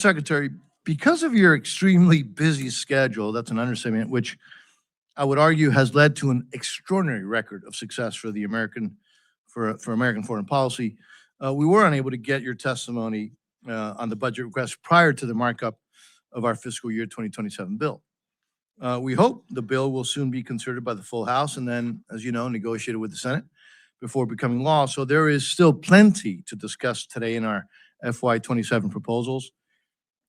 Secretary, because of your extremely busy schedule, that's an understatement, which I would argue has led to an extraordinary record of success for the American foreign policy, we were unable to get your testimony on the budget request prior to the markup of our fiscal year 2027 bill. We hope the bill will soon be considered by the full House and then, as you know, negotiated with the Senate before becoming law. So there is still plenty to discuss today in our FY27 proposals,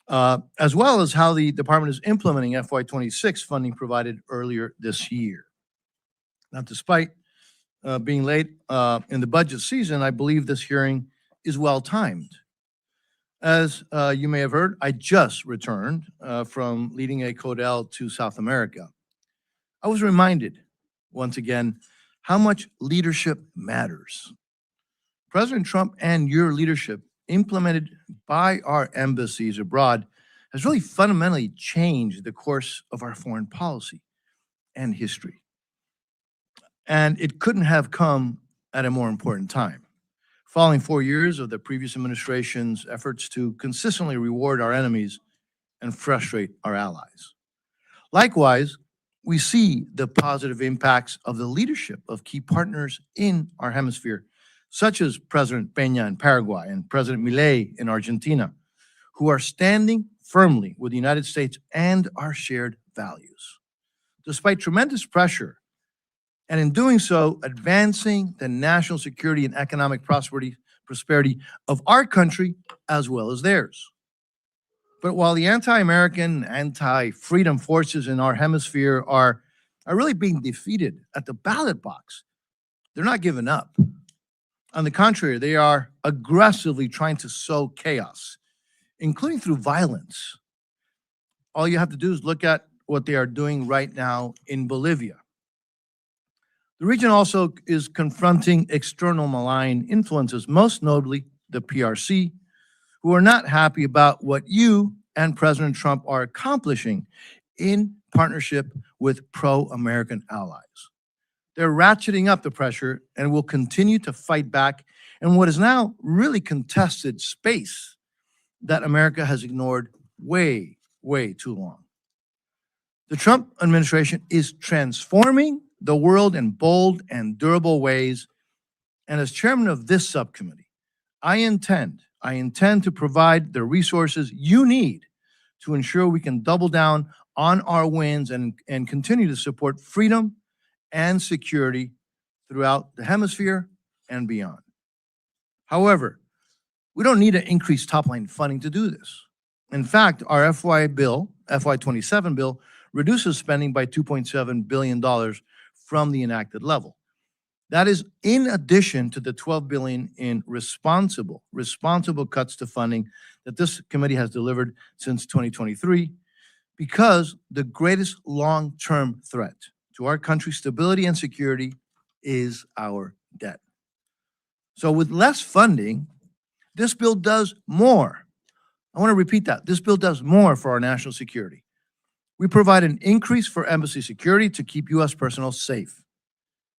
as well as how the department is implementing FY26 funding provided earlier this year. Now, despite being late in the budget season, I believe this hearing is well-timed. As you may have heard, I just returned from leading a CODEL to South America. I was reminded, once again, how much leadership matters. President Trump and your leadership implemented by our embassies abroad has really fundamentally changed the course of our foreign policy and history. And it couldn't have come at a more important time. Following 4 years of the previous administration's efforts to consistently reward our enemies and frustrate our allies. Likewise, we see the positive impacts of the leadership of key partners in our hemisphere, such as President Peña in Paraguay and President Milei in Argentina, who are standing firmly with the United States and our shared values. Despite tremendous pressure, and in doing so, advancing the national security and economic prosperity of our country as well as theirs. But while the anti-American, anti-freedom forces in our hemisphere are really being defeated at the ballot box, they're not giving up. On the contrary, they are aggressively trying to sow chaos, including through violence. All you have to do is look at what they are doing right now in Bolivia. The region also is confronting external malign influences, most notably the PRC, who are not happy about what you and President Trump are accomplishing in partnership with pro-American allies. They're ratcheting up the pressure and will continue to fight back in what is now really contested space that America has ignored way, way too long. The Trump administration is transforming the world in bold and durable ways, and as chairman of this subcommittee, I intend to provide the resources you need to ensure we can double down on our wins and continue to support freedom and security throughout the hemisphere and beyond. However, we don't need to increase top-line funding to do this. In fact, our FY27 bill, reduces spending by $2.7 billion from the enacted level. That is in addition to the $12 billion in responsible cuts to funding that this committee has delivered since 2023, because the greatest long-term threat to our country's stability and security is our debt. So with less funding, this bill does more. I want to repeat that. This bill does more for our national security. We provide an increase for embassy security to keep U.S. personnel safe.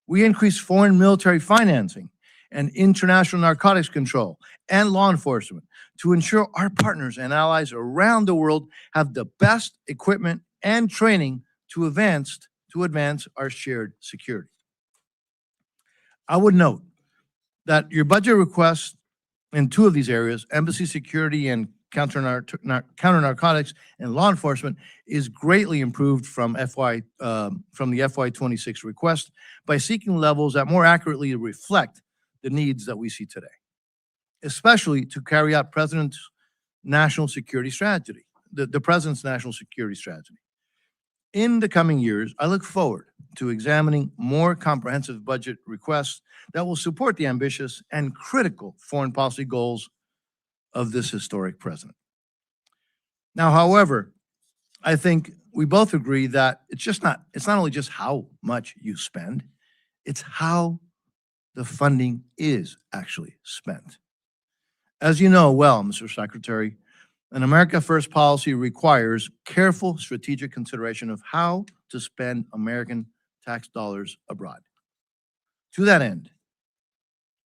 We increase foreign military financing and international narcotics control and law enforcement to ensure our partners and allies around the world have the best equipment and training to advance our shared security. I would note that your budget request in two of these areas, embassy security and counter narcotics and law enforcement, is greatly improved from the FY26 request by seeking levels that more accurately reflect the needs that we see today, especially to carry out President's national security strategy, the President's national security strategy. In the coming years, I look forward to examining more comprehensive budget requests that will support the ambitious and critical foreign policy goals of this historic president. Now, however, I think we both agree that it's not only just how much you spend, it's how the funding is actually spent. As you know well, Mr. Secretary, an America First policy requires careful strategic consideration of how to spend American tax dollars abroad. To that end,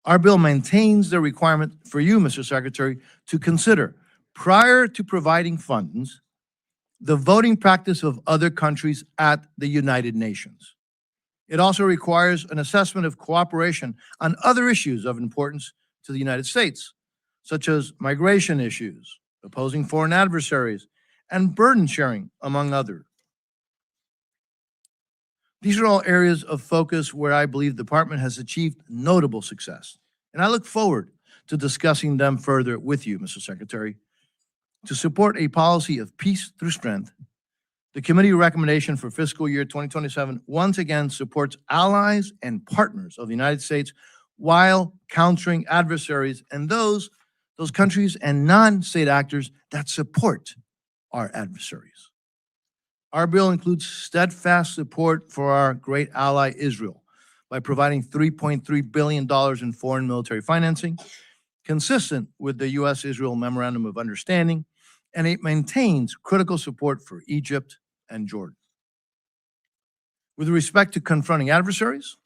our bill maintains the requirement for you, Mr. Secretary, to consider prior to providing funds, the voting practice of other countries at the United Nations. It also requires an assessment of cooperation on other issues of importance to the United States, such as migration issues, opposing foreign adversaries, and burden sharing, among others. These are all areas of focus where I believe the department has achieved notable success, and I look forward to discussing them further with you, Mr. Secretary. To support a policy of peace through strength, the committee recommendation for fiscal year 2027 once again supports allies and partners of the United States while countering adversaries and those countries and non-state actors that support our adversaries. Our bill includes steadfast support for our great ally Israel by providing $3.3 billion in foreign military financing, consistent with the U.S.-Israel Memorandum of Understanding, and it maintains critical support for Egypt and Jordan. With respect to confronting adversaries,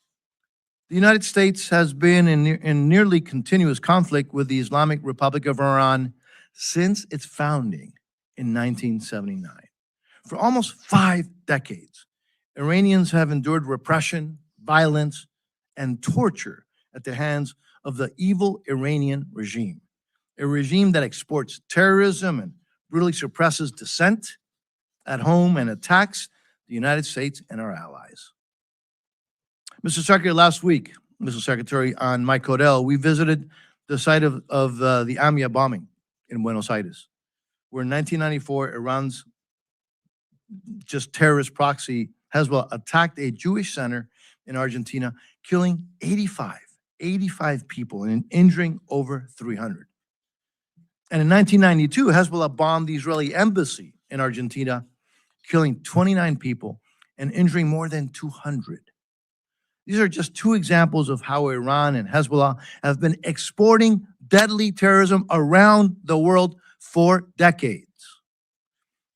the United States has been in nearly continuous conflict with the Islamic Republic of Iran since its founding in 1979. For almost 5 decades, Iranians have endured repression, violence, and torture at the hands of the evil Iranian regime, a regime that exports terrorism and brutally suppresses dissent at home and attacks the United States and our allies. Mr. Secretary, last week, Mr. Secretary, on my Codel, we visited the site of the AMIA bombing in Buenos Aires, where in 1994, Iran's just terrorist proxy Hezbollah attacked a Jewish center in Argentina, killing 85 people and injuring over 300. And in 1992, Hezbollah bombed the Israeli embassy in Argentina, killing 29 people and injuring more than 200. These are just 2 examples of how Iran and Hezbollah have been exporting deadly terrorism around the world for decades.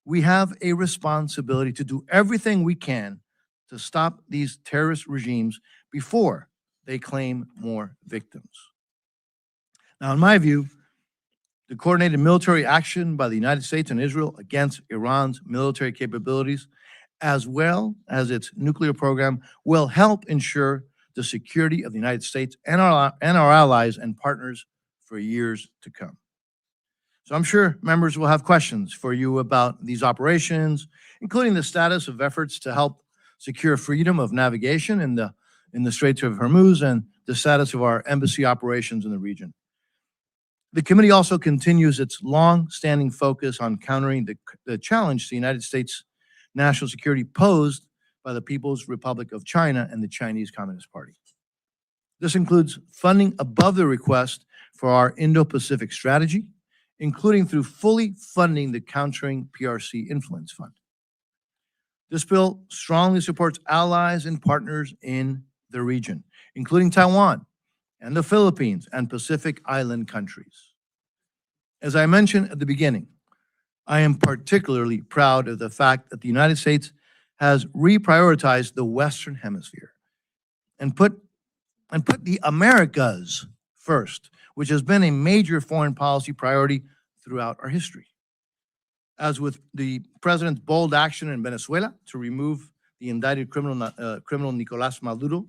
We have a responsibility to do everything we can to stop these terrorist regimes before they claim more victims. Now, in my view, the coordinated military action by the United States and Israel against Iran's military capabilities, as well as its nuclear program, will help ensure the security of the United States and our allies and partners for years to come. So I'm sure members will have questions for you about these operations, including the status of efforts to help secure freedom of navigation in the Straits of Hormuz and the status of our embassy operations in the region. The committee also continues its long-standing focus on countering the challenge to the United States national security posed by the People's Republic of China and the Chinese Communist Party. This includes funding above the request for our Indo-Pacific strategy, including through fully funding the Countering PRC Influence Fund. This bill strongly supports allies and partners in the region, including Taiwan and the Philippines and Pacific Island countries. As I mentioned at the beginning, I am particularly proud of the fact that the United States has reprioritized the Western Hemisphere and put the Americas first, which has been a major foreign policy priority throughout our history. As with the president's bold action in Venezuela to remove the indicted criminal Nicolás Maduro,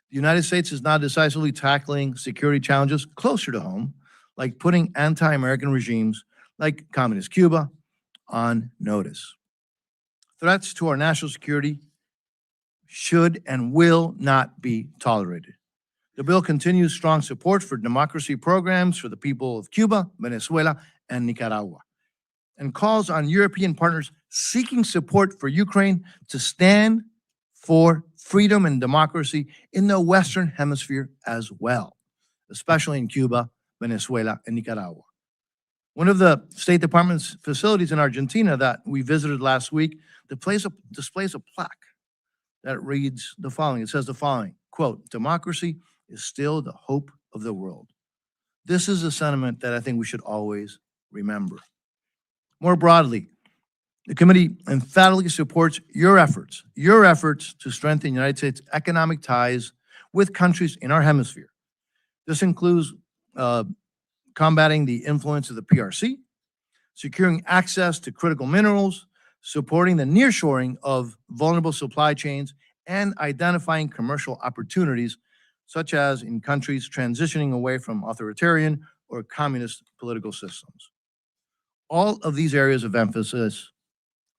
the United States is now decisively tackling security challenges closer to home, like putting anti-American regimes like Communist Cuba on notice. Threats to our national security should and will not be tolerated. The bill continues strong support for democracy programs for the people of Cuba, Venezuela, and Nicaragua, and calls on European partners seeking support for Ukraine to stand for freedom and democracy in the Western Hemisphere as well, especially in Cuba, Venezuela, and Nicaragua. One of the State Department's facilities in Argentina that we visited last week displays a plaque that reads the following. It says the following, quote, "Democracy is still the hope of the world." This is a sentiment that I think we should always remember. More broadly, the committee emphatically supports your efforts to strengthen the United States' economic ties with countries in our hemisphere. This includes combating the influence of the PRC, securing access to critical minerals, supporting the nearshoring of vulnerable supply chains, and identifying commercial opportunities, such as in countries transitioning away from authoritarian or communist political systems. All of these areas of emphasis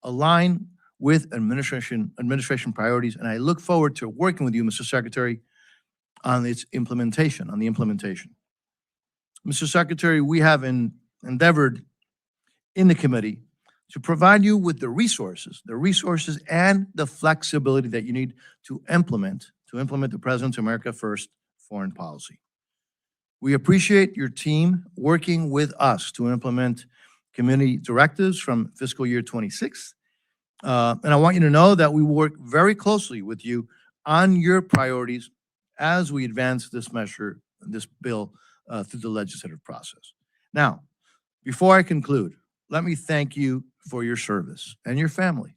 align with administration priorities, and I look forward to working with you, Mr. Secretary, on the implementation. Mr. Secretary, we have endeavored in the committee to provide you with the resources and the flexibility that you need to implement the President's America First foreign policy. We appreciate your team working with us to implement community directives from fiscal year 26. And I want you to know that we work very closely with you on your priorities as we advance this bill through the legislative process. Now, before I conclude, let me thank you for your service and your family,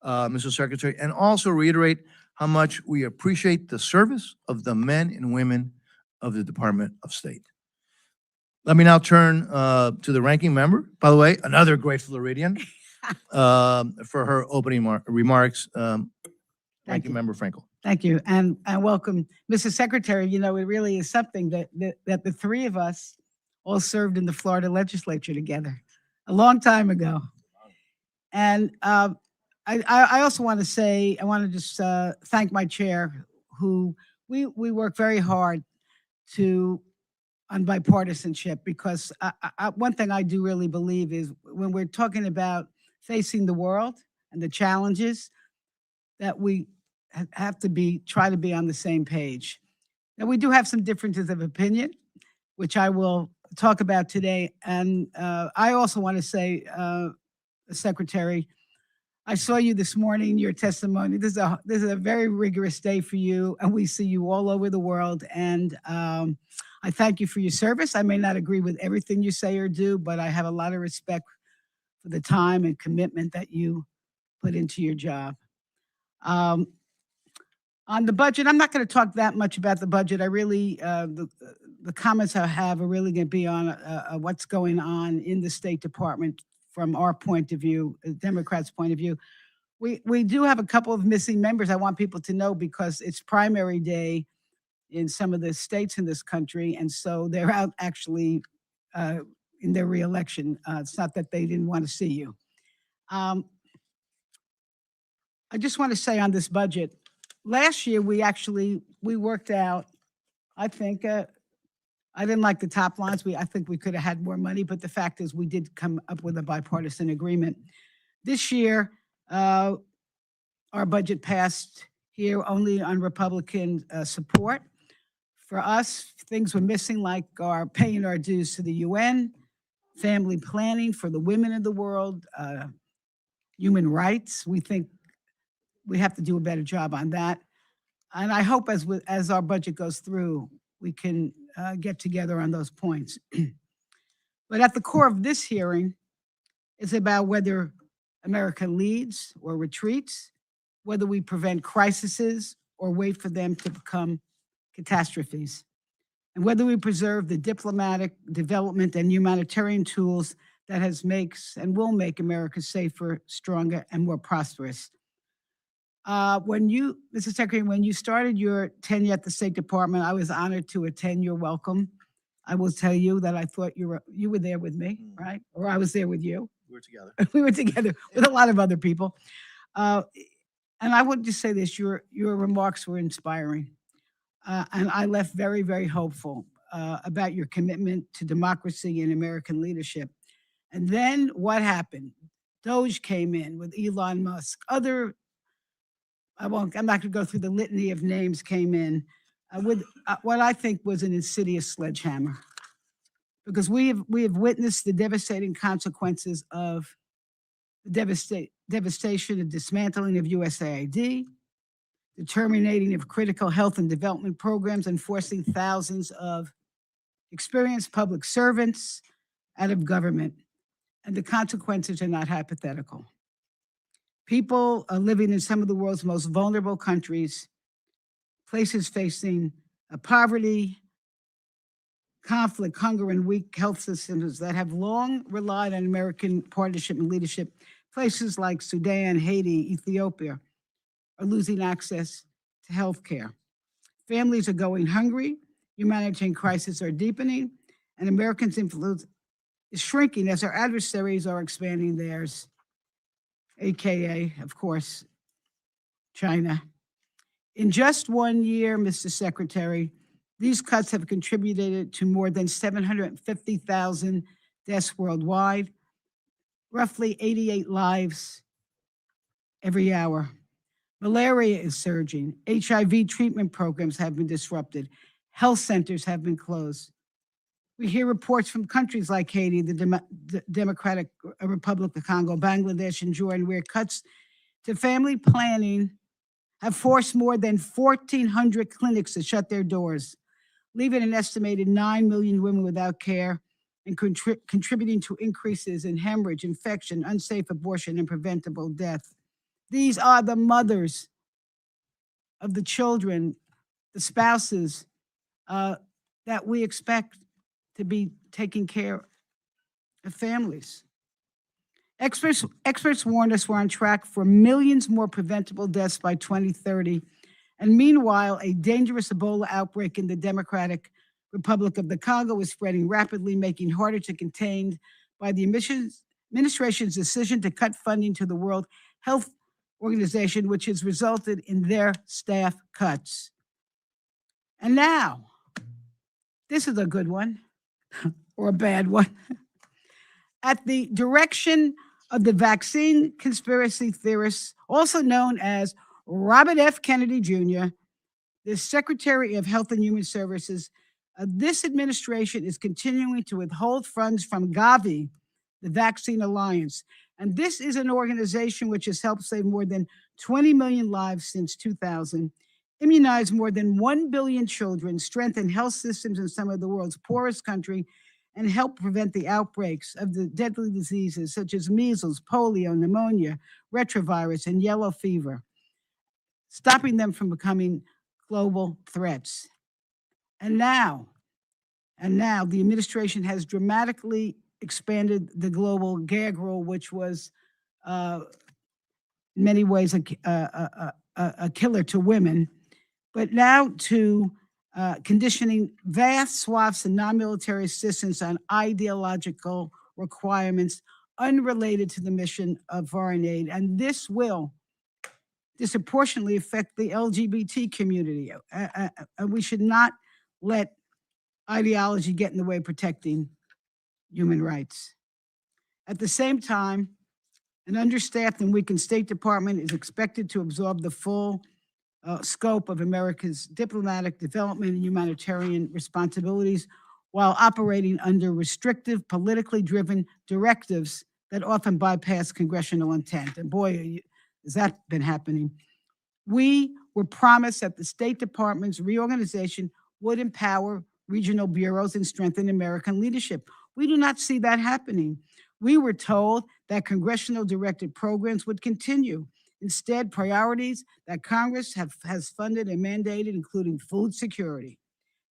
Mr. Secretary, and also reiterate how much we appreciate the service of the men and women of the Department of State. Let me now turn to the ranking member. By the way, another great Floridian, for her opening remarks. Ranking Member Frankel. Thank you, and welcome, Mr. Secretary. You know, it really is something that the three of us all served in the Florida legislature together a long time ago. And I also want to say, I want to just thank my chair, who we work very hard on bipartisanship, because one thing I do really believe is when we're talking about facing the world and the challenges, that we have to try to be on the same page. Now, we do have some differences of opinion, which I will talk about today. And I also want to say, Secretary, I saw you this morning, your testimony. This is a very rigorous day for you, and we see you all over the world. And I thank you for your service. I may not agree with everything you say or do, but I have a lot of respect for the time and commitment that you put into your job. On the budget, I'm not going to talk that much about the budget. I really, the comments I have are really going to be on what's going on in the State Department from our point of view, the Democrats' point of view. We do have a couple of missing members I want people to know, because it's primary day in some of the states in this country, and so they're out actually in their reelection. It's not that they didn't want to see you. I just want to say on this budget, last year we worked out, I think, I didn't like the top lines. I think we could have had more money, but the fact is we did come up with a bipartisan agreement. This year, our budget passed here only on Republican support. For us, things were missing, like our paying our dues to the UN, family planning for the women of the world, human rights. We think we have to do a better job on that. And I hope as our budget goes through, we can get together on those points. But at the core of this hearing is about whether America leads or retreats, whether we prevent crises or wait for them to become catastrophes, and whether we preserve the diplomatic, development, and humanitarian tools that makes and will make America safer, stronger, and more prosperous. Mr. Secretary, when you started your tenure at the State Department, I was honored to attend your welcome. I will tell you that I thought you were there with me, right? Or I was there with you. We were together. We were together with a lot of other people. And I would just say this, your remarks were inspiring. And I left very, very hopeful about your commitment to democracy and American leadership. And then what happened? Doge came in with Elon Musk. I'm not going to go through the litany of names, came in with what I think was an insidious sledgehammer. Because we have witnessed the devastating consequences of the devastation and dismantling of USAID, the terminating of critical health and development programs, and forcing thousands of experienced public servants out of government. And the consequences are not hypothetical. People are living in some of the world's most vulnerable countries, places facing poverty, conflict, hunger, and weak health systems that have long relied on American partnership and leadership. Places like Sudan, Haiti, Ethiopia are losing access to health care. Families are going hungry, humanitarian crises are deepening, and Americans' influence is shrinking as our adversaries are expanding theirs, AKA, of course, China. In just 1 year, Mr. Secretary, these cuts have contributed to more than 750,000 deaths worldwide, roughly 88 lives every hour. Malaria is surging. HIV treatment programs have been disrupted. Health centers have been closed. We hear reports from countries like Haiti, the Democratic Republic of Congo, Bangladesh, and Jordan, where cuts to family planning have forced more than 1,400 clinics to shut their doors, leaving an estimated 9 million women without care and contributing to increases in hemorrhage, infection, unsafe abortion, and preventable death. These are the mothers of the children, the spouses that we expect to be taking care of families. Experts warned us we're on track for millions more preventable deaths by 2030. And meanwhile, a dangerous Ebola outbreak in the Democratic Republic of the Congo is spreading rapidly, making harder to contain by the administration's decision to cut funding to the World Health Organization, which has resulted in their staff cuts. And now, this is a good one, or a bad one. At the direction of the vaccine conspiracy theorists, also known as Robert F. Kennedy Jr., the Secretary of Health and Human Services, this administration is continuing to withhold funds from Gavi, the Vaccine Alliance. And this is an organization which has helped save more than 20 million lives since 2000, immunized more than 1 billion children, strengthened health systems in some of the world's poorest countries, and help prevent the outbreaks of the deadly diseases such as measles, polio, pneumonia, retrovirus, and yellow fever, stopping them from becoming global threats. And now the administration has dramatically expanded the global gag rule, which was in many ways a killer to women, but now to conditioning vast swaths of non-military assistance on ideological requirements unrelated to the mission of foreign aid. And this will disproportionately affect the LGBT community. We should not let ideology get in the way of protecting human rights. At the same time, an understaffed and weakened State Department is expected to absorb the full scope of America's diplomatic, development, and humanitarian responsibilities while operating under restrictive, politically driven directives that often bypass congressional intent. And boy, has that been happening. We were promised that the State Department's reorganization would empower regional bureaus and strengthen American leadership. We do not see that happening. We were told that congressional directed programs would continue. Instead, priorities that Congress has funded and mandated, including food security,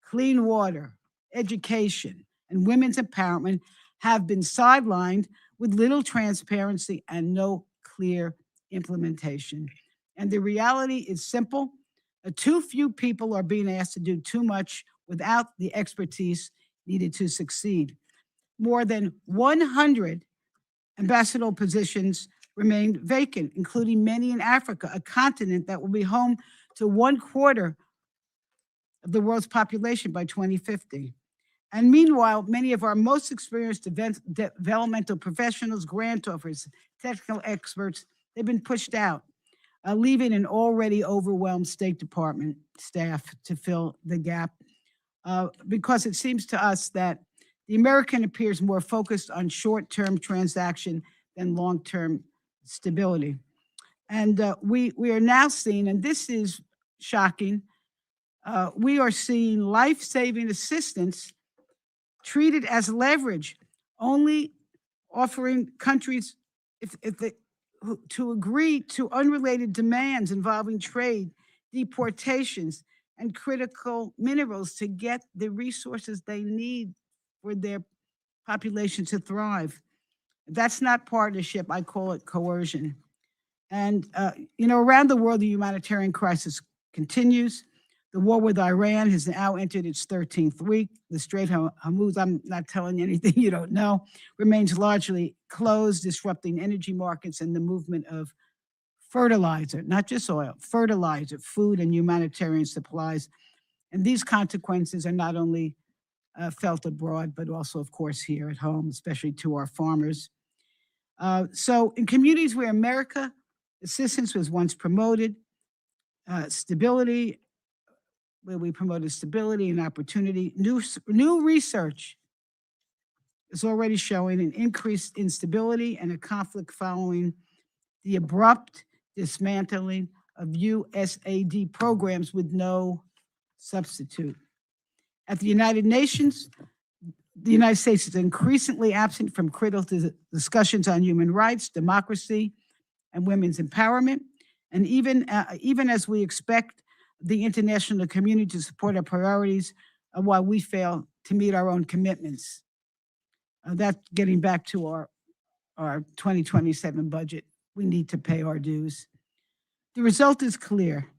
clean water, education, and women's empowerment, have been sidelined with little transparency and no clear implementation. And the reality is simple. Too few people are being asked to do too much without the expertise needed to succeed. More than 100 ambassadorial positions remained vacant, including many in Africa, a continent that will be home to 1/4 of the world's population by 2050. And meanwhile, many of our most experienced developmental professionals, grant offers, technical experts, they've been pushed out, leaving an already overwhelmed State Department staff to fill the gap. Because it seems to us that the American appears more focused on short-term transaction than long-term stability. And we are now seeing, and this is shocking, we are seeing life-saving assistance treated as leverage, only offering countries to agree to unrelated demands involving trade, deportations, and critical minerals to get the resources they need for their population to thrive. That's not partnership. I call it coercion. And, around the world, the humanitarian crisis continues. The war with Iran has now entered its 13th week. The Strait of Hormuz, I'm not telling you anything you don't know, remains largely closed, disrupting energy markets and the movement of fertilizer, not just oil, fertilizer, food, and humanitarian supplies. And these consequences are not only felt abroad, but also, of course, here at home, especially to our farmers. So in communities where America assistance was once promoted, stability, where we promoted stability and opportunity, new research is already showing an increased instability and a conflict following the abrupt dismantling of USAID programs with no substitute. At the United Nations, the United States is increasingly absent from critical discussions on human rights, democracy, and women's empowerment. And even as we expect the international community to support our priorities, while we fail to meet our own commitments. That's getting back to our 2027 budget. We need to pay our dues. The result is clear.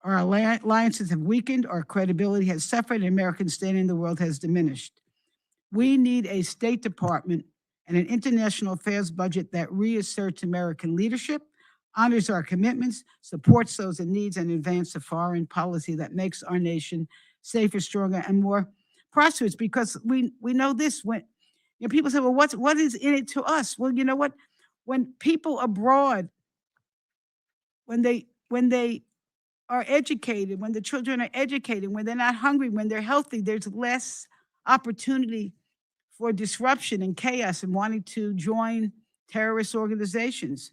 Our alliances have weakened, our credibility has suffered, and American standing in the world has diminished. We need a State Department and an international affairs budget that reasserts American leadership, honors our commitments, supports those in need, and advances a foreign policy that makes our nation safer, stronger, and more prosperous. Because we know this, when people say, well, what is in it to us? Well, you know what? When people abroad, when they are educated, when the children are educated, when they're not hungry, when they're healthy, there's less opportunity for disruption and chaos and wanting to join terrorist organizations.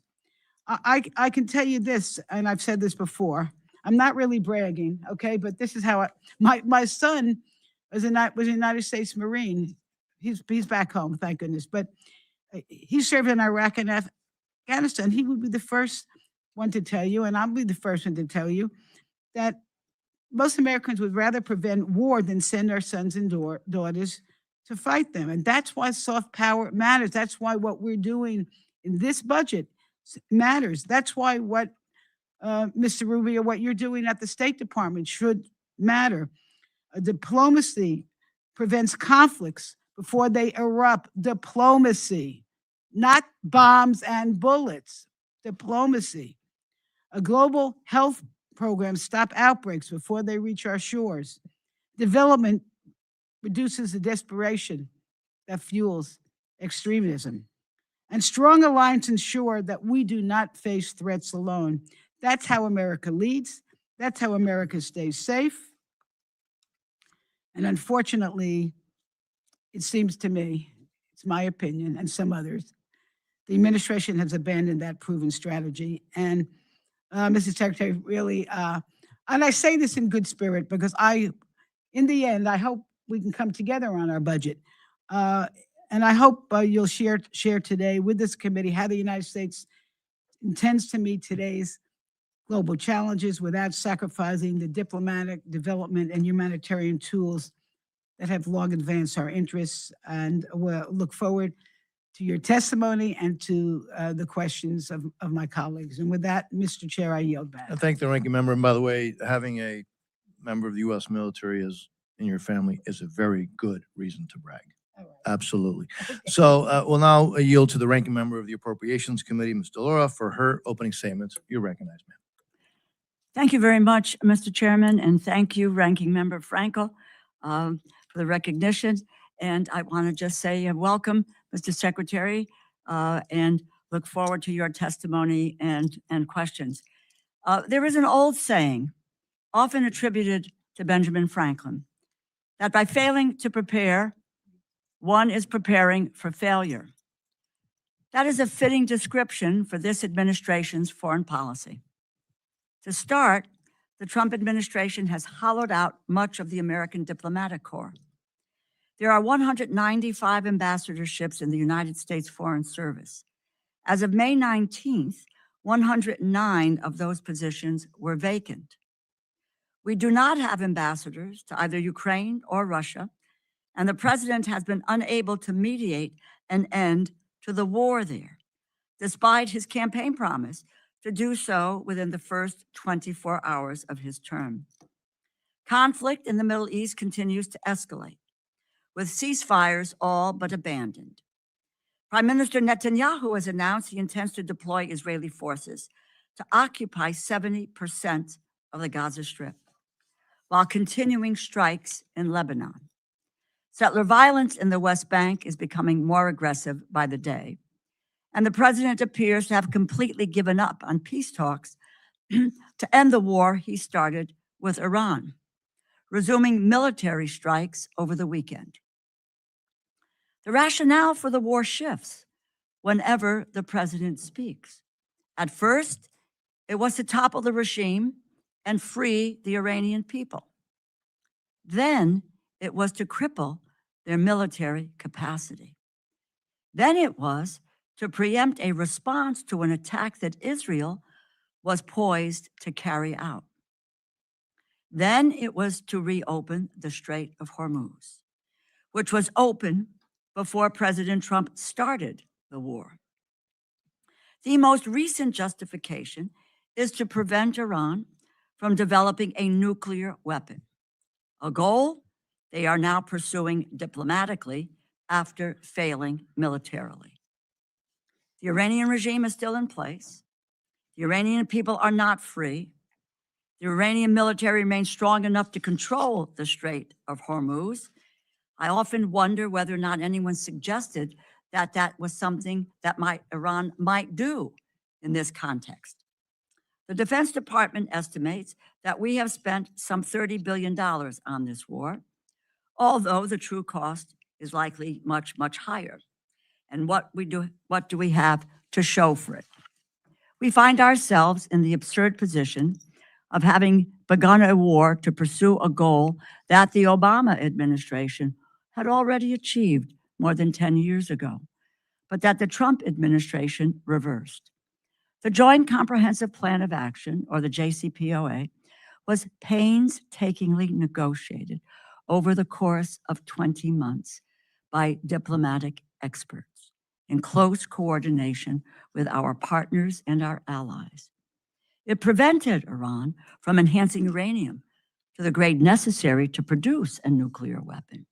I can tell you this, and I've said this before. I'm not really bragging, okay? But this is how my son was a United States Marine. He's back home, thank goodness. But he served in Iraq and Afghanistan. He would be the first one to tell you, and I'll be the first one to tell you, that most Americans would rather prevent war than send our sons and daughters to fight them. And that's why soft power matters. That's why what we're doing in this budget matters. That's why what, Mr. Rubio, what you're doing at the State Department should matter. Diplomacy prevents conflicts before they erupt. Diplomacy, not bombs and bullets. Diplomacy. A global health program stop outbreaks before they reach our shores. Development reduces the desperation that fuels extremism. And strong alliance ensure that we do not face threats alone. That's how America leads. That's how America stays safe. And unfortunately, it seems to me, it's my opinion and some others, the administration has abandoned that proven strategy. And Mr. Secretary, really, and I say this in good spirit because in the end, I hope we can come together on our budget. And I hope you'll share today with this committee how the United States intends to meet today's global challenges without sacrificing the diplomatic, development, and humanitarian tools that have long advanced our interests. And we'll look forward to your testimony and to the questions of my colleagues. And with that, Mr. Chair, I yield back. I thank the ranking member. And by the way, having a member of the U.S. military in your family is a very good reason to brag. Absolutely. So we'll now yield to the ranking member of the Appropriations Committee, Ms. Delora, for her opening statements. You're recognized, ma'am. Thank you very much, Mr. Chairman, and thank you, Ranking Member Frankel, for the recognition. And I want to just say welcome, Mr. Secretary, and look forward to your testimony and questions. There is an old saying, often attributed to Benjamin Franklin, that by failing to prepare, one is preparing for failure. That is a fitting description for this administration's foreign policy. To start, the Trump administration has hollowed out much of the American diplomatic corps. There are 195 ambassadorships in the United States Foreign Service. As of May 19th, 109 of those positions were vacant. We do not have ambassadors to either Ukraine or Russia, and the president has been unable to mediate an end to the war there, despite his campaign promise to do so within the first 24 hours of his term. Conflict in the Middle East continues to escalate, with ceasefires all but abandoned. Prime Minister Netanyahu has announced he intends to deploy Israeli forces to occupy 70% of the Gaza Strip, while continuing strikes in Lebanon. Settler violence in the West Bank is becoming more aggressive by the day, and the president appears to have completely given up on peace talks to end the war he started with Iran, resuming military strikes over the weekend. The rationale for the war shifts whenever the president speaks. At first, it was to topple the regime and free the Iranian people. Then it was to cripple their military capacity. Then it was to preempt a response to an attack that Israel was poised to carry out. Then it was to reopen the Strait of Hormuz, which was open before President Trump started the war. The most recent justification is to prevent Iran from developing a nuclear weapon, a goal they are now pursuing diplomatically after failing militarily. The Iranian regime is still in place. The Iranian people are not free. The Iranian military remains strong enough to control the Strait of Hormuz. I often wonder whether or not anyone suggested that that was something that Iran might do in this context. The Defense Department estimates that we have spent some $30 billion on this war, although the true cost is likely much, much higher. And what do we have to show for it? We find ourselves in the absurd position of having begun a war to pursue a goal that the Obama administration had already achieved more than 10 years ago, but that the Trump administration reversed. The Joint Comprehensive Plan of Action, or the JCPOA, was painstakingly negotiated over the course of 20 months by diplomatic experts in close coordination with our partners and our allies. It prevented Iran from enhancing uranium to the grade necessary to produce a nuclear weapon.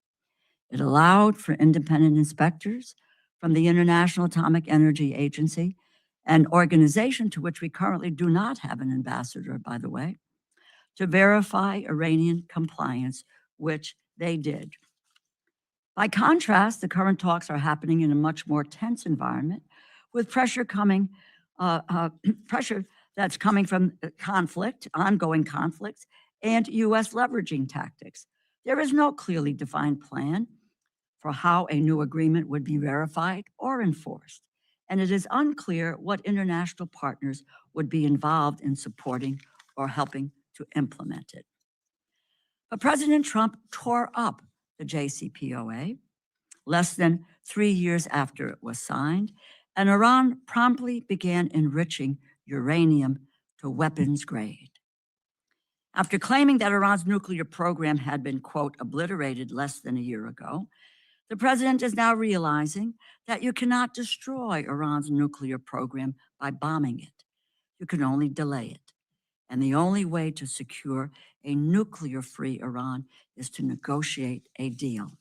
It allowed for independent inspectors from the International Atomic Energy Agency, an organization to which we currently do not have an ambassador, by the way, to verify Iranian compliance, which they did. By contrast, the current talks are happening in a much more tense environment, with pressure that's coming from conflict, ongoing conflicts, and U.S. leveraging tactics. There is no clearly defined plan for how a new agreement would be verified or enforced, and it is unclear what international partners would be involved in supporting or helping to implement it. But President Trump tore up the JCPOA less than 3 years after it was signed, and Iran promptly began enriching uranium to weapons grade. After claiming that Iran's nuclear program had been, quote, obliterated less than a year ago, the president is now realizing that you cannot destroy Iran's nuclear program by bombing it. You can only delay it. And the only way to secure a nuclear-free Iran is to negotiate a deal.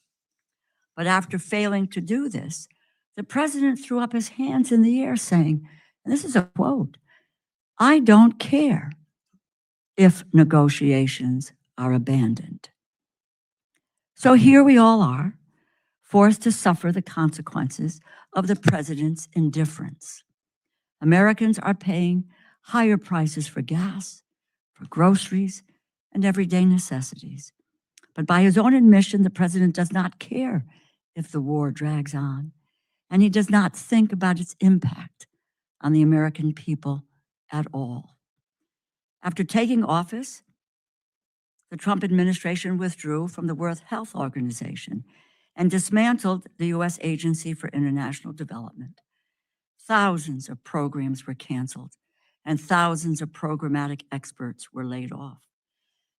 But after failing to do this, the president threw up his hands in the air saying, and this is a quote, "I don't care if negotiations are abandoned." So here we all are, forced to suffer the consequences of the president's indifference. Americans are paying higher prices for gas, for groceries, and everyday necessities. But by his own admission, the president does not care if the war drags on, and he does not think about its impact on the American people at all. After taking office, the Trump administration withdrew from the World Health Organization and dismantled the U.S. Agency for International Development. Thousands of programs were canceled, and thousands of programmatic experts were laid off.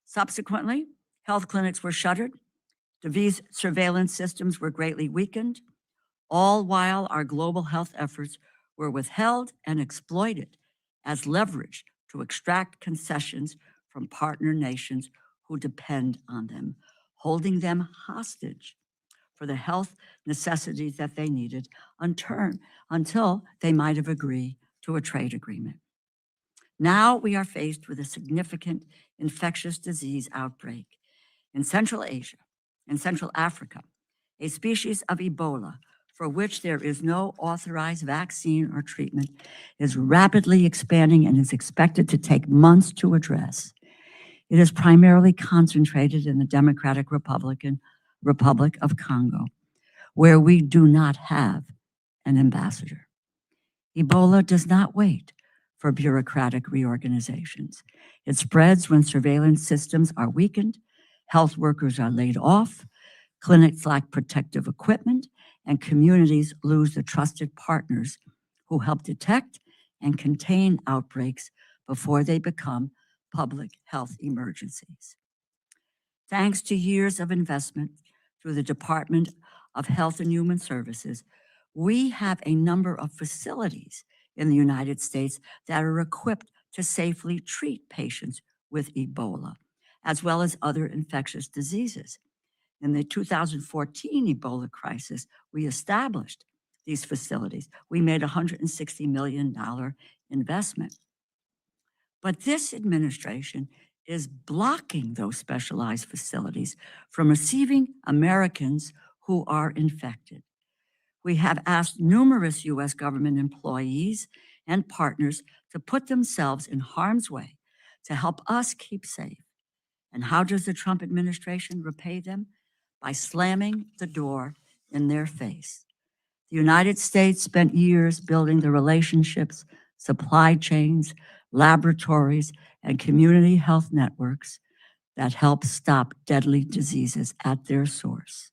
Subsequently, health clinics were shuttered, These surveillance systems were greatly weakened, all while our global health efforts were withheld and exploited as leverage to extract concessions from partner nations who depend on them, holding them hostage for the health necessities that they needed until they might have agreed to a trade agreement. Now we are faced with a significant infectious disease outbreak in Central Asia, in Central Africa, a species of Ebola for which there is no authorized vaccine or treatment is rapidly expanding and is expected to take months to address. It is primarily concentrated in the Democratic Republic of Congo, where we do not have an ambassador. Ebola does not wait for bureaucratic reorganizations. It spreads when surveillance systems are weakened, health workers are laid off, clinics lack protective equipment, and communities lose the trusted partners who help detect and contain outbreaks before they become public health emergencies. Thanks to years of investment through the Department of Health and Human Services, we have a number of facilities in the United States that are equipped to safely treat patients with Ebola, as well as other infectious diseases. In the 2014 Ebola crisis, we established these facilities. We made a $160 million investment. But this administration is blocking those specialized facilities from receiving Americans who are infected. We have asked numerous U.S. government employees and partners to put themselves in harm's way to help us keep safe. And how does the Trump administration repay them? By slamming the door in their face. The United States spent years building the relationships, supply chains, laboratories, and community health networks that help stop deadly diseases at their source.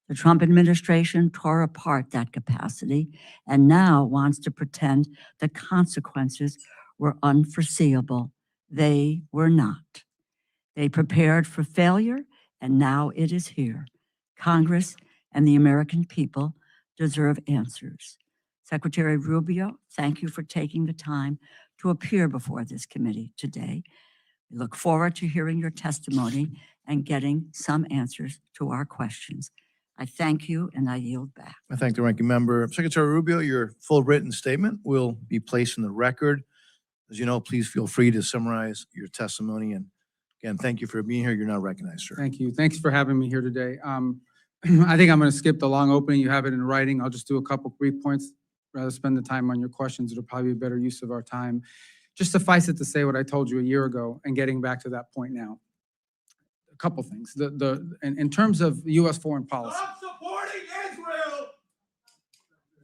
The Trump administration tore apart that capacity and now wants to pretend the consequences were unforeseeable. They were not. They prepared for failure, and now it is here. Congress and the American people deserve answers. Secretary Rubio, thank you for taking the time to appear before this committee today. We look forward to hearing your testimony and getting some answers to our questions. I thank you, and I yield back. I thank the ranking member. Secretary Rubio, your full written statement will be placed in the record. As you know, please feel free to summarize your testimony. And again, thank you for being here. You're now recognized, sir. Thank you. Thanks for having me here today. I think I'm going to skip the long opening. You have it in writing. I'll just do a couple brief points. Rather spend the time on your questions. It'll probably be a better use of our time. Just suffice it to say what I told you a year ago and getting back to that point now. A couple things. In terms of U.S. foreign policy. Stop supporting Israel!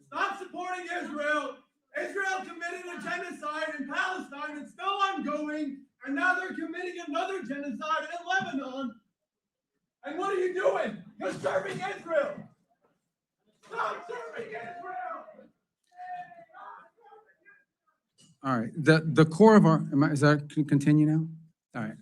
Stop supporting Israel! Israel committed a genocide in Palestine. It's still ongoing. And now they're committing another genocide in Lebanon. And what are you doing? You're serving Israel. Stop serving Israel. All right. The core of our, is that, can continue now? All right.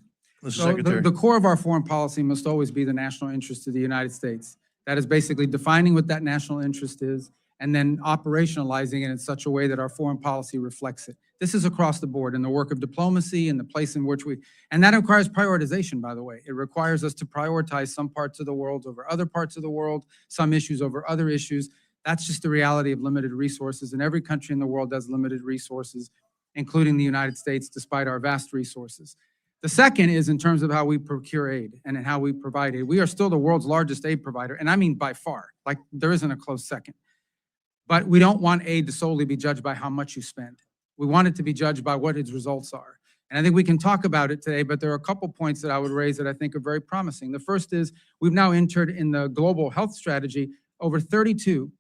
Mr. So Secretary. the core of our foreign policy must always be the national interest of the United States. That is basically defining what that national interest is and then operationalizing it in such a way that our foreign policy reflects it. This is across the board in the work of diplomacy and the place in which and that requires prioritization, by the way. It requires us to prioritize some parts of the world over other parts of the world, some issues over other issues. That's just the reality of limited resources, and every country in the world has limited resources, including the United States, despite our vast resources. The second is in terms of how we procure aid and how we provide aid. We are still the world's largest aid provider, and I mean by far, like there isn't a close second. But we don't want aid to solely be judged by how much you spend. We want it to be judged by what its results are. And I think we can talk about it today, but there are a couple points that I would raise that I think are very promising. The first is we've now entered in the global health strategy over 32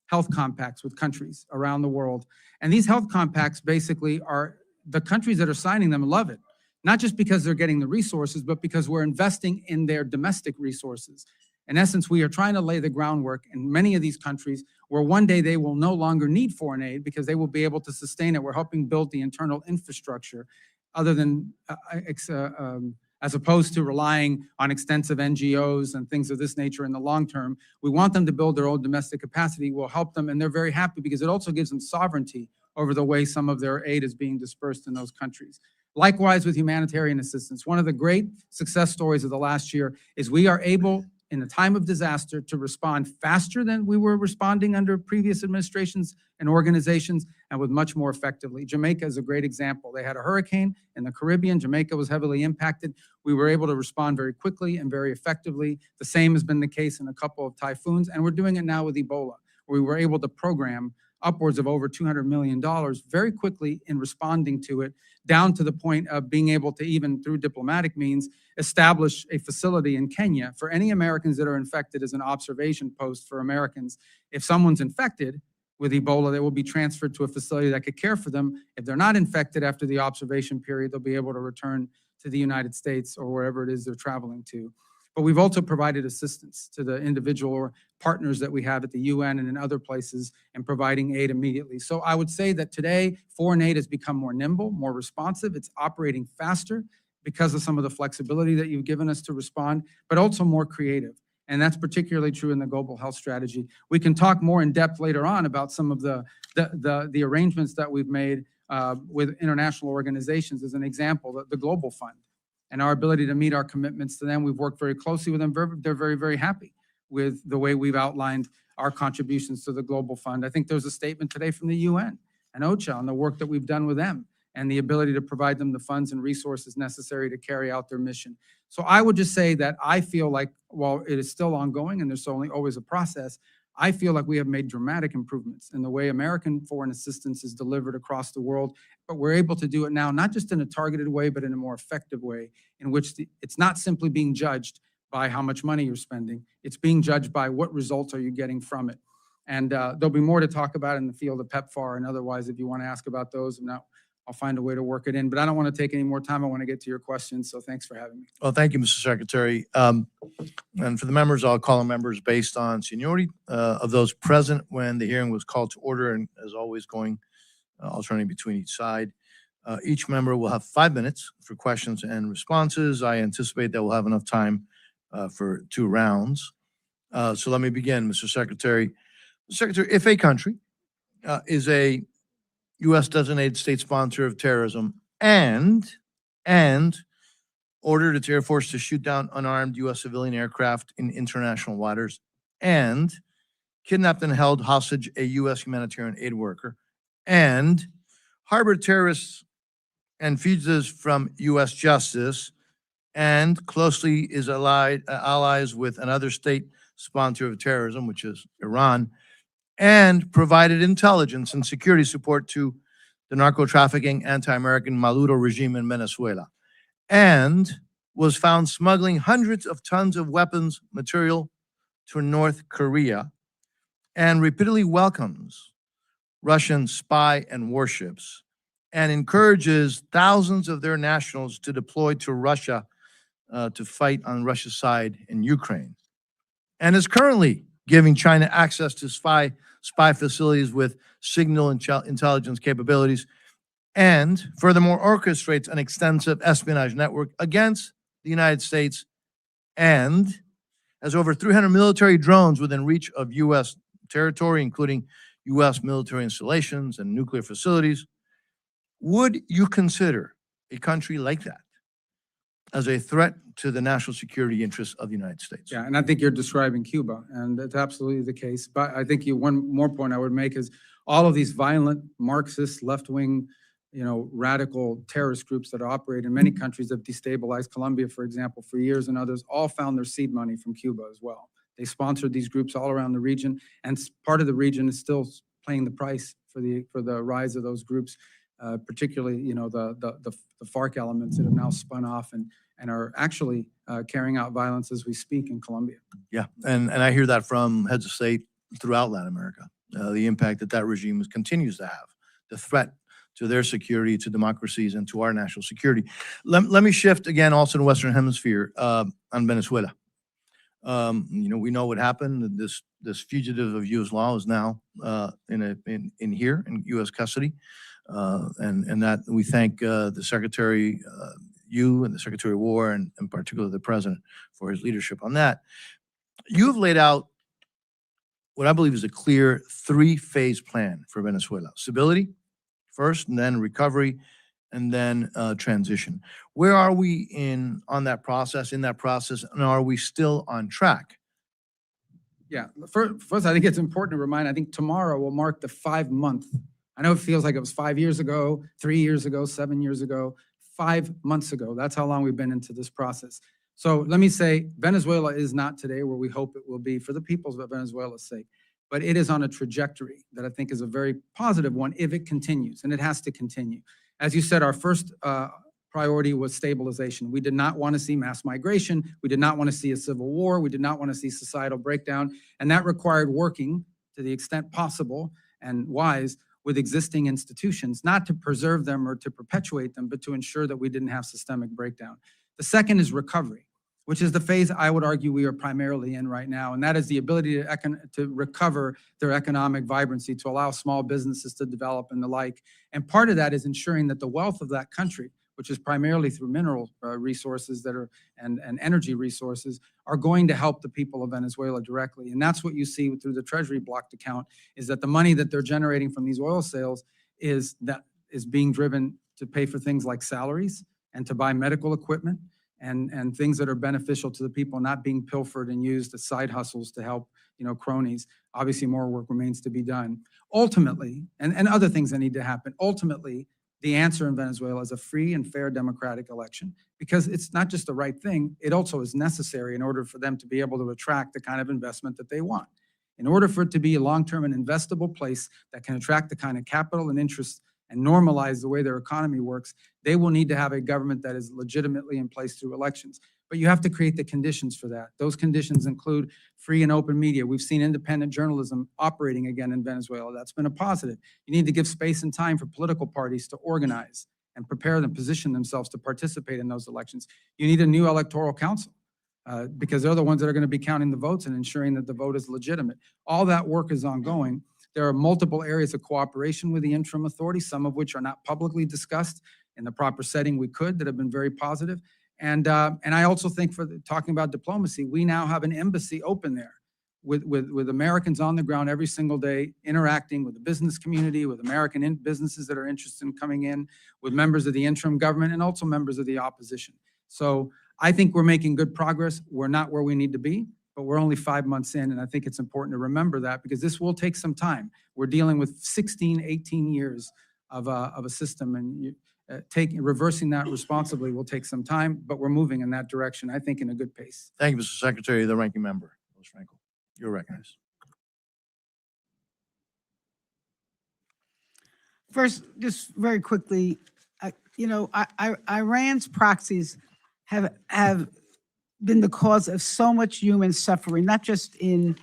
health compacts with countries around the world. And these health compacts basically are, the countries that are signing them love it, not just because they're getting the resources, but because we're investing in their domestic resources. In essence, we are trying to lay the groundwork in many of these countries where one day they will no longer need foreign aid because they will be able to sustain it. We're helping build the internal infrastructure other than as opposed to relying on extensive NGOs and things of this nature in the long term. We want them to build their own domestic capacity. We'll help them, and they're very happy because it also gives them sovereignty over the way some of their aid is being dispersed in those countries. Likewise with humanitarian assistance, one of the great success stories of the last year is we are able, in a time of disaster, to respond faster than we were responding under previous administrations and organizations, and with much more effectively. Jamaica is a great example. They had a hurricane in the Caribbean. Jamaica was heavily impacted. We were able to respond very quickly and very effectively. The same has been the case in a couple of typhoons, and we're doing it now with Ebola, where we were able to program upwards of over $200 million very quickly in responding to it, down to the point of being able to, even through diplomatic means, establish a facility in Kenya for any Americans that are infected as an observation post for Americans. If someone's infected with Ebola, they will be transferred to a facility that could care for them. If they're not infected after the observation period, they'll be able to return to the United States or wherever it is they're traveling to. But we've also provided assistance to the individual partners that we have at the UN and in other places in providing aid immediately. So I would say that today, foreign aid has become more nimble, more responsive. It's operating faster because of some of the flexibility that you've given us to respond, but also more creative. And that's particularly true in the global health strategy. We can talk more in depth later on about some of the arrangements that we've made with international organizations. As an example, the Global Fund and our ability to meet our commitments to them. We've worked very closely with them. They're very, very happy with the way we've outlined our contributions to the Global Fund. I think there's a statement today from the UN and OCHA on the work that we've done with them and the ability to provide them the funds and resources necessary to carry out their mission. So I would just say that I feel like, while it is still ongoing and there's only always a process, I feel like we have made dramatic improvements in the way American foreign assistance is delivered across the world, but we're able to do it now, not just in a targeted way, but in a more effective way, in which it's not simply being judged by how much money you're spending. It's being judged by what results are you getting from it. And there'll be more to talk about in the field of PEPFAR and otherwise, if you want to ask about those. And now I'll find a way to work it in, but I don't want to take any more time. I want to get to your questions. So thanks for having me. Well, thank you, Mr. Secretary. And for the members, I'll call on members based on seniority of those present when the hearing was called to order, and as always, going alternating between each side. Each member will have 5 minutes for questions and responses. I anticipate that we'll have enough time for 2 rounds. So let me begin, Mr. Secretary. Secretary, if a country is a U.S. designated state sponsor of terrorism and ordered its Air Force to shoot down unarmed U.S. civilian aircraft in international waters, and kidnapped and held hostage a U.S. humanitarian aid worker, and harbored terrorists and fugitives from U.S. justice, and closely is allies with another state sponsor of terrorism, which is Iran, and provided intelligence and security support to the narco-trafficking anti-American Maduro regime in Venezuela, and was found smuggling hundreds of tons of weapons material to North Korea, and repeatedly welcomes Russian spy and warships, and encourages thousands of their nationals to deploy to Russia to fight on Russia's side in Ukraine, and is currently giving China access to spy facilities with signal intelligence capabilities, and furthermore orchestrates an extensive espionage network against the United States, and has over 300 military drones within reach of U.S. territory, including U.S. military installations and nuclear facilities. Would you consider a country like that as a threat to the national security interests of the United States? Yeah, and I think you're describing Cuba, and that's absolutely the case. But I think one more point I would make is all of these violent Marxist, left-wing, radical terrorist groups that operate in many countries have destabilized Colombia, for example, for years, and others all found their seed money from Cuba as well. They sponsored these groups all around the region, and part of the region is still paying the price for the rise of those groups, particularly the FARC elements that have now spun off and are actually carrying out violence as we speak in Colombia. Yeah, and I hear that from heads of state throughout Latin America, the impact that regime continues to have, the threat to their security, to democracies, and to our national security. Let me shift again also to the Western Hemisphere on Venezuela. We know what happened. This fugitive of U.S. law is now in here in U.S. custody, and that we thank the Secretary you and the Secretary of War, and in particular the President, for his leadership on that. You have laid out what I believe is a clear three-phase plan for Venezuela. Stability first, and then recovery, and then transition. Where are we in that process, and are we still on track? Yeah, first, I think it's important to remind, I think tomorrow will mark the 5-month. I know it feels like it was 5 years ago, 3 years ago, 7 years ago, 5 months ago. That's how long we've been into this process. So let me say, Venezuela is not today where we hope it will be for the peoples of Venezuela's sake, but it is on a trajectory that I think is a very positive one if it continues, and it has to continue. As you said, our first priority was stabilization. We did not want to see mass migration. We did not want to see a civil war. We did not want to see societal breakdown. And that required working to the extent possible and wise with existing institutions, not to preserve them or to perpetuate them, but to ensure that we didn't have systemic breakdown. The second is recovery, which is the phase I would argue we are primarily in right now. And that is the ability to recover their economic vibrancy, to allow small businesses to develop and the like. And part of that is ensuring that the wealth of that country, which is primarily through mineral resources that are and energy resources, are going to help the people of Venezuela directly. And that's what you see through the Treasury blocked account, is that the money that they're generating from these oil sales is being driven to pay for things like salaries and to buy medical equipment and things that are beneficial to the people, not being pilfered and used as side hustles to help, cronies. Obviously, more work remains to be done. Ultimately, and other things that need to happen, ultimately, the answer in Venezuela is a free and fair democratic election, because it's not just the right thing, it also is necessary in order for them to be able to attract the kind of investment that they want. In order for it to be a long-term and investable place that can attract the kind of capital and interest and normalize the way their economy works, they will need to have a government that is legitimately in place through elections. But you have to create the conditions for that. Those conditions include free and open media. We've seen independent journalism operating again in Venezuela. That's been a positive. You need to give space and time for political parties to organize and prepare them, position themselves to participate in those elections. You need a new electoral council because they're the ones that are going to be counting the votes and ensuring that the vote is legitimate. All that work is ongoing. There are multiple areas of cooperation with the interim authority, some of which are not publicly discussed in the proper setting we could, that have been very positive. And I also think, for talking about diplomacy, we now have an embassy open there with Americans on the ground every single day, interacting with the business community, with American businesses that are interested in coming in, with members of the interim government and also members of the opposition. So I think we're making good progress. We're not where we need to be, but we're only 5 months in, and I think it's important to remember that, because this will take some time. We're dealing with 16, 18 years of a system, and reversing that responsibly will take some time, but we're moving in that direction, I think, in a good pace. Thank you, Mr. Secretary. The ranking member, Ms. Frankel, you're recognized. First, just very quickly, Iran's proxies have been the cause of so much human suffering, not just in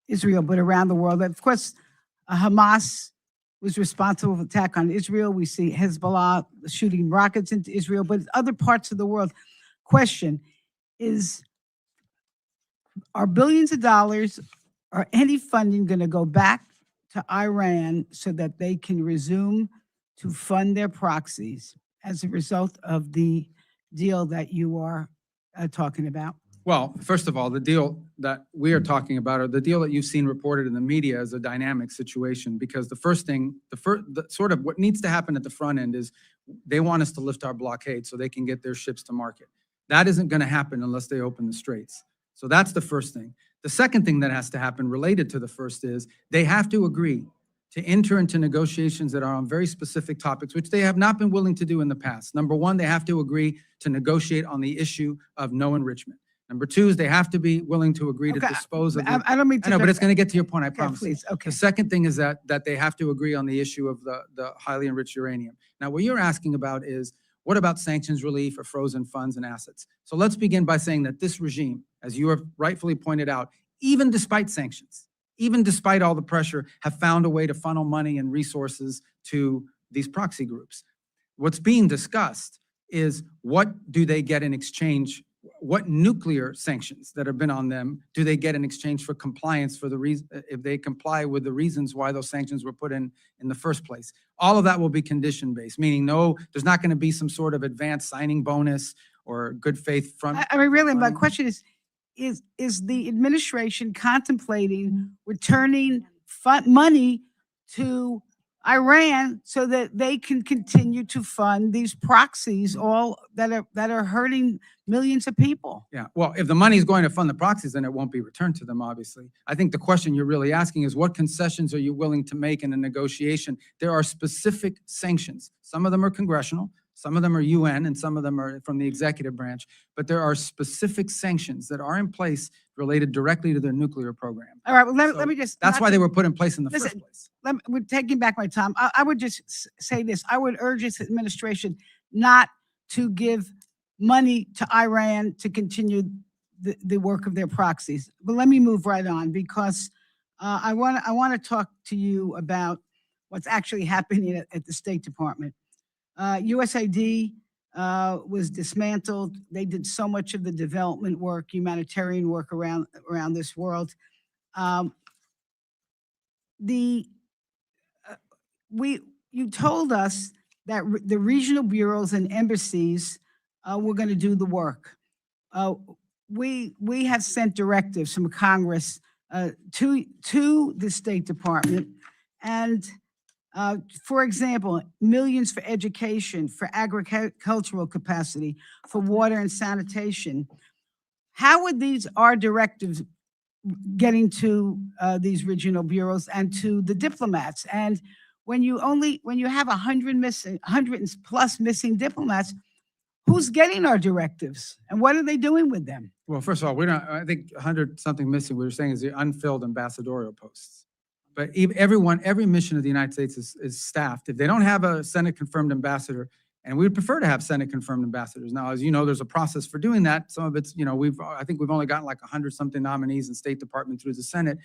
Israel, but around the world. Of course, Hamas was responsible for the attack on Israel. We see Hezbollah shooting rockets into Israel, but other parts of the world. Question is, are billions of dollars or any funding going to go back to Iran so that they can resume to fund their proxies as a result of the deal that you are talking about? Well, first of all, the deal that we are talking about, or the deal that you've seen reported in the media, is a dynamic situation, because the first thing, sort of what needs to happen at the front end is they want us to lift our blockade so they can get their ships to market. That isn't going to happen unless they open the straits. So that's the first thing. The second thing that has to happen related to the first is they have to agree to enter into negotiations that are on very specific topics, which they have not been willing to do in the past. Number one, they have to agree to negotiate on the issue of no enricement. Number two is they have to be willing to agree to dispose of. I don't mean to. I know, but it's going to get to your point, I promise. Please, okay. The second thing is that they have to agree on the issue of the highly enriched uranium. Now, what you're asking about is, what about sanctions relief or frozen funds and assets? So let's begin by saying that this regime, as you have rightfully pointed out, even despite sanctions, even despite all the pressure, have found a way to funnel money and resources to these proxy groups. What's being discussed is, what do they get in exchange what nuclear sanctions that have been on them do they get in exchange for compliance for the reason, if they comply with the reasons why those sanctions were put in the first place? All of that will be condition-based, meaning no, there's not going to be some sort of advanced signing bonus or good faith front. I mean, really, my money. question is the administration contemplating returning money to Iran so that they can continue to fund these proxies, all that are hurting millions of people? Yeah, well, if the money is going to fund the proxies, then it won't be returned to them, obviously. I think the question you're really asking is what concessions are you willing to make in a negotiation? There are specific sanctions. Some of them are congressional, some of them are UN, and some of them are from the executive branch. But there are specific sanctions that are in place related directly to their nuclear program. All right, well, let So me just. That's not why to- they were put in place in the Listen, first place. we're taking back my time. I would just say this. I would urge this administration not to give money to Iran to continue the work of their proxies. But let me move right on because I want to talk to you about what's actually happening at the State Department. USAID was dismantled. They did so much of the development work, humanitarian work around this world. You told us that the regional bureaus and embassies were going to do the work. We have sent directives from Congress to the State Department, and for example, millions for education, for agricultural capacity, for water and sanitation. How would our directives getting to these regional bureaus and to the diplomats? And when you have 100 plus missing diplomats, who's getting our directives and what are they doing with them? Well, first of all, I think 100 something missing, we were saying is the unfilled ambassadorial posts. But every mission of the United States is staffed. If they don't have a Senate confirmed ambassador, and we would prefer to have Senate confirmed ambassadors. Now, as you know, there's a process for doing that. Some of it's, I think we've only gotten like 100 something nominees in State Department through the Senate.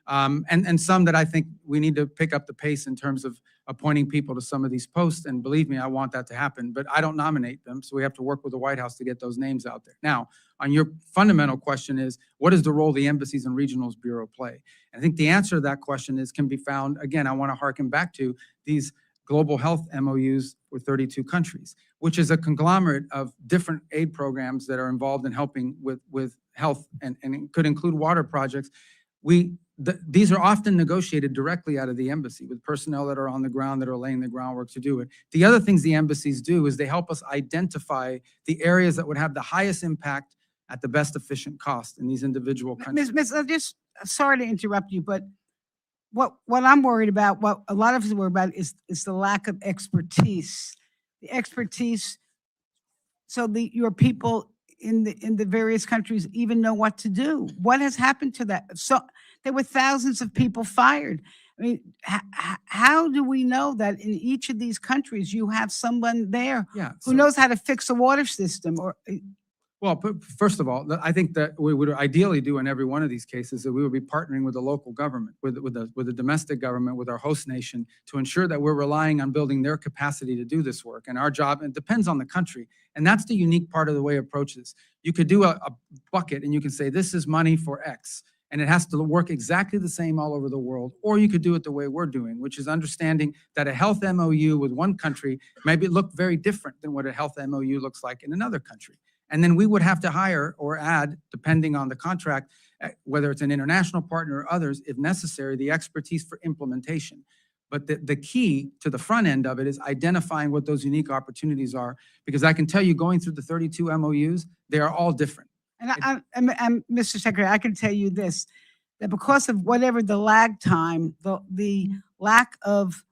And some that I think we need to pick up the pace in terms of appointing people to some of these posts. And believe me, I want that to happen, but I don't nominate them. So we have to work with the White House to get those names out there. Now, on your fundamental question is, what is the role the Embassies and Regionals Bureau play? I think the answer to that question can be found, again, I want to harken back to these global health MOUs with 32 countries, which is a conglomerate of different aid programs that are involved in helping with health, and it could include water projects. These are often negotiated directly out of the embassy with personnel that are on the ground that are laying the groundwork to do it. The other things the embassies do is they help us identify the areas that would have the highest impact at the best efficient cost in these individual countries. Sorry to interrupt you, but what I'm worried about, what a lot of us are worried about is the lack of expertise. The expertise, so your people in the various countries even know what to do. What has happened to that? So there were thousands of people fired. I mean, how do we know that in each of these countries you have someone there who knows how to fix a water system? Or well, first of all, I think that we would ideally do in every one of these cases that we would be partnering with the local government, with the domestic government, with our host nation, to ensure that we're relying on building their capacity to do this work. And our job, it depends on the country. And that's the unique part of the way I approach this. You could do a bucket and you can say, this is money for X, and it has to work exactly the same all over the world. Or you could do it the way we're doing, which is understanding that a health MOU with one country maybe look very different than what a health MOU looks like in another country. And then we would have to hire or add, depending on the contract, whether it's an international partner or others, if necessary, the expertise for implementation. But the key to the front end of it is identifying what those unique opportunities are, because I can tell you, going through the 32 MOUs, they are all different. And Mr. Secretary, I can tell you this, that because of whatever the lag time, the lack of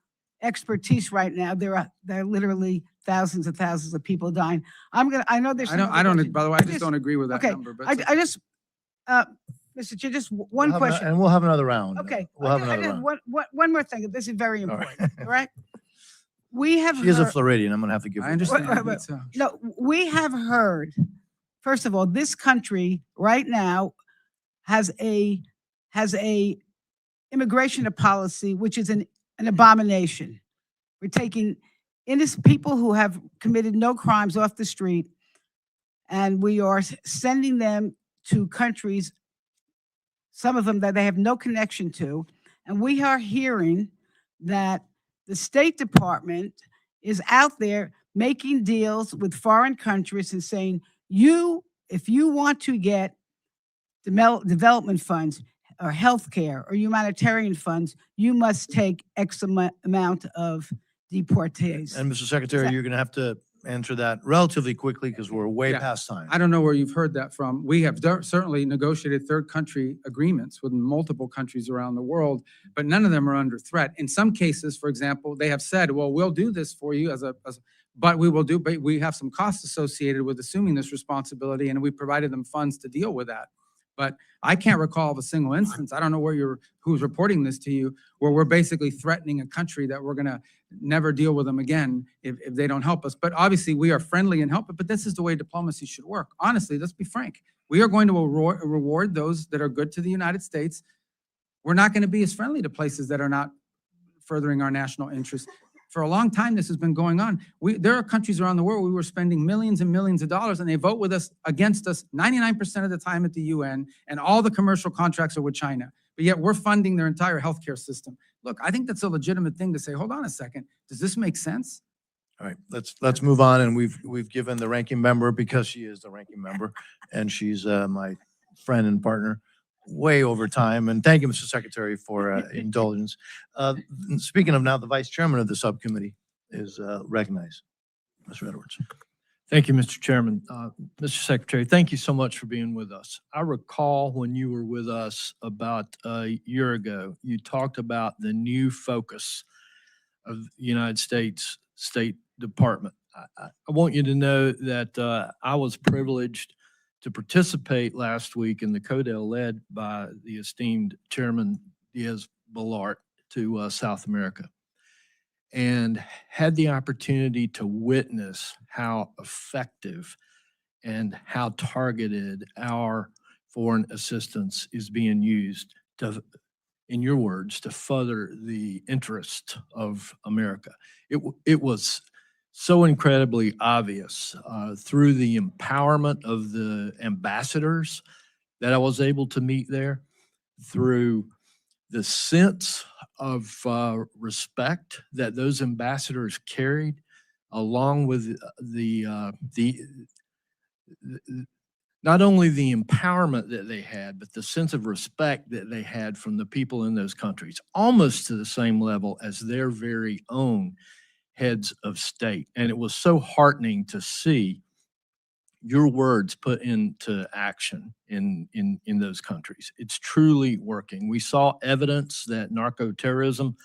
expertise right now, there are literally thousands and thousands of people dying. I know there's. I don't, by the way, I just don't agree with that number. But I just, Mr. Chair, just one question. And we'll have another round. Okay. We'll have another round. One more thing. This is very All important, right. all right? We have She is a heard- Floridian. I'm going to have to give her. I understand. Wait. No, we have heard, first of all, this country right now has a immigration policy, which is an abomination. We're taking innocent people who have committed no crimes off the street, and we are sending them to countries, some of them that they have no connection to. And we are hearing that the State Department is out there making deals with foreign countries and saying, if you want to get development funds or healthcare or humanitarian funds, you must take X amount of deportees. And Mr. Secretary, you're going to have to answer that relatively quickly because we're way Yeah. past time. I don't know where you've heard that from. We have certainly negotiated third country agreements with multiple countries around the world, but none of them are under threat. In some cases, for example, they have said, well, we'll do this for you but we have some costs associated with assuming this responsibility, and we provided them funds to deal with that. But I can't recall of a single instance, I don't know who's reporting this to you, where we're basically threatening a country that we're gonna never deal with them again if they don't help us. But obviously, we are friendly and help, but this is the way diplomacy should work. Honestly, let's be frank. We are going to reward those that are good to the United States. We're not gonna be as friendly to places that are not furthering our national interests. For a long time, this has been going on. There are countries around the world we were spending millions and millions of dollars, and they vote with us against us 99% of the time at the UN, and all the commercial contracts are with China. But yet we're funding their entire healthcare system. Look, I think that's a legitimate thing to say, hold on a second, does this make sense? All right, let's move on. And we've given the ranking member, because she is the ranking member, and she's my friend and partner, way over time. And thank you, Mr. Secretary, for indulgence. Speaking of now, the vice chairman of the subcommittee is recognized. Mr. Edwards. Thank you, Mr. Chairman. Mr. Secretary, thank you so much for being with us. I recall when you were with us about a year ago, you talked about the new focus of the United States State Department. I want you to know that I was privileged to participate last week in the CODEL led by the esteemed Chairman Diaz-Balart to South America, and had the opportunity to witness how effective and how targeted our foreign assistance is being used to, in your words, to further the interest of America. It was so incredibly obvious through the empowerment of the ambassadors that I was able to meet there, through the sense of respect that those ambassadors carried, along with not only the empowerment that they had, but the sense of respect that they had from the people in those countries, almost to the same level as their very own heads of state. And it was so heartening to see your words put into action in those countries. It's truly working. We saw evidence that narco-terrorism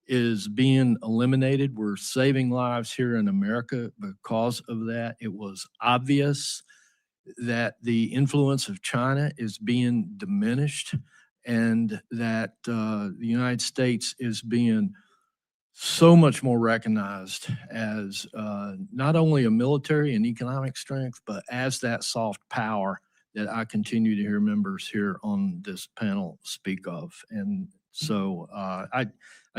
is being eliminated. We're saving lives here in America because of that. It was obvious that the influence of China is being diminished, and that the United States is being so much more recognized as not only a military and economic strength, but as that soft power that I continue to hear members here on this panel speak of. And so I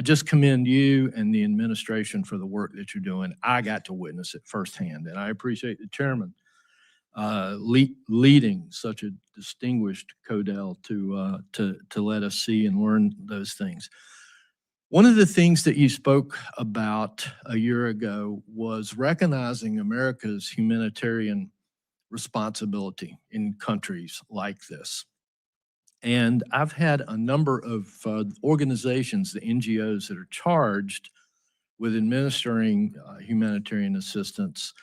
just commend you and the administration for the work that you're doing. I got to witness it firsthand, and I appreciate the chairman leading such a distinguished CODEL to let us see and learn those things. One of the things that you spoke about a year ago was recognizing America's humanitarian responsibility in countries like this. And I've had a number of organizations, the NGOs that are charged with administering humanitarian assistance,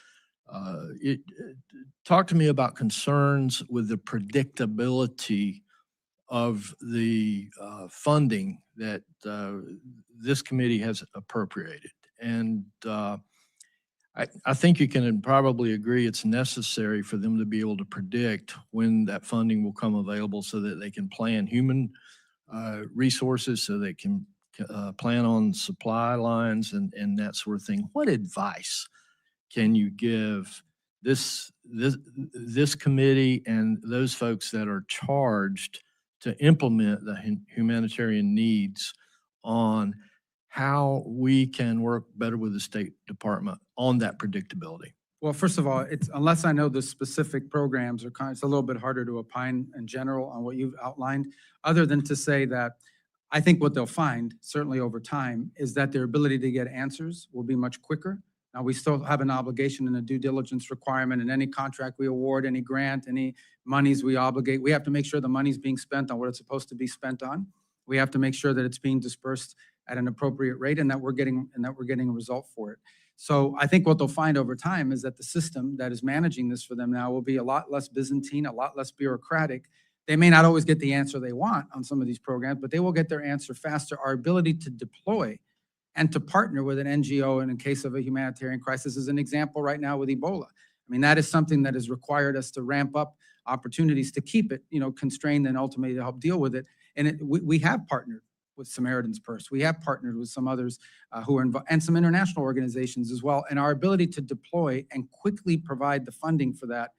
talk to me about concerns with the predictability of the funding that this committee has appropriated. And I think you can probably agree it's necessary for them to be able to predict when that funding will come available so that they can plan human resources, so they can plan on supply lines and that sort of thing. What advice can you give this committee and those folks that are charged to implement the humanitarian needs on how we can work better with the State Department on that predictability? Well, first of all, it's, unless I know the specific programs or it's a little bit harder to opine in general on what you've outlined, other than to say that I think what they'll find, certainly over time, is that their ability to get answers will be much quicker. Now, we still have an obligation and a due diligence requirement in any contract we award, any grant, any monies we obligate. We have to make sure the money's being spent on what it's supposed to be spent on. We have to make sure that it's being dispersed at an appropriate rate and that we're getting a result for it. So I think what they'll find over time is that the system that is managing this for them now will be a lot less Byzantine, a lot less bureaucratic. They may not always get the answer they want on some of these programs, but they will get their answer faster. Our ability to deploy and to partner with an NGO in case of a humanitarian crisis is an example right now with Ebola. I mean, that is something that has required us to ramp up opportunities to keep it, constrained and ultimately to help deal with it. And we have partnered with Samaritan's Purse. We have partnered with some others who are involved, and some international organizations as well. And our ability to deploy and quickly provide the funding for that,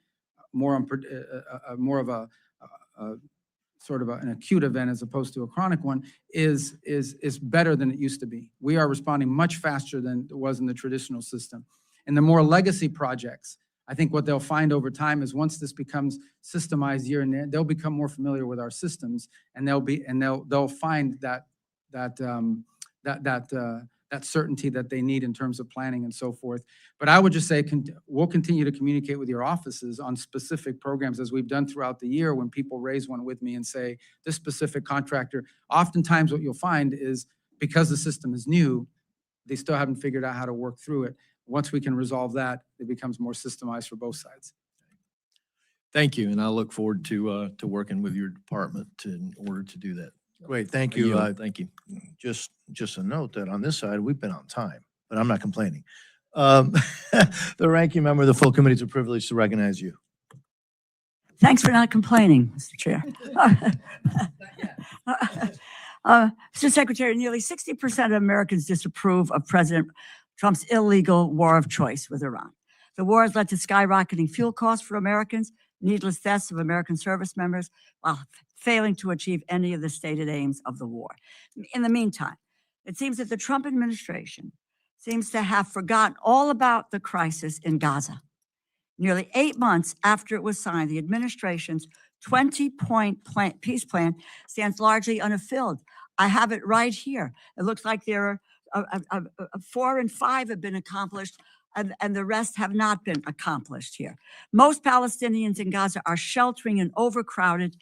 more of a sort of an acute event as opposed to a chronic one, is better than it used to be. We are responding much faster than it was in the traditional system. And the more legacy projects, I think what they'll find over time is once this becomes systemized year in, they'll become more familiar with our systems, and they'll find that certainty that they need in terms of planning and so forth. But I would just say we'll continue to communicate with your offices on specific programs as we've done throughout the year when people raise one with me and say, this specific contractor, oftentimes what you'll find is because the system is new, they still haven't figured out how to work through it. Once we can resolve that, it becomes more systemized for both sides. Thank you, and I look forward to working with your department in order to do that. Great, thank I you. yield. Thank you. Just a note that on this side, we've been on time, but I'm not complaining. The ranking member of the full committee, it's a privilege to recognize you. Thanks for not complaining, Mr. Chair. Mr. Secretary, nearly 60% of Americans disapprove of President Trump's illegal war of choice with Iran. The war has led to skyrocketing fuel costs for Americans, needless deaths of American service members, while failing to achieve any of the stated aims of the war. In the meantime, it seems that the Trump administration seems to have forgotten all about the crisis in Gaza. Nearly 8 months after it was signed, the administration's 20-point peace plan stands largely unfulfilled. I have it right here. It looks like there are 4 and 5 have been accomplished, and the rest have not been accomplished here. Most Palestinians in Gaza are sheltering in overcrowded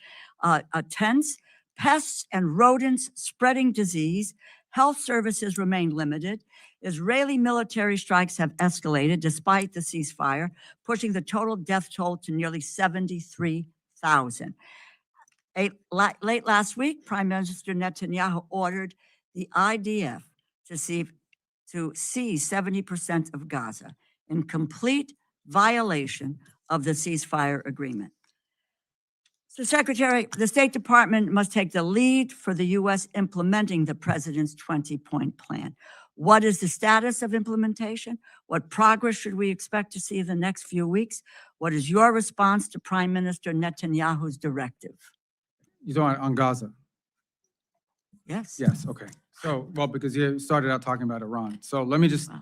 tents, pests and rodents spreading disease. Health services remain limited. Israeli military strikes have escalated despite the ceasefire, pushing the total death toll to nearly 73,000. Late last week, Prime Minister Netanyahu ordered the IDF to seize 70% of Gaza in complete violation of the ceasefire agreement. So, Secretary, the State Department must take the lead for the U.S. implementing the president's 20-point plan. What is the status of implementation? What progress should we expect to see in the next few weeks? What is your response to Prime Minister Netanyahu's directive? You talking on Gaza? Yes. Yes, okay. So, well, because you started out talking about Iran. So let me just, Wow.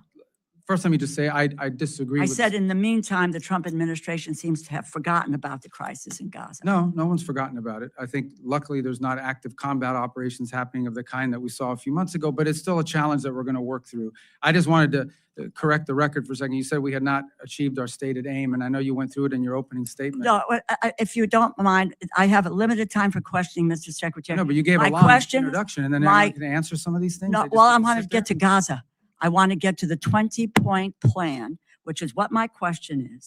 first let me just say I disagree I with. said in the meantime, the Trump administration seems to have forgotten about the crisis in Gaza. No, no one's forgotten about it. I think luckily there's not active combat operations happening of the kind that we saw a few months ago, but it's still a challenge that we're going to work through. I just wanted to correct the record for a second. You said we had not achieved our stated aim, and I know you went through it in your opening statement. No, if you don't mind, I have a limited time for questioning, Mr. Secretary. No, but you gave My a long question- introduction, and then my- everyone can answer some of these things. No, They just well, need I'm going to sit get to there? Gaza. I want to get to the 20-point plan, which is what my question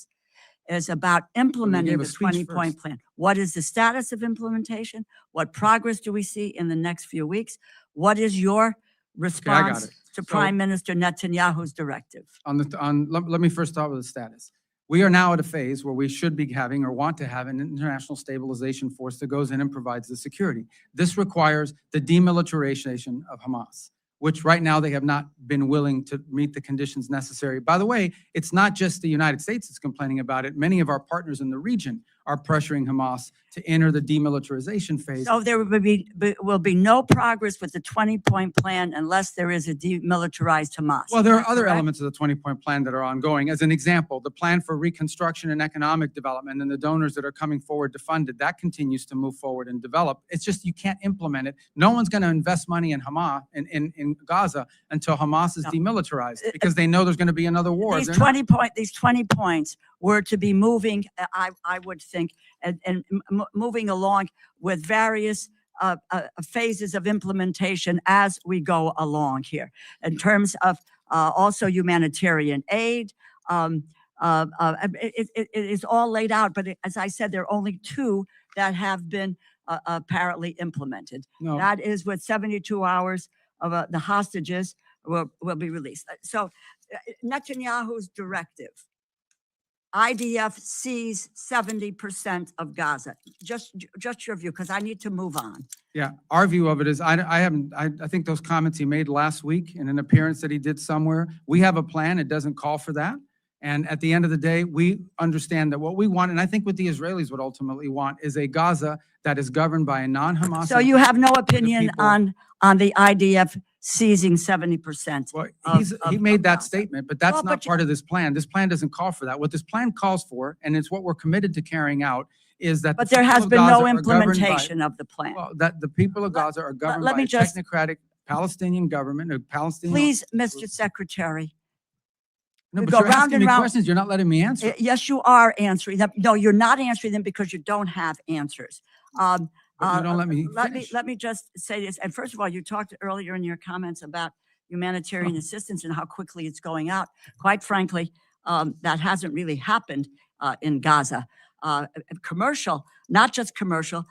is about implementing gave a the speech 20-point first. plan. What is the status of implementation? What progress do we see in the next few weeks? What is your response it. to So- Prime Minister Netanyahu's directive? Let me first start with the status. We are now at a phase where we should be having or want to have an international stabilization force that goes in and provides the security. This requires the demilitarization of Hamas, which right now they have not been willing to meet the conditions necessary. By the way, it's not just the United States that's complaining about it. Many of our partners in the region are pressuring Hamas to enter the demilitarization phase. So there will be no progress with the 20-point plan unless there is a demilitarized Hamas. Well, there are other Correct? elements of the 20-point plan that are ongoing. As an example, the plan for reconstruction and economic development and the donors that are coming forward to fund it, that continues to move forward and develop. It's just you can't implement it. No one's going to invest money in Hamas, in Gaza, until Hamas is No. demilitarized, because they know there's going to be another war. These They're not. 20 points were to be moving, I would think, and moving along with various phases of implementation as we go along here. In terms of also humanitarian aid, it is all laid out, but as I said, there are only 2 that have been apparently implemented. No. That is with 72 hours of the hostages will be released. So Netanyahu's directive, IDF sees 70% of Gaza. Just your view, because I need to move on. Yeah, our view of it is, I think those comments he made last week in an appearance that he did somewhere, we have a plan. It doesn't call for that. And at the end of the day, we understand that what we want, and I think what the Israelis would ultimately want, is a Gaza that is governed by a non-Hamas. So you have no opinion people- on the IDF seizing 70%? Well, of he made that Gaza. statement, but that's Well, not but you- part of this plan. This plan doesn't call for that. What this plan calls for, and it's what we're committed to carrying out, is that. But the there people has of been Gaza no are governed by- implementation of the plan. Well, that the people of Let- Gaza are governed let by me a just- technocratic Palestinian government, a Palestinian. Please, Mr. Secretary. No, we but go you're round asking and me round. questions. You're not letting me answer. Yes, you are answering them. No, you're not answering them because you don't have answers. But you don't let me finish. Let me just say this. And first of all, you talked earlier in your comments about humanitarian assistance and how quickly it's going out. Quite frankly, that hasn't really happened in Gaza. Commercial, not just commercial,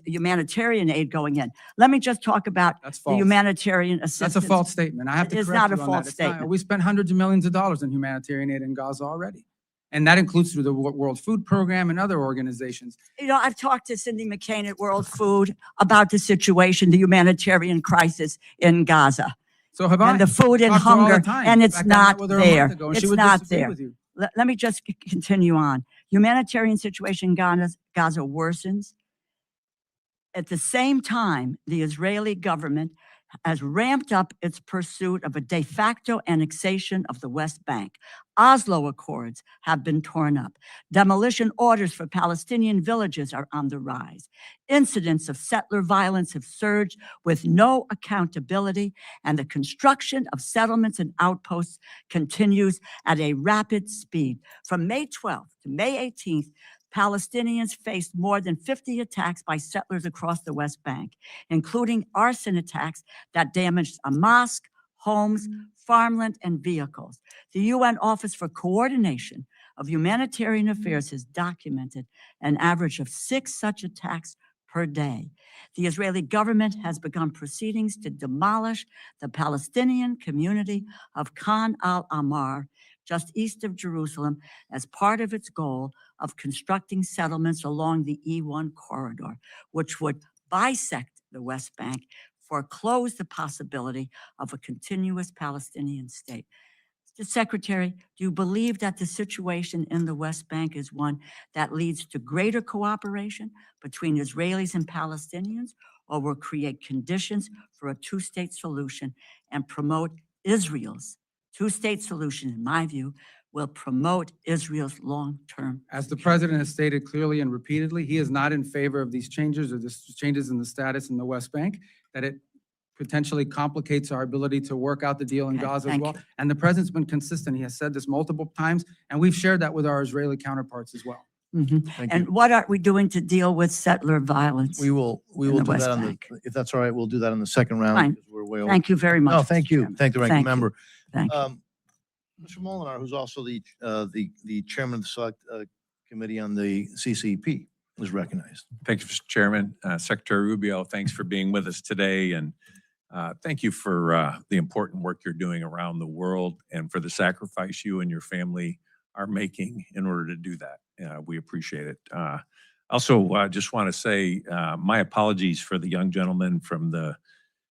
humanitarian aid going in. Let me just talk about That's the false. humanitarian assistance. That's a false statement. I have to It is correct not you a on false that. It's not. statement. We spent hundreds of millions of dollars in humanitarian aid in Gaza already. And that includes through the World Food Program and other organizations. You know, I've talked to Cindy McCain at World Food about the situation, the humanitarian crisis in Gaza. So have I. And the food and Talked to her all the hunger, time. and In it's fact, I met not with her a month there. ago, and she It's would not disagree there. with you. Let me just continue on. Humanitarian situation in Gaza worsens. At the same time, the Israeli government has ramped up its pursuit of a de facto annexation of the West Bank. Oslo Accords have been torn up. Demolition orders for Palestinian villages are on the rise. Incidents of settler violence have surged with no accountability, and the construction of settlements and outposts continues at a rapid speed. From May 12th to May 18th, Palestinians faced more than 50 attacks by settlers across the West Bank, including arson attacks that damaged a mosque, homes, farmland, and vehicles. The UN Office for Coordination of Humanitarian Affairs has documented an average of 6 such attacks per day. The Israeli government has begun proceedings to demolish the Palestinian community of Khan al-Ahmar, just east of Jerusalem, as part of its goal of constructing settlements along the E1 corridor, which would bisect the West Bank, foreclose the possibility of a continuous Palestinian state. Mr. Secretary, do you believe that the situation in the West Bank is one that leads to greater cooperation between Israelis and Palestinians, or will create conditions for a two-state solution and promote Israel's two-state solution, in my view, will promote Israel's long-term? As the president has stated clearly and repeatedly, he is not in favor of these changes or this changes in the status in the West Bank, that it potentially complicates our ability to work out the deal in Okay, Gaza as thank well. you. And the president's been consistent. He has said this multiple times, and we've shared that with our Israeli counterparts as well. Mhm. Thank And you. what are we doing to deal with settler violence? We will in do the West that on the, Bank. if that's all right, we'll do that on the second round. Fine. because We're way over. Thank you very much. No, Mr. thank you. Chairman. Thank the ranking Thank you. member. Thank you. Mr. Molinar, who's also the chairman of the select committee on the CCP, is recognized. Thank you, Mr. Chairman. Secretary Rubio, thanks for being with us today. And thank you for the important work you're doing around the world and for the sacrifice you and your family are making in order to do that. We appreciate it. Also, just want to say my apologies for the young gentleman from the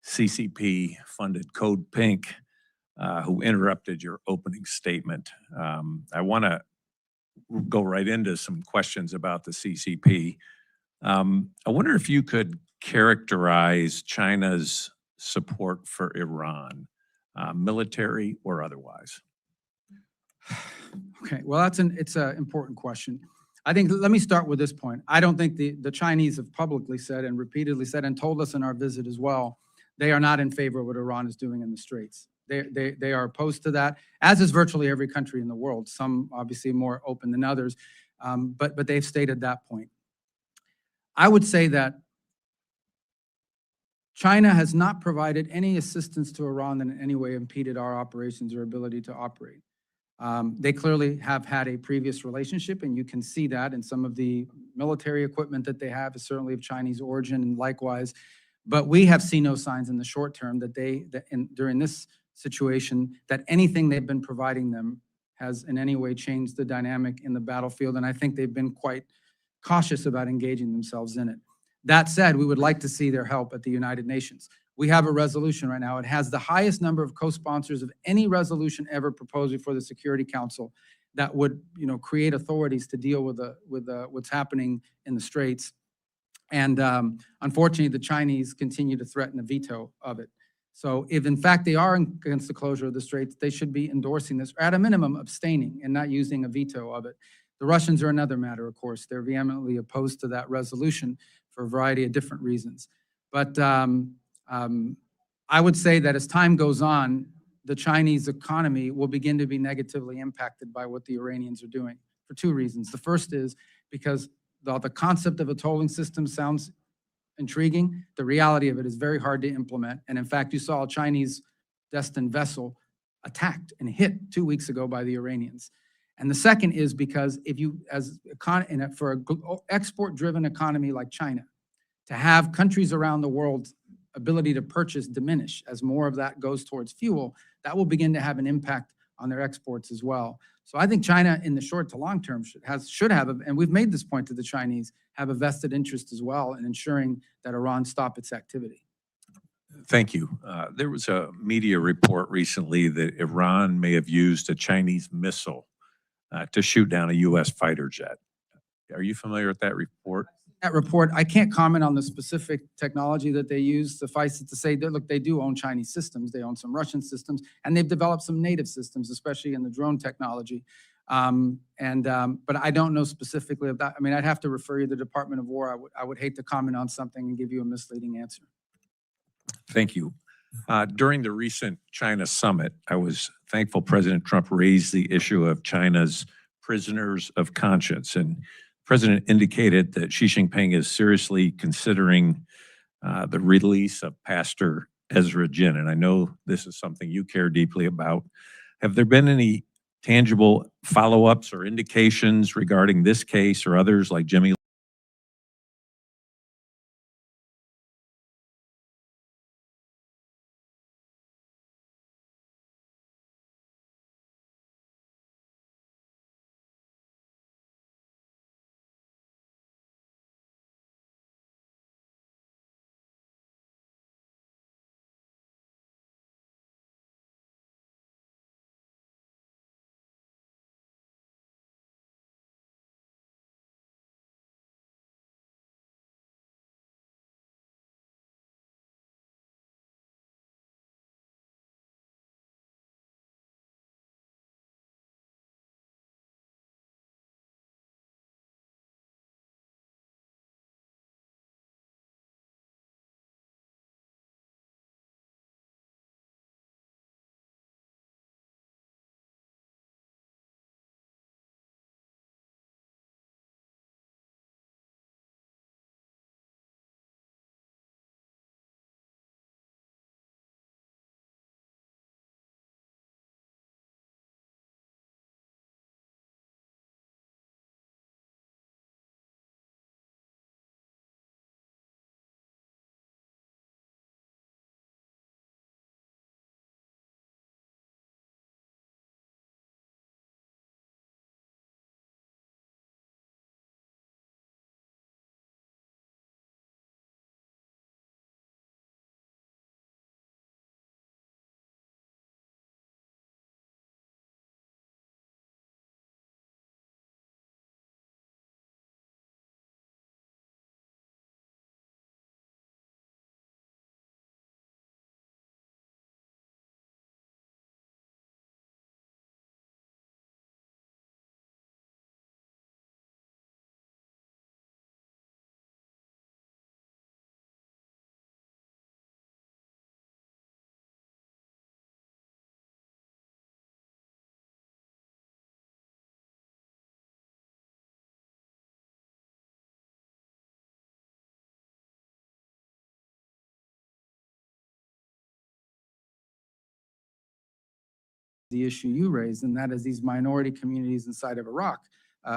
CCP funded Code Pink who interrupted your opening statement. I want to go right into some questions about the CCP. I wonder if you could characterize China's support for Iran, military or otherwise. Okay, well, it's an important question. I think, let me start with this point. I don't think the Chinese have publicly said and repeatedly said and told us in our visit as well, they are not in favor of what Iran is doing in the Straits. They are opposed to that, as is virtually every country in the world, some obviously more open than others, but they've stated that point. I would say that China has not provided any assistance to Iran that in any way impeded our operations or ability to operate. They clearly have had a previous relationship, and you can see that in some of the military equipment that they have is certainly of Chinese origin, and likewise. But we have seen no signs in the short term that during this situation, that anything they've been providing them has in any way changed the dynamic in the battlefield, and I think they've been quite cautious about engaging themselves in it. That said, we would like to see their help at the United Nations. We have a resolution right now. It has the highest number of co-sponsors of any resolution ever proposed before the Security Council that would, create authorities to deal with what's happening in the Straits. And unfortunately, the Chinese continue to threaten a veto of it. So if in fact they are against the closure of the Straits, they should be endorsing this, or at a minimum abstaining and not using a veto of it. The Russians are another matter, of course. They're vehemently opposed to that resolution for a variety of different reasons. But I would say that as time goes on, the Chinese economy will begin to be negatively impacted by what the Iranians are doing for two reasons. The first is because the concept of a tolling system sounds intriguing. The reality of it is very hard to implement. And in fact, you saw a Chinese destined vessel attacked and hit 2 weeks ago by the Iranians. And the second is because for an export-driven economy like China, to have countries around the world's ability to purchase diminish as more of that goes towards fuel, that will begin to have an impact on their exports as well. So I think China in the short to long term should have, and we've made this point to the Chinese, have a vested interest as well in ensuring that Iran stop its activity. Thank you. There was a media report recently that Iran may have used a Chinese missile to shoot down a U.S. fighter jet. Are you familiar with that report? That report, I can't comment on the specific technology that they use. Suffice it to say that, look, they do own Chinese systems. They own some Russian systems, and they've developed some native systems, especially in the drone technology. But I don't know specifically of that. I mean, I'd have to refer you to the Department of War. I would hate to comment on something and give you a misleading answer. Thank you. During the recent China summit, I was thankful President Trump raised the issue of China's prisoners of conscience. And the President indicated that Xi Jinping is seriously considering the release of Pastor Ezra Jin. And I know this is something you care deeply about. Have there been any tangible follow-ups or indications regarding this case or others like Jimmy the issue you raised, and that is these minority communities inside of Iraq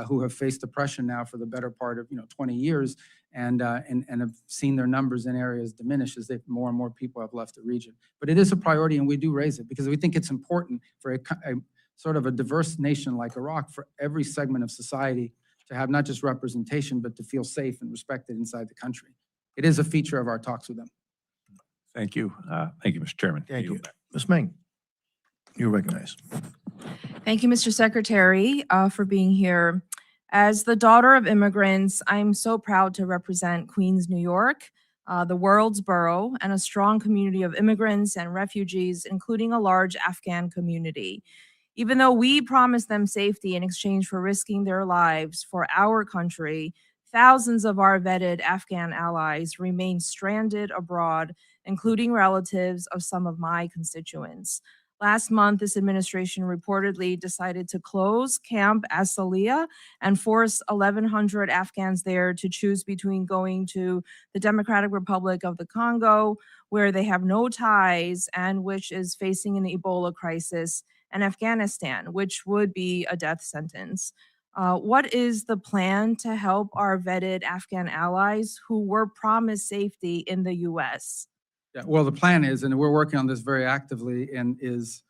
who have faced oppression now for the better part of 20 years and have seen their numbers in areas diminish as more and more people have left the region. But it is a priority, and we do raise it because we think it's important for a sort of a diverse nation like Iraq, for every segment of society to have not just representation, but to feel safe and respected inside the country. It is a feature of our talks with them. Thank you. Thank you, Mr. Chairman. Thank you. Ms. Meng, you're recognized. Thank you, Mr. Secretary, for being here. As the daughter of immigrants, I'm so proud to represent Queens, New York, the world's borough, and a strong community of immigrants and refugees, including a large Afghan community. Even though we promised them safety in exchange for risking their lives for our country, thousands of our vetted Afghan allies remain stranded abroad, including relatives of some of my constituents. Last month, this administration reportedly decided to close Camp Asaliya and force 1,100 Afghans there to choose between going to the Democratic Republic of the Congo, where they have no ties and which is facing an Ebola crisis, and Afghanistan, which would be a death sentence. What is the plan to help our vetted Afghan allies who were promised safety in the U.S.? Yeah, well, the plan is, and we're working on this very actively, and is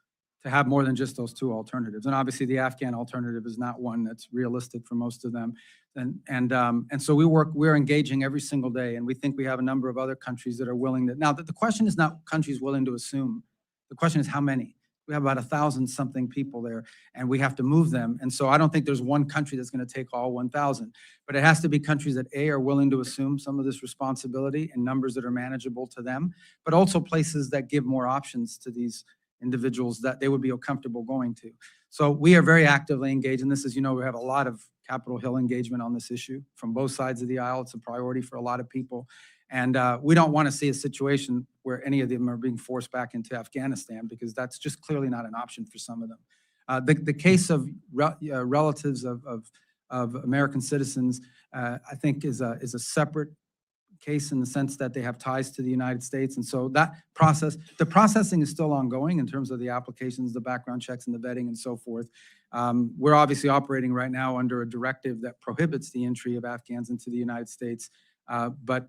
to have more than just those two alternatives. And obviously, the Afghan alternative is not one that's realistic for most of them. And so we're engaging every single day, and we think we have a number of other countries that are willing to. Now, the question is not countries willing to assume. The question is how many. We have about 1,000-something people there, and we have to move them. And so I don't think there's one country that's going to take all 1,000, but it has to be countries that are willing to assume some of this responsibility in numbers that are manageable to them, but also places that give more options to these individuals that they would be comfortable going to. So we are very actively engaged in this. As you know, we have a lot of Capitol Hill engagement on this issue from both sides of the aisle. It's a priority for a lot of people. And we don't want to see a situation where any of them are being forced back into Afghanistan, because that's just clearly not an option for some of them. The case of relatives of American citizens, I think is a separate case in the sense that they have ties to the United States. And so that process, the processing is still ongoing in terms of the applications, the background checks and the vetting and so forth. We're obviously operating right now under a directive that prohibits the entry of Afghans into the United States. But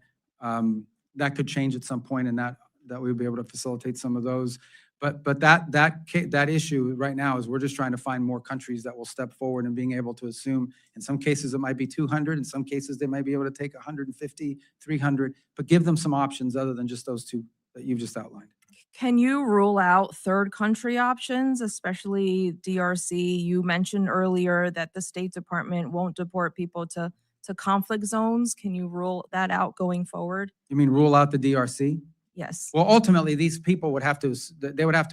that could change at some point, and that we'll be able to facilitate some of those. But that issue right now is we're just trying to find more countries that will step forward and being able to assume. In some cases, it might be 200. In some cases, they might be able to take 150, 300, but give them some options other than just those two that you've just outlined. Can you rule out third country options, especially DRC? You mentioned earlier that the State Department won't deport people to conflict zones. Can you rule that out going forward? You mean rule out the DRC? Yes. Well, ultimately, these people would have to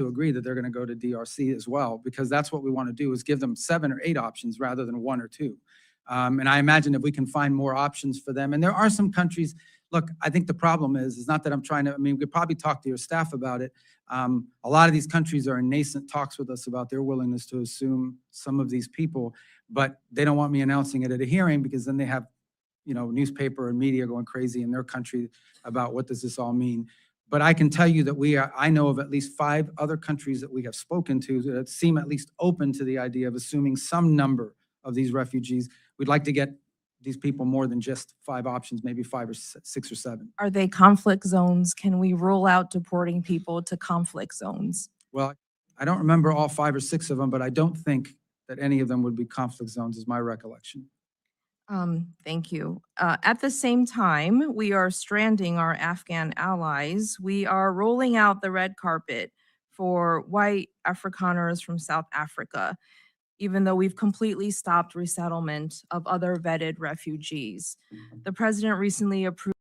agree that they're going to go to DRC as well, because that's what we want to do, is give them 7 or 8 options rather than 1 or 2. And I imagine if we can find more options for them, and there are some countries, look, I think the problem is not that I'm trying to, we could probably talk to your staff about it. A lot of these countries are in nascent talks with us about their willingness to assume some of these people, but they don't want me announcing it at a hearing, because then they have, newspaper and media going crazy in their country about what does this all mean. But I can tell you that I know of at least 5 other countries that we have spoken to that seem at least open to the idea of assuming some number of these refugees. We'd like to get these people more than just 5 options, maybe 5 or 6 or 7. Are they conflict zones? Can we rule out deporting people to conflict zones? Well, I don't remember all 5 or 6 of them, but I don't think that any of them would be conflict zones, is my recollection. Thank you. At the same time, we are stranding our Afghan allies. We are rolling out the red carpet for white Afrikaners from South Africa, even though we've completely stopped resettlement of other vetted refugees. The president recently approved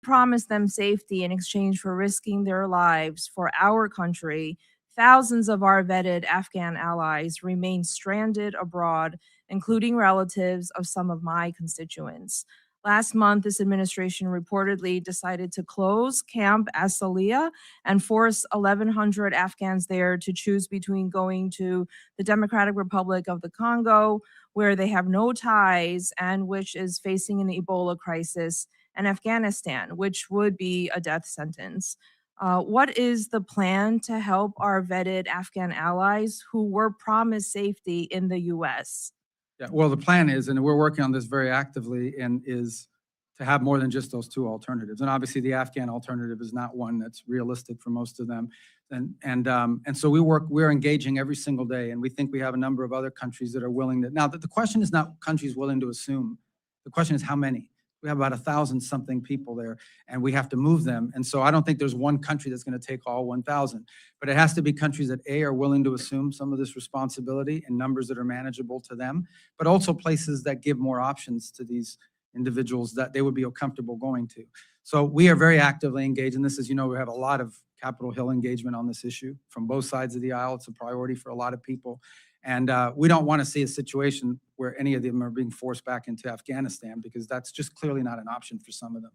promised them safety in exchange for risking their lives for our country, thousands of our vetted Afghan allies remain stranded abroad, including relatives of some of my constituents. Last month, this administration reportedly decided to close Camp Asaliya and force 1,100 Afghans there to choose between going to the Democratic Republic of the Congo, where they have no ties and which is facing an Ebola crisis, and Afghanistan, which would be a death sentence. What is the plan to help our vetted Afghan allies who were promised safety in the U.S.? Yeah, well, the plan is, and we're working on this very actively, and is to have more than just those two alternatives. And obviously, the Afghan alternative is not one that's realistic for most of them. And so we're engaging every single day, and we think we have a number of other countries that are willing to. Now, the question is not countries willing to assume. The question is how many. We have about 1,000-something people there, and we have to move them. And so I don't think there's one country that's going to take all 1,000, but it has to be countries that are willing to assume some of this responsibility in numbers that are manageable to them, but also places that give more options to these individuals that they would be comfortable going to. So we are very actively engaged in this. As you know, we have a lot of Capitol Hill engagement on this issue from both sides of the aisle. It's a priority for a lot of people. And we don't want to see a situation where any of them are being forced back into Afghanistan, because that's just clearly not an option for some of them.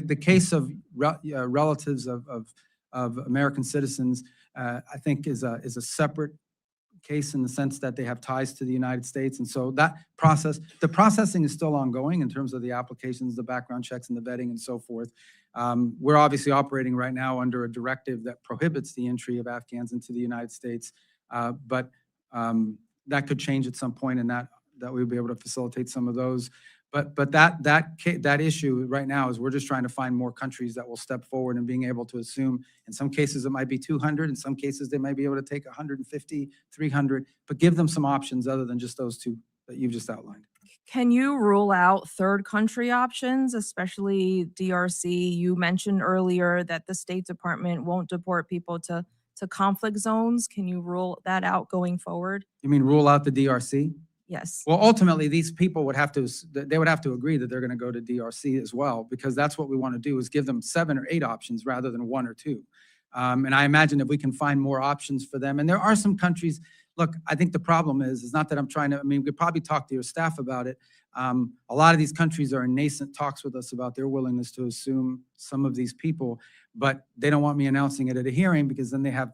The case of relatives of American citizens, I think is a separate case in the sense that they have ties to the United States. And so that process, the processing is still ongoing in terms of the applications, the background checks and the vetting and so forth. We're obviously operating right now under a directive that prohibits the entry of Afghans into the United States. But that could change at some point, and that we'll be able to facilitate some of those. But that issue right now is we're just trying to find more countries that will step forward and being able to assume. In some cases, it might be 200. In some cases, they might be able to take 150, 300, but give them some options other than just those two that you've just outlined. Can you rule out third country options, especially DRC? You mentioned earlier that the State Department won't deport people to conflict zones. Can you rule that out going forward? You mean rule out the DRC? Yes. Well, ultimately, these people would have to agree that they're going to go to DRC as well, because that's what we want to do, is give them 7 or 8 options rather than 1 or 2. And I imagine if we can find more options for them, and there are some countries, look, I think the problem is not that I'm trying to, I mean, we could probably talk to your staff about it. A lot of these countries are in nascent talks with us about their willingness to assume some of these people, but they don't want me announcing it at a hearing, because then they have,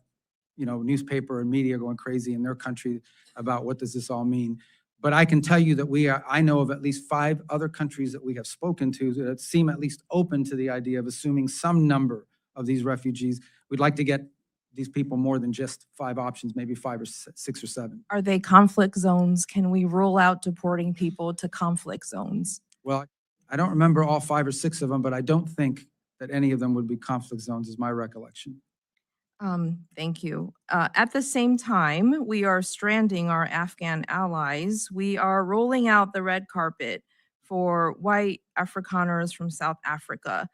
you know, newspaper and media going crazy in their country about what does this all mean. But I can tell you that I know of at least 5 other countries that we have spoken to that seem at least open to the idea of assuming some number of these refugees. We'd like to get these people more than just 5 options, maybe 5 or 6 or 7. Are they conflict zones? Can we rule out deporting people to conflict zones? Well, I don't remember all 5 or 6 of them, but I don't think that any of them would be conflict zones, is my recollection. Thank you. At the same time, we are stranding our Afghan allies. We are rolling out the red carpet for white Afrikaners from South Africa,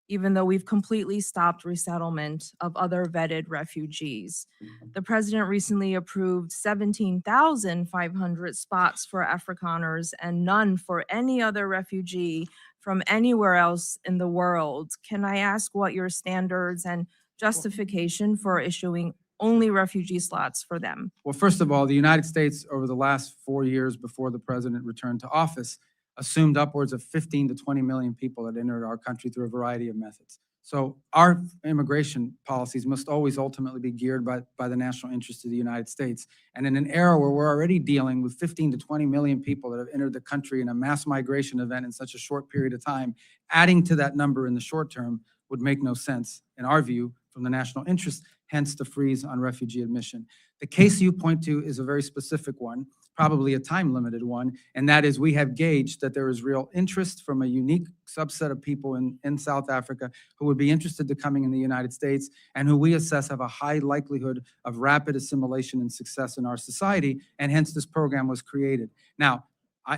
even though we've completely stopped resettlement of other vetted refugees. The president recently approved 17,500 spots for Afrikaners and none for any other refugee from anywhere else in the world. Can I ask what your standards and justification for issuing only refugee slots for them? Well, first of all, the United States over the last 4 years before the president returned to office assumed upwards of 15 to 20 million people that entered our country through a variety of methods. So our immigration policies must always ultimately be geared by the national interest of the United States. And in an era where we're already dealing with 15 to 20 million people that have entered the country in a mass migration event in such a short period of time, adding to that number in the short term would make no sense, in our view, from the national interest, hence the freeze on refugee admission. The case you point to is a very specific one, probably a time-limited one, and that is we have gauged that there is real interest from a unique subset of people in South Africa who would be interested in coming in the United States and who we assess have a high likelihood of rapid assimilation and success in our society, and hence this program was created. Now,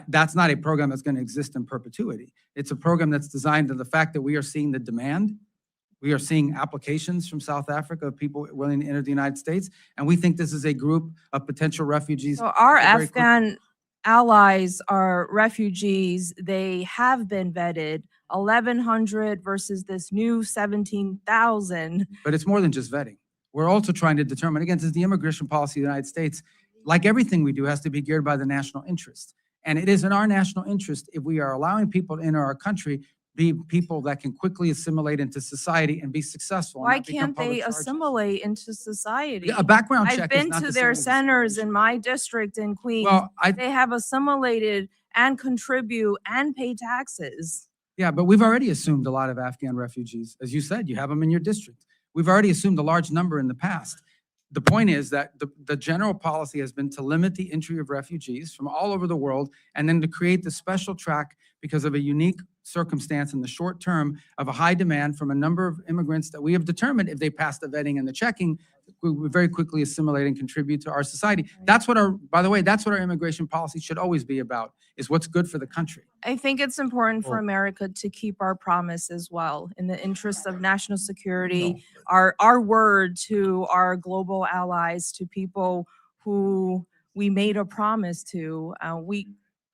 that's not a program that's going to exist in perpetuity. It's a program that's designed to the fact that we are seeing the demand. We are seeing applications from South Africa of people willing to enter the United States, and we think this is a group of potential refugees. So our Afghan allies are refugees. They have been vetted. 1,100 versus this new 17,000. But it's more than just vetting. We're also trying to determine, again, this is the immigration policy of the United States. Like everything we do has to be geared by the national interest. And it is in our national interest, if we are allowing people to enter our country, be people that can quickly assimilate into society and be successful. and Why not become can't public they charges. assimilate into society? Yeah, a background I've check is been not to the their same as centers in assimilation. my district in Queens. Well, They have assimilated and contribute and pay taxes. yeah, but we've already assumed a lot of Afghan refugees. As you said, you have them in your district. We've already assumed a large number in the past. The point is that the general policy has been to limit the entry of refugees from all over the world and then to create the special track because of a unique circumstance in the short term of a high demand from a number of immigrants that we have determined if they pass the vetting and the checking, we would very quickly assimilate and contribute to our society. That's what by the way, that's what our immigration policy should always be about, is what's good for the country. I think it's important for Well- America to keep our promise as well in the interest of national security, our word to our global allies, to people who we made a promise to.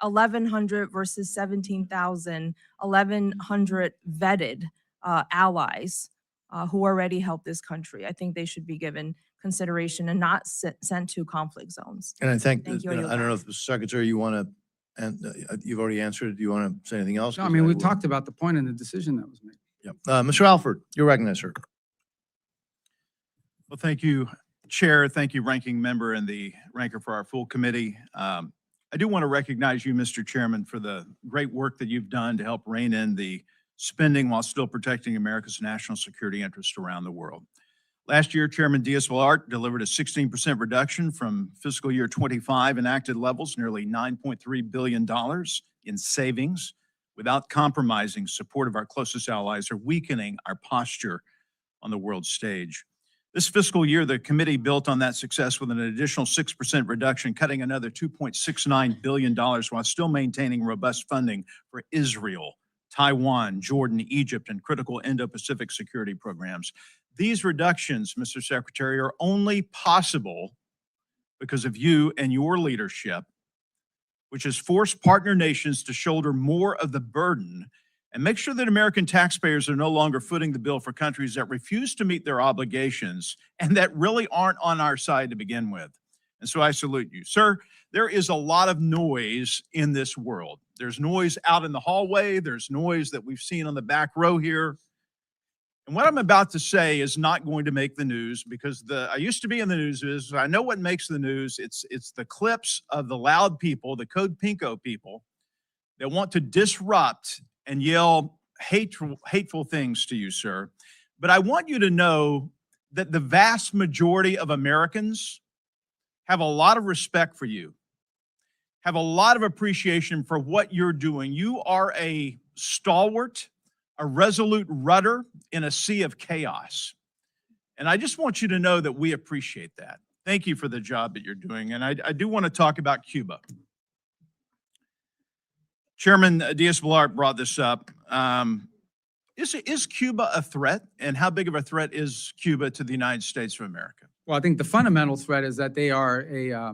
1,100 versus 17,000, 1,100 vetted allies who already helped this country. I think they should be given consideration and not sent to conflict zones. And I think, Thank you, I I don't yield know back. if the Secretary, you want to, and you've already answered. Do you want to say anything else? So, I mean, we talked about the point and the decision that was made. Yep. Mr. Alford, you're recognized, sir. Well, thank you, Chair. Thank you, Ranking Member and the Ranker for our full committee. I do want to recognize you, Mr. Chairman, for the great work that you've done to help rein in the spending while still protecting America's national security interests around the world. Last year, Chairman Diaz-Balart delivered a 16% reduction from fiscal year 25 enacted levels, nearly $9.3 billion in savings, without compromising support of our closest allies or weakening our posture on the world stage. This fiscal year, the committee built on that success with an additional 6% reduction, cutting another $2.69 billion while still maintaining robust funding for Israel, Taiwan, Jordan, Egypt, and critical Indo-Pacific security programs. These reductions, Mr. Secretary, are only possible because of you and your leadership, which has forced partner nations to shoulder more of the burden and make sure that American taxpayers are no longer footing the bill for countries that refuse to meet their obligations and that really aren't on our side to begin with. And so I salute you. Sir, there is a lot of noise in this world. There's noise out in the hallway. There's noise that we've seen on the back row here. And what I'm about to say is not going to make the news because I used to be in the news. I know what makes the news. It's the clips of the loud people, the Code Pinko people, that want to disrupt and yell hateful things to you, sir. But I want you to know that the vast majority of Americans have a lot of respect for you, have a lot of appreciation for what you're doing. You are a stalwart, a resolute rudder in a sea of chaos. And I just want you to know that we appreciate that. Thank you for the job that you're doing. And I do want to talk about Cuba. Chairman Diaz-Balart brought this up. Is Cuba a threat? And how big of a threat is Cuba to the United States of America? Well, I think the fundamental threat is that they are a,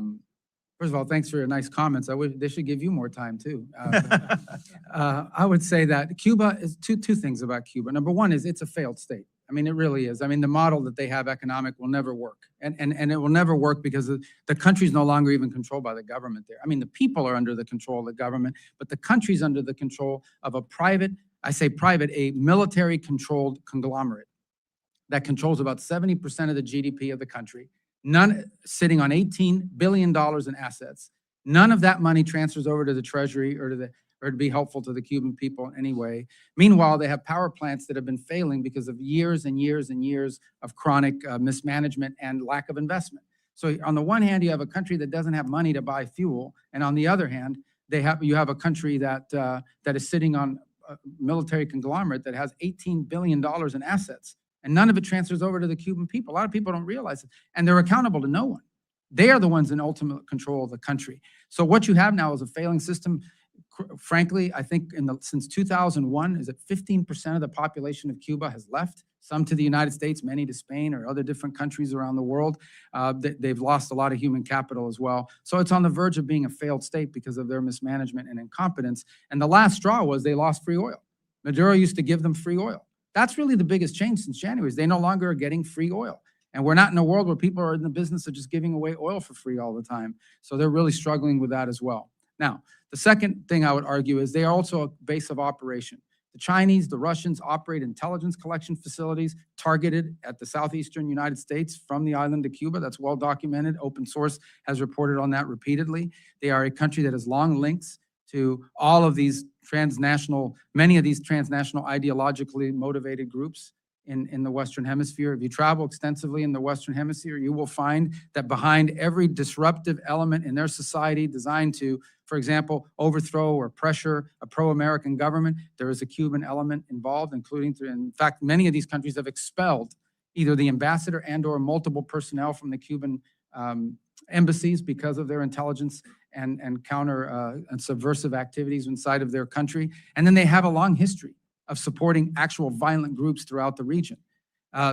first of all, thanks for your nice comments. I wish they should give you more time too. I would say that Cuba is two things about Cuba. Number one is it's a failed state. I mean, it really is. I mean, the model that they have economic will never work. And it will never work because the country's no longer even controlled by the government there. I mean, the people are under the control of the government, but the country's under the control of a private, I say private, a military controlled conglomerate that controls about 70% of the GDP of the country, none sitting on $18 billion in assets. None of that money transfers over to the Treasury or to be helpful to the Cuban people in any way. Meanwhile, they have power plants that have been failing because of years and years and years of chronic mismanagement and lack of investment. So on the one hand, you have a country that doesn't have money to buy fuel, and on the other hand, you have a country that is sitting on a military conglomerate that has $18 billion in assets, and none of it transfers over to the Cuban people. A lot of people don't realize it, and they're accountable to no one. They are the ones in ultimate control of the country. So what you have now is a failing system. Frankly, I think since 2001, is that 15% of the population of Cuba has left, some to the United States, many to Spain or other different countries around the world. They've lost a lot of human capital as well. So it's on the verge of being a failed state because of their mismanagement and incompetence. And the last straw was they lost free oil. Maduro used to give them free oil. That's really the biggest change since January, is they no longer are getting free oil. And we're not in a world where people are in the business of just giving away oil for free all the time. So they're really struggling with that as well. Now, the second thing I would argue is they are also a base of operation. The Chinese, the Russians operate intelligence collection facilities targeted at the southeastern United States from the island of Cuba. That's well documented. Open source has reported on that repeatedly. They are a country that has long links to all of these many of these transnational ideologically motivated groups in the Western Hemisphere. If you travel extensively in the Western Hemisphere, you will find that behind every disruptive element in their society designed to, for example, overthrow or pressure a pro-American government, there is a Cuban element involved, including, in fact, many of these countries have expelled either the ambassador and/or multiple personnel from the Cuban embassies because of their intelligence and counter and subversive activities inside of their country. And then they have a long history of supporting actual violent groups throughout the region.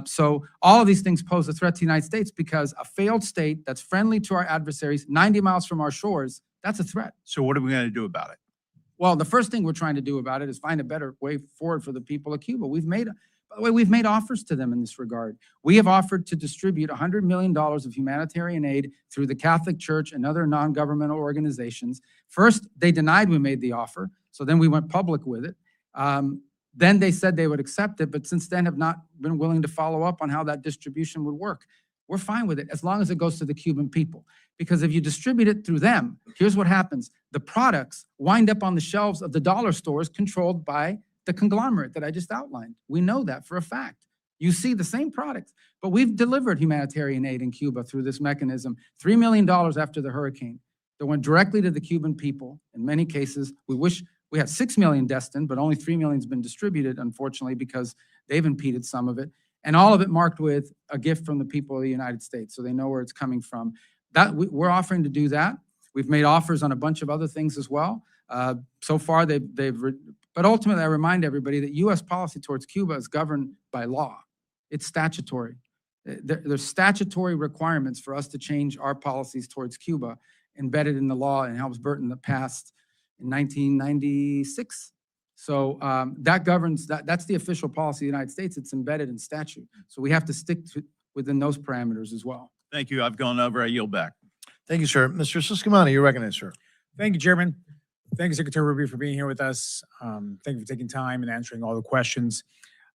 So all of these things pose a threat to the United States because a failed state that's friendly to our adversaries, 90 miles from our shores, that's a threat. So what are we going to do about it? Well, the first thing we're trying to do about it is find a better way forward for the people of Cuba. By the way, we've made offers to them in this regard. We have offered to distribute $100 million of humanitarian aid through the Catholic Church and other non-governmental organizations. First, they denied we made the offer, so then we went public with it. Then they said they would accept it, but since then have not been willing to follow up on how that distribution would work. We're fine with it as long as it goes to the Cuban people. Because if you distribute it through them, here's what happens. The products wind up on the shelves of the dollar stores controlled by the conglomerate that I just outlined. We know that for a fact. You see the same products, but we've delivered humanitarian aid in Cuba through this mechanism, $3 million after the hurricane that went directly to the Cuban people. In many cases, we wish we had 6 million destined, but only 3 million has been distributed, unfortunately, because they've impeded some of it. And all of it marked with a gift from the people of the United States, so they know where it's coming from. We're offering to do that. We've made offers on a bunch of other things as well. So far, but ultimately, I remind everybody that U.S. policy towards Cuba is governed by law. It's statutory. There's statutory requirements for us to change our policies towards Cuba embedded in the law and Helms-Burton that passed in 1996. So that governs, that's the official policy of the United States. It's embedded in statute. So we have to stick within those parameters as well. Thank you. I've gone over. I yield back. Thank you, sir. Mr. Siscomani, you're recognized, sir. Thank you, Chairman. Thank you, Secretary Rubio, for being here with us. Thank you for taking time and answering all the questions.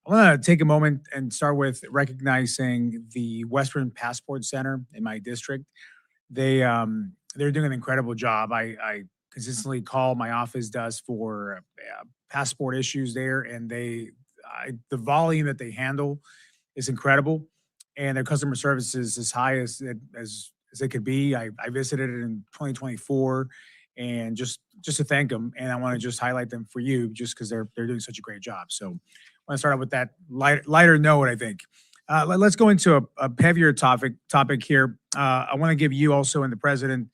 I want to take a moment and start with recognizing the Western Passport Center in my district. They're doing an incredible job. I consistently call, my office does, for passport issues there, and the volume that they handle is incredible, and their customer service is as high as it could be. I visited it in 2024, and just to thank them, and I want to just highlight them for you, just because they're doing such a great job. So I want to start out with that lighter note, I think. Let's go into a heavier topic here. I want to give you also and the president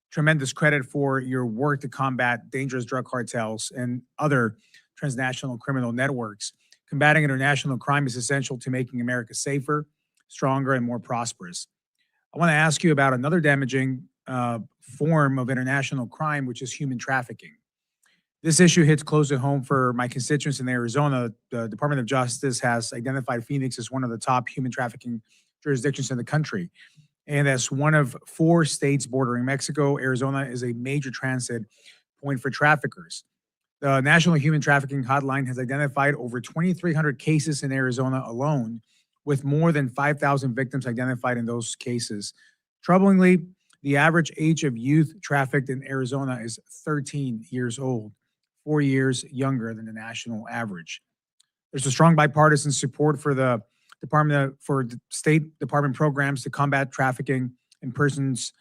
tremendous credit for your work to combat dangerous drug cartels and other transnational criminal networks. Combating international crime is essential to making America safer, stronger, and more prosperous. I want to ask you about another damaging form of international crime, which is human trafficking. This issue hits close to home for my constituents in Arizona. The Department of Justice has identified Phoenix as one of the top human trafficking jurisdictions in the country. And as one of 4 states bordering Mexico, Arizona is a major transit point for traffickers. The National Human Trafficking Hotline has identified over 2,300 cases in Arizona alone, with more than 5,000 victims identified in those cases. Troublingly, the average age of youth trafficked in Arizona is 13 years old, 4 years younger than the national average. There's a strong bipartisan support for the State Department programs to combat trafficking in persons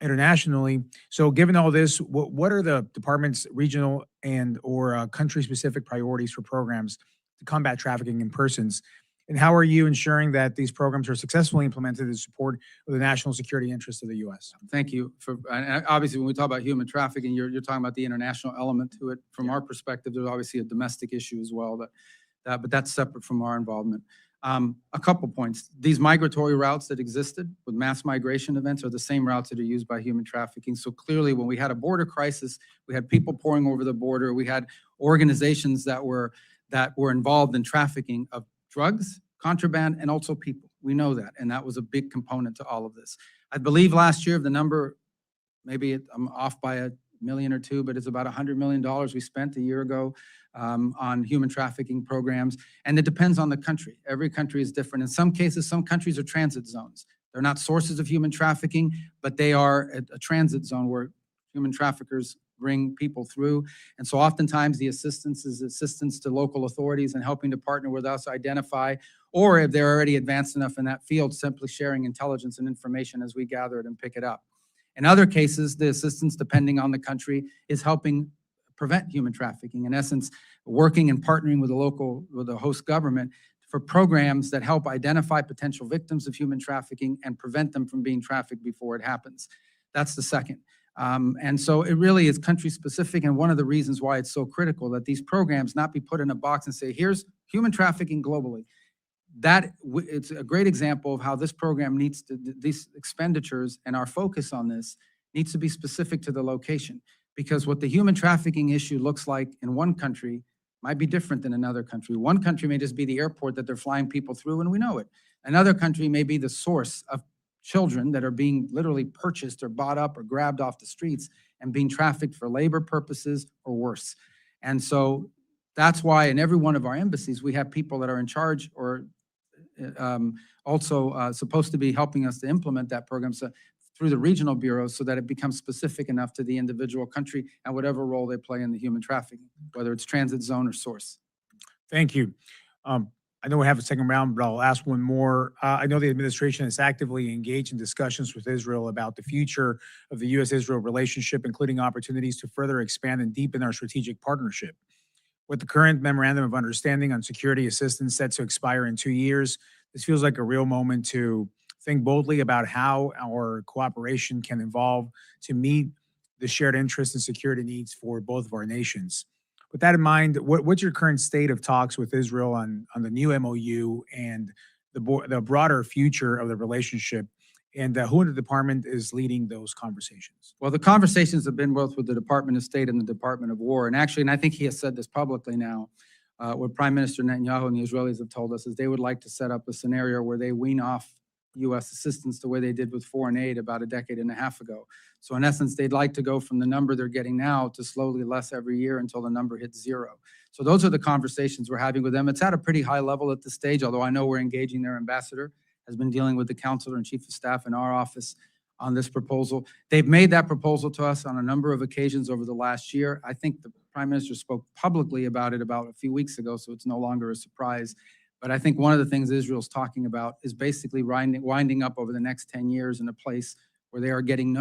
internationally. So given all this, what are the department's regional and or country-specific priorities for programs to combat trafficking in persons? And how are you ensuring that these programs are successfully implemented in support of the national security interests of the U.S.? Thank you. And obviously, when we talk about human trafficking, you're talking about the international element to it. From our perspective, there's obviously a domestic issue as well, but that's separate from our involvement. A couple points. These migratory routes that existed with mass migration events are the same routes that are used by human trafficking. So clearly, when we had a border crisis, we had people pouring over the border. We had organizations that were that were involved in trafficking of drugs, contraband, and also people. We know that, and that was a big component to all of this. I believe last year, the number, I'm off by $1 million or $2 million, but it's about $100 million we spent a year ago on human trafficking programs. And it depends on the country. Every country is different. In some cases, some countries are transit zones. They're not sources of human trafficking, but they are a transit zone where human traffickers bring people through. And so oftentimes the assistance is assistance to local authorities and helping to partner with us identify, or if they're already advanced enough in that field, simply sharing intelligence and information as we gather it and pick it up. In other cases, the assistance, depending on the country, is helping prevent human trafficking. In essence, working and partnering with the host government for programs that help identify potential victims of human trafficking and prevent them from being trafficked before it happens. That's the second. And so it really is country specific, and one of the reasons why it's so critical that these programs not be put in a box and say, here's human trafficking globally. It's a great example of how this program needs to, these expenditures and our focus on this needs to be specific to the location, because what the human trafficking issue looks like in one country might be different than another country. One country may just be the airport that they're flying people through, and we know it. Another country may be the source of children that are being literally purchased or bought up or grabbed off the streets and being trafficked for labor purposes or worse. And so that's why in every one of our embassies, we have people that are in charge or also supposed to be helping us to implement that program through the regional bureaus, so that it becomes specific enough to the individual country and whatever role they play in the human trafficking, whether it's transit zone or source. Thank you. I know we have a second round, but I'll ask one more. I know the administration is actively engaged in discussions with Israel about the future of the U.S.-Israel relationship, including opportunities to further expand and deepen our strategic partnership. With the current memorandum of understanding on security assistance set to expire in 2 years, this feels like a real moment to think boldly about how our cooperation can evolve to meet the shared interests and security needs for both of our nations. With that in mind, what's your current state of talks with Israel on the new MOU and the broader future of the relationship, and who in the department is leading those conversations? Well, the conversations have been both with the Department of State and the Department of War. And actually, and I think he has said this publicly now, what Prime Minister Netanyahu and the Israelis have told us is they would like to set up a scenario where they wean off U.S. assistance the way they did with foreign aid about a decade and a half ago. So in essence, they'd like to go from the number they're getting now to slowly less every year until the number hits zero. So those are the conversations we're having with them. It's at a pretty high level at this stage, although I know we're engaging their ambassador, has been dealing with the counselor and chief of staff in our office on this proposal. They've made that proposal to us on a number of occasions over the last year. I think the Prime Minister spoke publicly about it about a few weeks ago, so it's no longer a surprise. But I think one of the things Israel's talking about is basically winding up over the next 10 years in a place where they are getting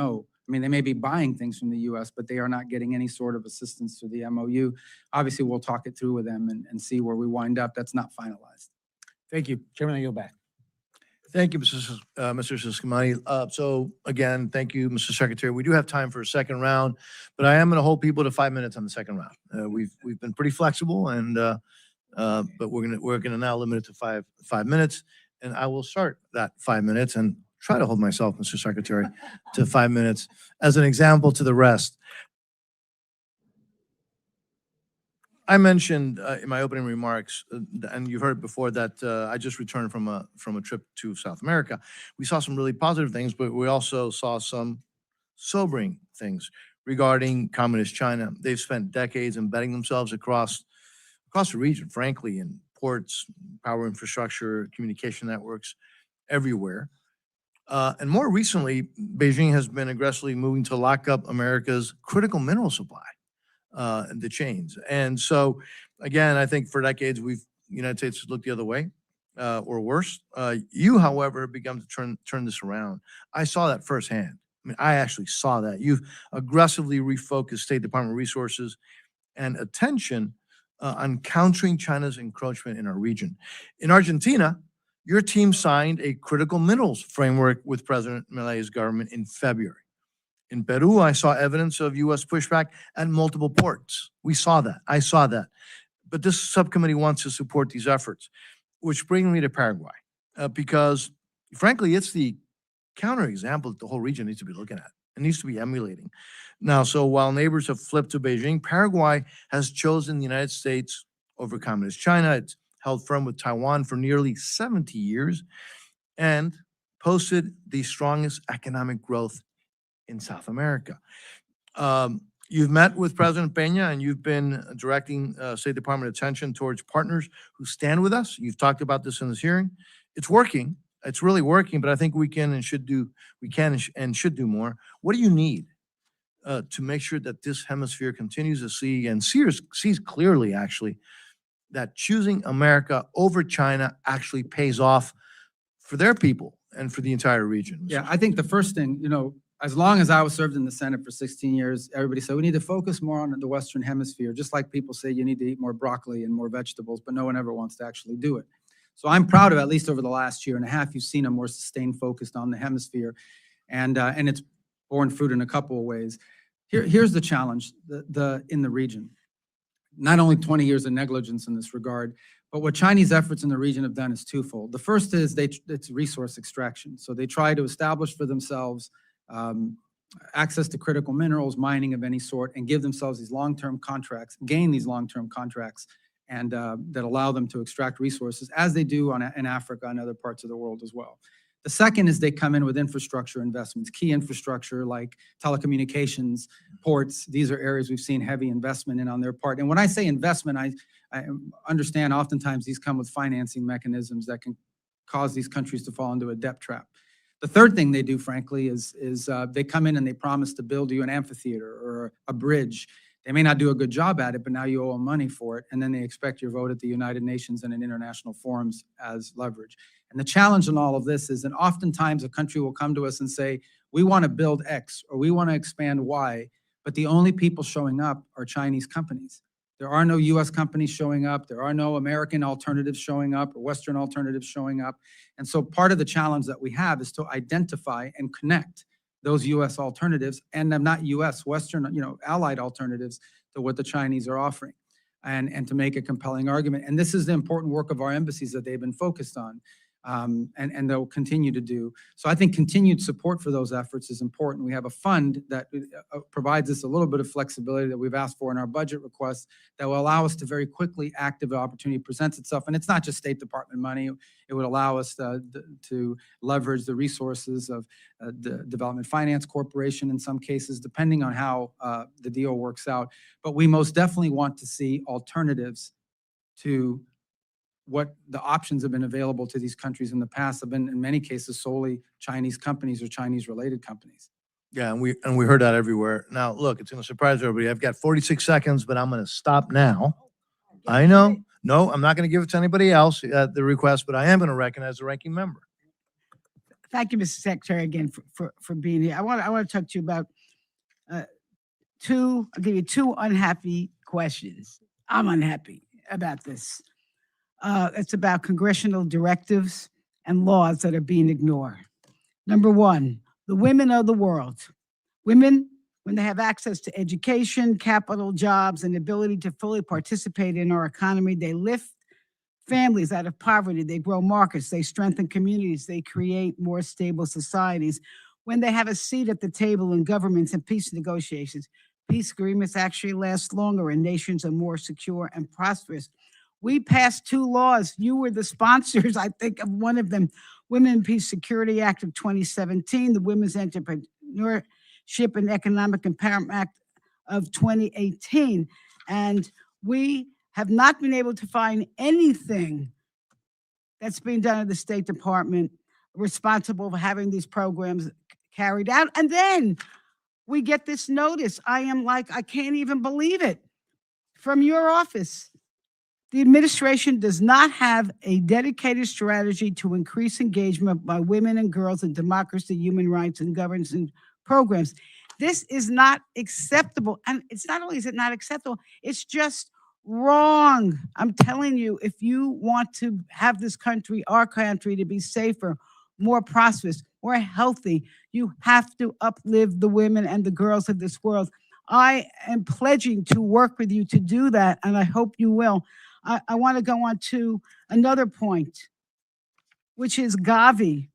they may be buying things from the U.S., but they are not getting any sort of assistance through the MOU. Obviously, we'll talk it through with them and see where we wind up. That's not finalized. Thank you. Chairman, I yield back. Thank you, Mr. Siskamani. So again, thank you, Mr. Secretary. We do have time for a second round, but I am going to hold people to 5 minutes on the second round. We've been pretty flexible, and but we're gonna now limit it to five minutes, and I will start that 5 minutes and try to hold myself, Mr. Secretary, to 5 minutes as an example to the rest. I mentioned in my opening remarks, and you've heard before, that I just returned from a trip to South America. We saw some really positive things, but we also saw some sobering things regarding communist China. They've spent decades embedding themselves across the region, frankly, in ports, power infrastructure, communication networks, everywhere. And more recently, Beijing has been aggressively moving to lock up America's critical mineral supply. The chains. And so, again, I think for decades, the United States has looked the other way, or worse. You, however, have begun to turn this around. I saw that firsthand. I mean, I actually saw that. You've aggressively refocused State Department resources and attention on countering China's encroachment in our region. In Argentina, your team signed a critical minerals framework with President Milei's government in February. In Peru, I saw evidence of U.S. pushback at multiple ports. We saw that. I saw that. But this subcommittee wants to support these efforts, which brings me to Paraguay, because, frankly, it's the counterexample that the whole region needs to be looking at. It needs to be emulating. Now, so while neighbors have flipped to Beijing, Paraguay has chosen the United States over Communist China. It's held firm with Taiwan for nearly 70 years and posted the strongest economic growth in South America. You've met with President Peña and you've been directing State Department attention towards partners who stand with us. You've talked about this in this hearing. It's working. It's really working, but I think we can and should do more. What do you need to make sure that this hemisphere continues to see and sees clearly, actually, that choosing America over China actually pays off for their people and for the entire region? Yeah, I think the first thing, as long as I was served in the Senate for 16 years, everybody said we need to focus more on the Western Hemisphere, just like people say you need to eat more broccoli and more vegetables, but no one ever wants to actually do it. So I'm proud of, at least over the last year and a half, you've seen a more sustained focus on the hemisphere, and it's borne fruit in a couple of ways. Here's the challenge in the region. Not only 20 years of negligence in this regard, but what Chinese efforts in the region have done is twofold. The first is it's resource extraction. So they try to establish for themselves access to critical minerals, mining of any sort, and give themselves these long-term contracts, gain these long-term contracts, and that allow them to extract resources, as they do in Africa and other parts of the world as well. The second is they come in with infrastructure investments, key infrastructure like telecommunications, ports. These are areas we've seen heavy investment in on their part. And when I say investment, I understand oftentimes these come with financing mechanisms that can cause these countries to fall into a debt trap. The third thing they do, frankly, is they come in and they promise to build you an amphitheater or a bridge. They may not do a good job at it, but now you owe them money for it, and then they expect your vote at the United Nations and in international forums as leverage. And the challenge in all of this is that oftentimes a country will come to us and say, we want to build X or we want to expand Y, but the only people showing up are Chinese companies. There are no US companies showing up. There are no American alternatives showing up or Western alternatives showing up. And so part of the challenge that we have is to identify and connect those US alternatives and not US, Western, allied alternatives to what the Chinese are offering and to make a compelling argument. And this is the important work of our embassies that they've been focused on. And they'll continue to do. So I think continued support for those efforts is important. We have a fund that provides us a little bit of flexibility that we've asked for in our budget requests that will allow us to very quickly act if the opportunity presents itself. And it's not just State Department money. It would allow us to leverage the resources of the Development Finance Corporation in some cases, depending on how the deal works out. But we most definitely want to see alternatives to what the options have been available to these countries in the past have been, in many cases, solely Chinese companies or Chinese-related companies. Yeah, and we heard that everywhere. Now, look, it's going to surprise everybody. I've got 46 seconds, but I'm going to stop now. I know. No, I'm not going to give it to anybody else, the request, but I am going to recognize the ranking member. Thank you, Mr. Secretary, again for being here. I want to talk to you about I'll give you two unhappy questions. I'm unhappy about this. It's about congressional directives and laws that are being ignored. Number one, the women of the world. Women, when they have access to education, capital, jobs, and ability to fully participate in our economy, they lift families out of poverty, they grow markets, they strengthen communities, they create more stable societies. When they have a seat at the table in governments and peace negotiations, peace agreements actually last longer and nations are more secure and prosperous. We passed two laws. You were the sponsors, I think, of one of them, Women in Peace Security Act of 2017, the Women's Entrepreneurship and Economic Empowerment Act of 2018. And we have not been able to find anything that's being done at the State Department responsible for having these programs carried out. And then we get this notice. I am like, I can't even believe it, from your office. The administration does not have a dedicated strategy to increase engagement by women and girls in democracy, human rights, and governance and programs. This is not acceptable. And it's not only is it not acceptable, it's just wrong. I'm telling you, if you want to have this country, our country, to be safer, more prosperous, more healthy, you have to uplift the women and the girls of this world. I am pledging to work with you to do that, and I hope you will. I want to go on to another point, which is Gavi.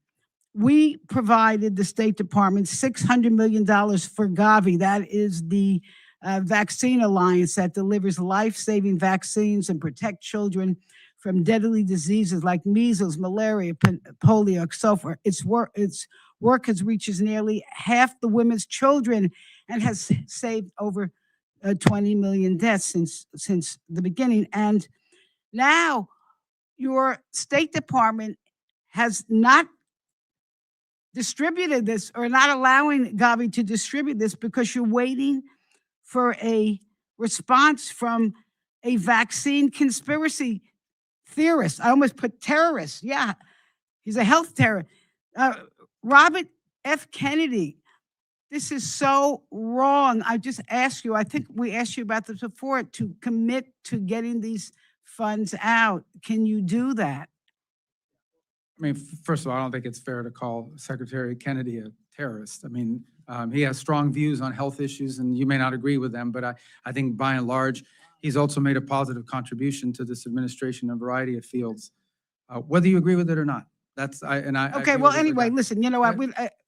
We provided the State Department $600 million for Gavi. That is the vaccine alliance that delivers life-saving vaccines and protect children from deadly diseases like measles, malaria, polio, and so forth. Its work has reaches nearly half the women's children and has saved over 20 million deaths since the beginning. And now your State Department has not distributed this or not allowing Gavi to distribute this because you're waiting for a response from a vaccine conspiracy theorist. I almost put terrorist. Yeah, he's a health terrorist. Robert F. Kennedy. This is so wrong. I just asked you, I think we asked you about this before, to commit to getting these funds out. Can you do that? I mean, first of all, I don't think it's fair to call Secretary Kennedy a terrorist. I mean, he has strong views on health issues, and you may not agree with them, but I think by and large, he's also made a positive contribution to this administration in a variety of fields, whether you agree with it or not. That's, I Okay, agree well, with it or anyway, not. listen, you know what?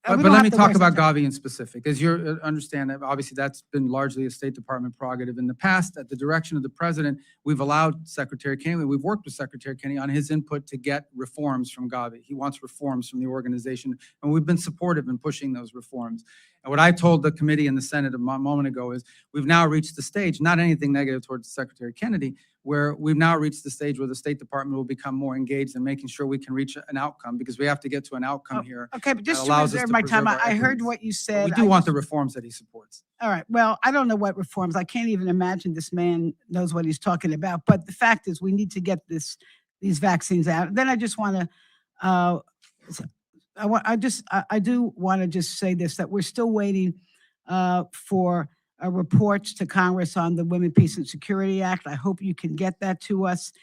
But let me talk about Gavi in specific. As you understand, that obviously that's been largely a State Department prerogative. In the past, at the direction of the president, we've allowed Secretary Kennedy, we've worked with Secretary Kennedy on his input to get reforms from Gavi. He wants reforms from the organization, and we've been supportive in pushing those reforms. And what I told the committee in the Senate a moment ago is we've now reached the stage, not anything negative towards Secretary Kennedy, where we've now reached the stage where the State Department will become more engaged in making sure we can reach an outcome, because we have to get to an outcome here. Okay, but just to allows us reserve to my time, preserve our I heard equities. what you But said. we do want the reforms that he supports. All right. Well, I don't know what reforms. I can't even imagine this man knows what he's talking about. But the fact is, we need to get these vaccines out. Then I just want to, I do want to just say this, that we're still waiting for reports to Congress on the Women, Peace, and Security Act. I hope you can get that to us.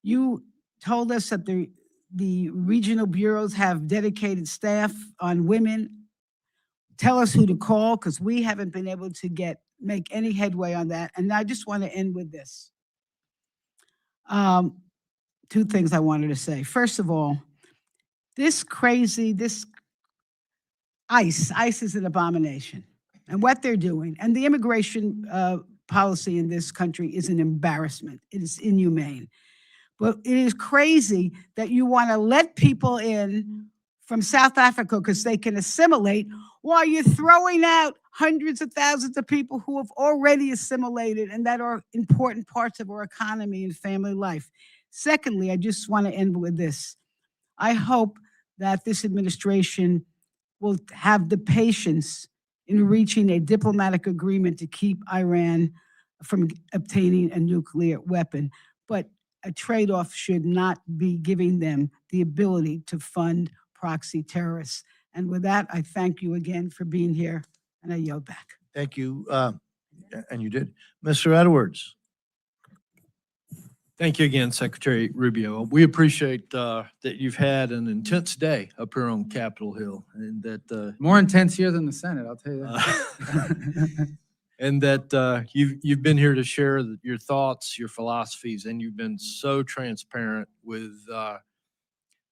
You told us that the regional bureaus have dedicated staff on women. Tell us who to call, because we haven't been able to make any headway on that. And I just want to end with this. Two things I wanted to say. First of all, this ICE is an abomination. And what they're doing, and the immigration policy in this country is an embarrassment. It is inhumane. But it is crazy that you want to let people in from South Africa because they can assimilate, while you're throwing out hundreds of thousands of people who have already assimilated and that are important parts of our economy and family life. Secondly, I just want to end with this. I hope that this administration will have the patience in reaching a diplomatic agreement to keep Iran from obtaining a nuclear weapon. But a trade-off should not be giving them the ability to fund proxy terrorists. And with that, I thank you again for being here, and I yield back. Thank you. And you did. Mr. Edwards. Thank you again, Secretary Rubio. We appreciate that you've had an intense day up here on Capitol Hill, and that More intense here than the Senate, I'll tell you that. and that you've been here to share your thoughts, your philosophies, and you've been so transparent with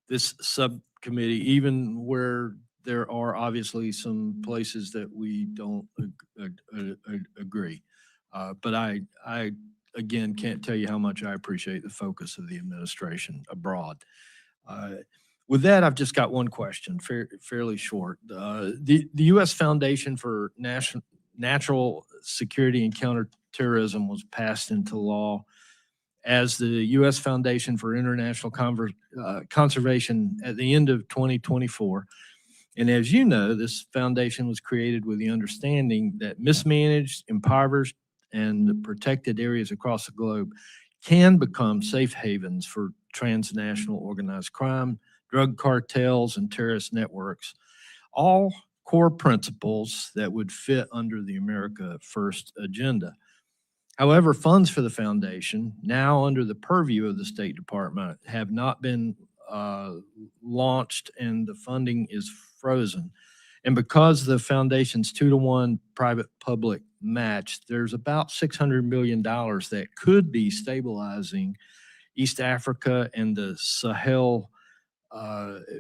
this subcommittee, even where there are obviously some places that we don't agree. But I again can't tell you how much I appreciate the focus of the administration abroad. With that, I've just got one question, fairly short. The U.S. Foundation for Natural Security and Counterterrorism was passed into law as the U.S. Foundation for International Conservation at the end of 2024. And as you know, this foundation was created with the understanding that mismanaged, impoverished, and protected areas across the globe can become safe havens for transnational organized crime, drug cartels, and terrorist networks, all core principles that would fit under the America First agenda. However, funds for the foundation, now under the purview of the State Department, have not been launched, and the funding is frozen. And because the foundation's 2-to-1 private-public match, there's about $600 million that could be stabilizing East Africa and the Sahel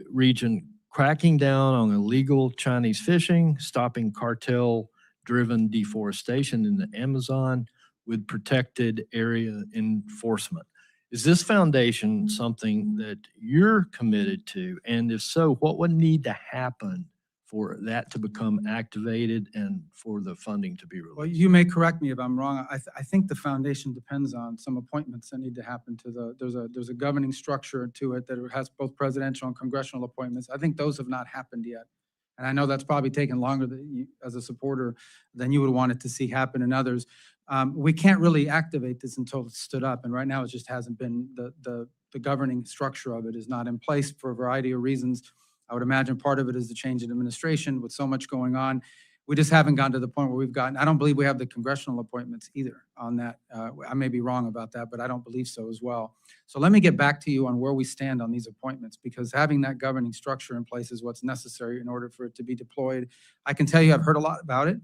region, cracking down on illegal Chinese fishing, stopping cartel driven deforestation in the Amazon with protected area enforcement. Is this foundation something that you're committed to? And if so, what would need to happen for that to become activated and for the funding to be Well, released? you may correct me if I'm wrong. I think the foundation depends on some appointments that need to happen to there's a governing structure to it that has both presidential and congressional appointments. I think those have not happened yet. And I know that's probably taken longer as a supporter than you would want it to see happen in others. We can't really activate this until it's stood up. And right now it just hasn't been, the governing structure of it is not in place for a variety of reasons. I would imagine part of it is the change in administration with so much going on. We just haven't gotten to the point where we've gotten, I don't believe we have the congressional appointments either on that. I may be wrong about that, but I don't believe so as well. So let me get back to you on where we stand on these appointments, because having that governing structure in place is what's necessary in order for it to be deployed. I can tell you I've heard a lot about it.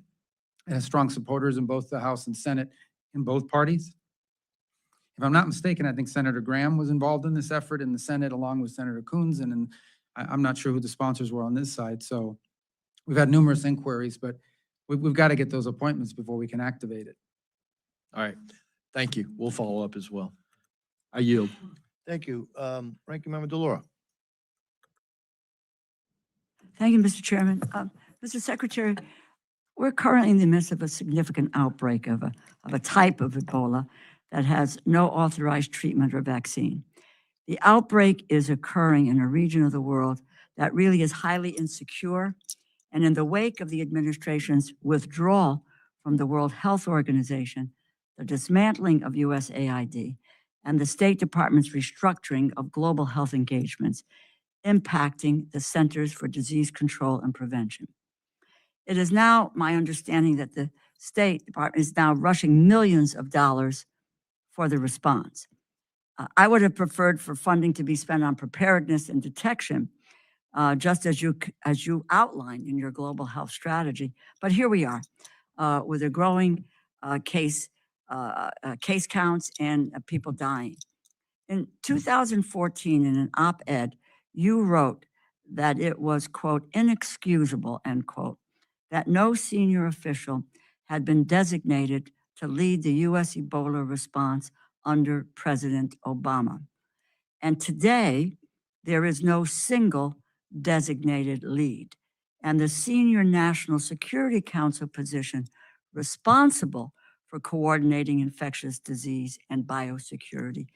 It has strong supporters in both the House and Senate in both parties. If I'm not mistaken, I think Senator Graham was involved in this effort in the Senate along with Senator Coons, and I'm not sure who the sponsors were on this side. So we've had numerous inquiries, but we've got to get those appointments before we can activate it. All right, thank you. We'll follow up as well. I yield. Thank you. Ranking Member Delora. Thank you, Mr. Chairman. Mr. Secretary, we're currently in the midst of a significant outbreak of a type of Ebola that has no authorized treatment or vaccine. The outbreak is occurring in a region of the world that really is highly insecure, and in the wake of the administration's withdrawal from the World Health Organization, the dismantling of USAID, and the State Department's restructuring of global health engagements, impacting the Centers for Disease Control and Prevention. It is now my understanding that the State Department is now rushing millions of dollars for the response. I would have preferred for funding to be spent on preparedness and detection, just as you outlined in your global health strategy. But here we are with a growing case counts and people dying. In 2014, in an op-ed, you wrote that it was, quote, inexcusable, end quote, that no senior official had been designated to lead the U.S. Ebola response under President Obama. And today, there is no single designated lead. And the senior National Security Council position responsible for coordinating infectious disease and biosecurity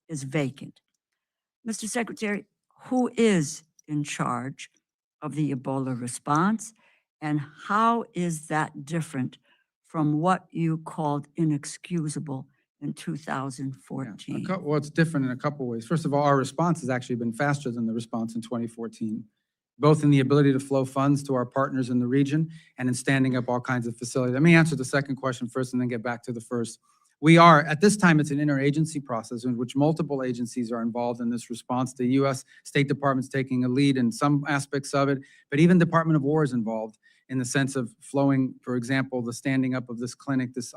is vacant. Mr. Secretary, who is in charge of the Ebola response, and how is that different from what you called inexcusable in 2014? Well, it's different in a couple ways. First of all, our response has actually been faster than the response in 2014, both in the ability to flow funds to our partners in the region and in standing up all kinds of facilities. Let me answer the second question first and then get back to the first. We are, at this time, it's an interagency process in which multiple agencies are involved in this response. The U.S. State Department's taking a lead in some aspects of it, but even Department of War is involved in the sense of flowing, for example, the standing up of this clinic, this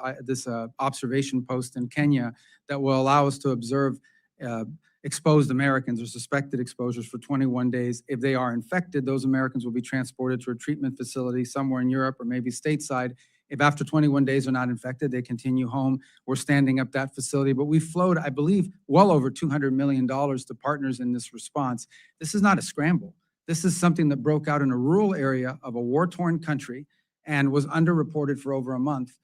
observation post in Kenya that will allow us to observe exposed Americans or suspected exposures for 21 days. If they are infected, those Americans will be transported to a treatment facility somewhere in Europe or maybe stateside. If after 21 days are not infected, they continue home. We're standing up that facility. But we flowed, I believe, well over $200 million to partners in this response. This is not a scramble. This is something that broke out in a rural area of a war-torn country and was underreported for over a month.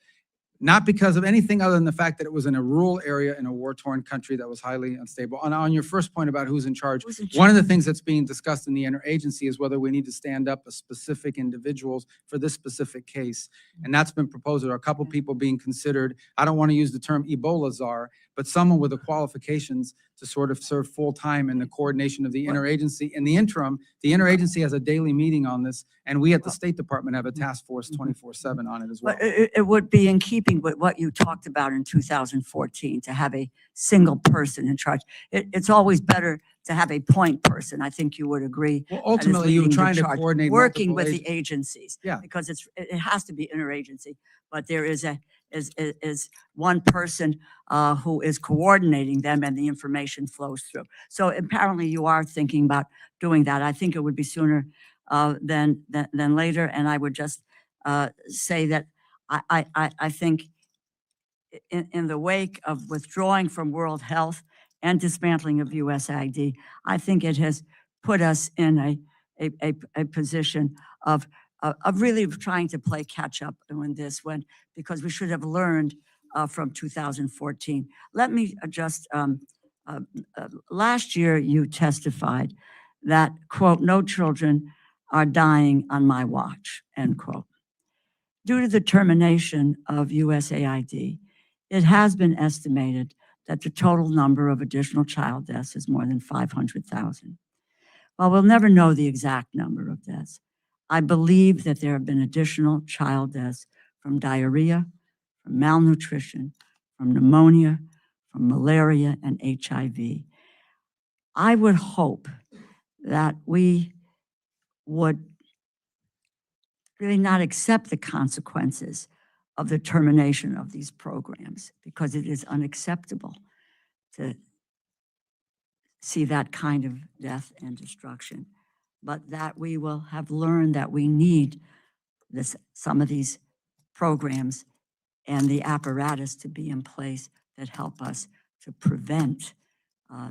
Not because of anything other than the fact that it was in a rural area in a war-torn country that was highly unstable. And on your first point about who's in charge, one of the things that's being discussed in the interagency is whether we need to stand up a specific individuals for this specific case. And that's been proposed. There are a couple people being considered. I don't want to use the term Ebola czar, but someone with the qualifications to sort of serve full-time in the coordination of the interagency. In the interim, the interagency has a daily meeting on this, and we at the State Department have a task force 24/7 on it as well. But it would be in keeping with what you talked about in 2014, to have a single person in charge. It's always better to have a point person. I think you would agree. Well, that is ultimately, you're leading the trying to charge, coordinate working multiple with the agencies. Yeah. Because it has to be interagency, but there is one person who is coordinating them, and the information flows through. So apparently you are thinking about doing that. I think it would be sooner than later. And I would just say that I think in the wake of withdrawing from World Health and dismantling of USAID, I think it has put us in a position of really trying to play catch up in this because we should have learned from 2014. Let me just, last year you testified that, quote, no children are dying on my watch, end quote. Due to the termination of USAID, it has been estimated that the total number of additional child deaths is more than 500,000. While we'll never know the exact number of deaths, I believe that there have been additional child deaths from diarrhea, from malnutrition, from pneumonia, from malaria and HIV. I would hope that we would really not accept the consequences of the termination of these programs, because it is unacceptable to see that kind of death and destruction, but that we will have learned that we need some of these programs and the apparatus to be in place that help us to prevent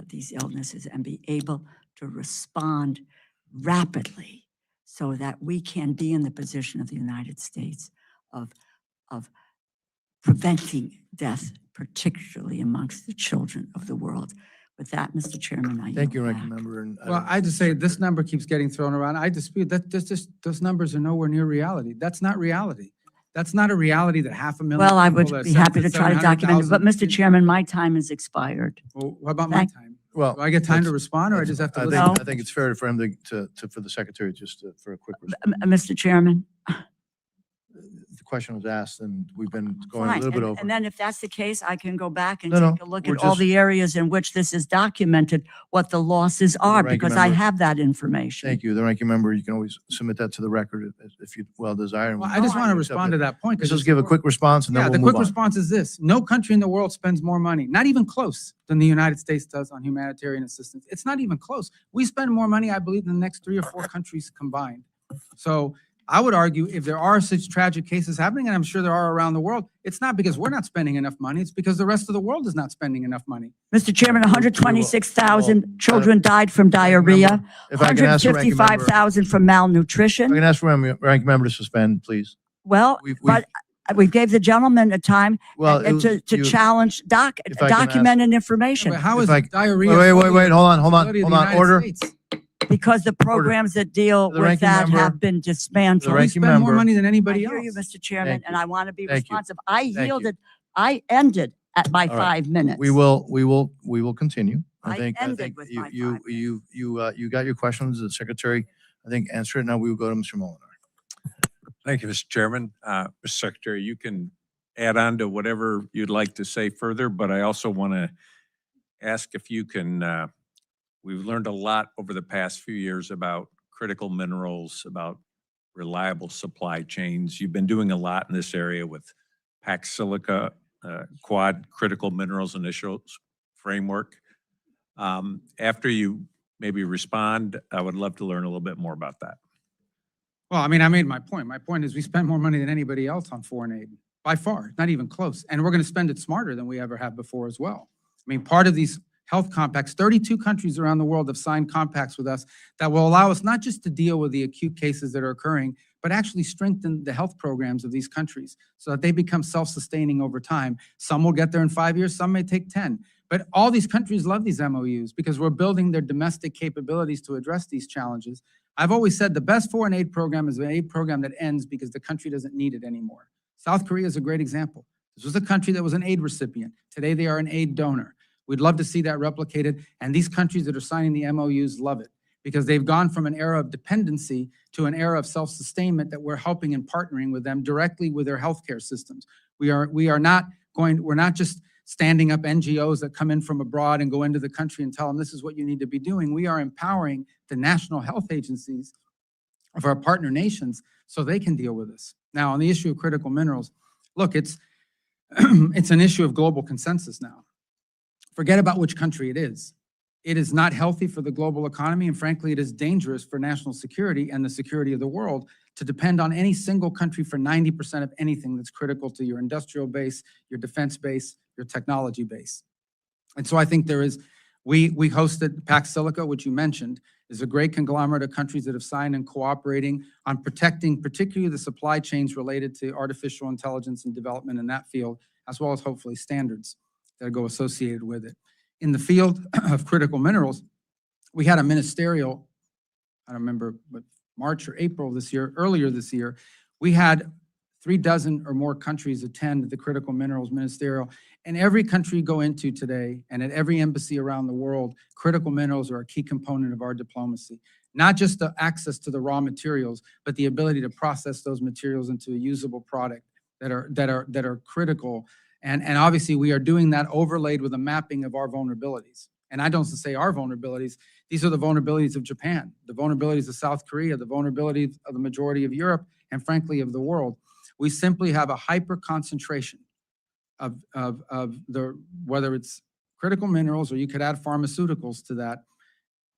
these illnesses and be able to respond rapidly so that we can be in the position of the United States of preventing death, particularly amongst the children of the world. With that, Mr. Chairman, I Thank you, yield Ranking back. Member. And Well, I just say this number keeps getting thrown around. I dispute that. Those numbers are nowhere near reality. That's not reality. That's not a reality that 500,000. Well, I people, would that be happy to 700,000 try to document it, but Mr. 700,000 Chairman, my time has expired. Well, what about my Thank- time? well, Do I get time to that's- respond, or I just have to I listen? think, No. I think it's fair for him for the secretary just for a quick response. Mr. Chairman? The question was asked and we've been going a Fine. little bit And- over. And then if that's the case, I can go back and No, no, take a look we're at all just- the areas in which this is documented, what the losses are, Ranking because I Member. have that information. Thank you. The Ranking Member, you can always submit that to the record if you well desire. and Well, we I just can want to accept respond it. to that point. 'cause Let's just it's- give a quick response and then Yeah, we'll the move quick on. response is this. No country in the world spends more money, not even close, than the United States does on humanitarian assistance. It's not even close. We spend more money, I believe, than the next 3 or 4 countries combined. So I would argue if there are such tragic cases happening, and I'm sure there are around the world, it's not because we're not spending enough money. It's because the rest of the world is not spending enough money. Mr. Chairman, We will- 126,000 children died from diarrhea, If I can ask the Ranking Member, 155,000 from if I malnutrition. can ask the Ranking Member to suspend, please. Well, We've- but we gave the gentleman a time Well, it was- to you- challenge if I can ask- documented information, But how If is I- diarrhea? Wait, hold on, responsibility of the United order. States? because the programs that deal The with ranking that member- have been dismantled. We ranking spend more member- money than I anybody hear else. you, Mr. Chairman, Thank and you. I want to be Thank you. responsive. I you. yielded, I ended at my All right. 5 minutes. We will continue. I I ended think with you, my you, 5 you got your questions. The secretary, I think, answered it. Now we will go to Mr. Molinar. Thank you, Mr. Chairman. Mr. Secretary, you can add on to whatever you'd like to say further, but I also want to ask if you can, we've learned a lot over the past few years about critical minerals, about reliable supply chains. You've been doing a lot in this area with packed silica, quad critical minerals initials framework. After you maybe respond, I would love to learn a little bit more about that. Well, I mean, I made my point. My point is we spend more money than anybody else on foreign aid, by far, not even close. And we're going to spend it smarter than we ever have before as well. I mean, part of these health compacts, 32 countries around the world have signed compacts with us that will allow us not just to deal with the acute cases that are occurring, but actually strengthen the health programs of these countries so that they become self-sustaining over time. Some will get there in 5 years, some may take 10. But all these countries love these MOUs because we're building their domestic capabilities to address these challenges. I've always said the best foreign aid program is an aid program that ends because the country doesn't need it anymore. South Korea is a great example. This was a country that was an aid recipient. Today they are an aid donor. We'd love to see that replicated, and these countries that are signing the MOUs love it because they've gone from an era of dependency to an era of self-sustainment that we're helping and partnering with them directly with their healthcare systems. We're not just standing up NGOs that come in from abroad and go into the country and tell them this is what you need to be doing. We are empowering the national health agencies of our partner nations so they can deal with this. Now, on the issue of critical minerals, look, it's an issue of global consensus now. Forget about which country it is. It is not healthy for the global economy, and frankly, it is dangerous for national security and the security of the world to depend on any single country for 90% of anything that's critical to your industrial base, your defense base, your technology base. And so I think we hosted Pax Silica, which you mentioned, is a great conglomerate of countries that have signed and cooperating on protecting particularly the supply chains related to artificial intelligence and development in that field, as well as hopefully standards that go associated with it. In the field of critical minerals, we had a ministerial, I don't remember, but March or April this year, earlier this year, we had 36 or more countries attend the critical minerals ministerial. And every country you go into today, and at every embassy around the world, critical minerals are a key component of our diplomacy. Not just the access to the raw materials, but the ability to process those materials into a usable product that are critical. And obviously we are doing that overlaid with a mapping of our vulnerabilities. And I don't say our vulnerabilities, these are the vulnerabilities of Japan, the vulnerabilities of South Korea, the vulnerabilities of the majority of Europe, and frankly of the world. We simply have a hyper concentration of whether it's critical minerals or you could add pharmaceuticals to that,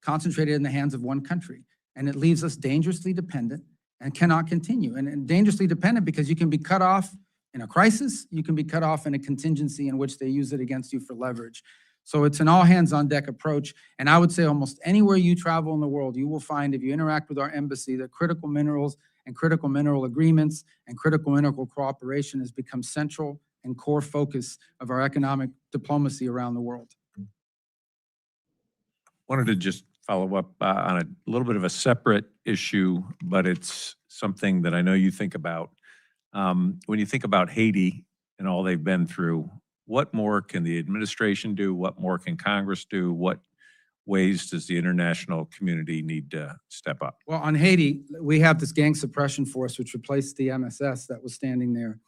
concentrated in the hands of one country. And it leaves us dangerously dependent and cannot continue. And dangerously dependent because you can be cut off in a crisis, you can be cut off in a contingency in which they use it against you for leverage. So it's an all hands on deck approach. And I would say almost anywhere you travel in the world, you will find if you interact with our embassy that critical minerals and critical mineral agreements and critical mineral cooperation has become central and core focus of our economic diplomacy around the world. Wanted to just follow up on a little bit of a separate issue, but it's something that I know you think about. When you think about Haiti and all they've been through, what more can the administration do? What more can Congress do? What ways does the international community need to step up? Well, on Haiti, we have this gang suppression force, which replaced the MSS that was standing there.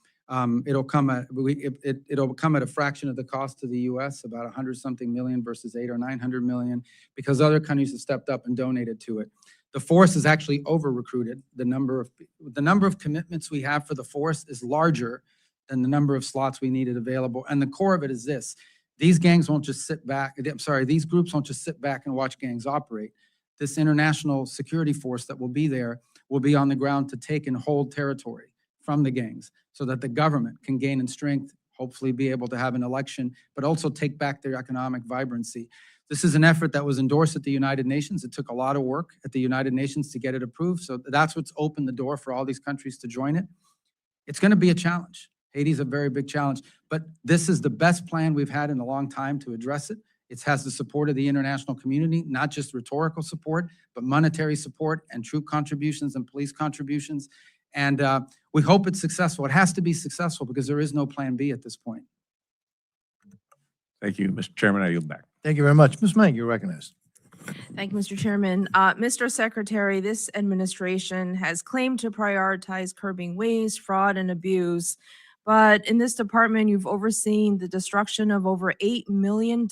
It'll come at a fraction of the cost to the U.S., about 100-something million versus 800 or 900 million, because other countries have stepped up and donated to it. The force is actually over-recruited. The number of commitments we have for the force is larger than the number of slots we needed available. And the core of it is this. These gangs won't just sit back. These groups won't just sit back and watch gangs operate. This international security force that will be there will be on the ground to take and hold territory from the gangs so that the government can gain in strength, hopefully be able to have an election, but also take back their economic vibrancy. This is an effort that was endorsed at the United Nations. It took a lot of work at the United Nations to get it approved. So that's what's opened the door for all these countries to join it. It's going to be a challenge. Haiti's a very big challenge, but this is the best plan we've had in a long time to address it. It has the support of the international community, not just rhetorical support, but monetary support and troop contributions and police contributions. And we hope it's successful. It has to be successful because there is no plan B at this point. Thank you, Mr. Chairman. I yield back. Thank you very much. Ms. Mank, you're recognized. Thank you, Mr. Chairman. Mr. Secretary, this administration has claimed to prioritize curbing waste, fraud, and abuse. But in this department, you've overseen the destruction of over $8 million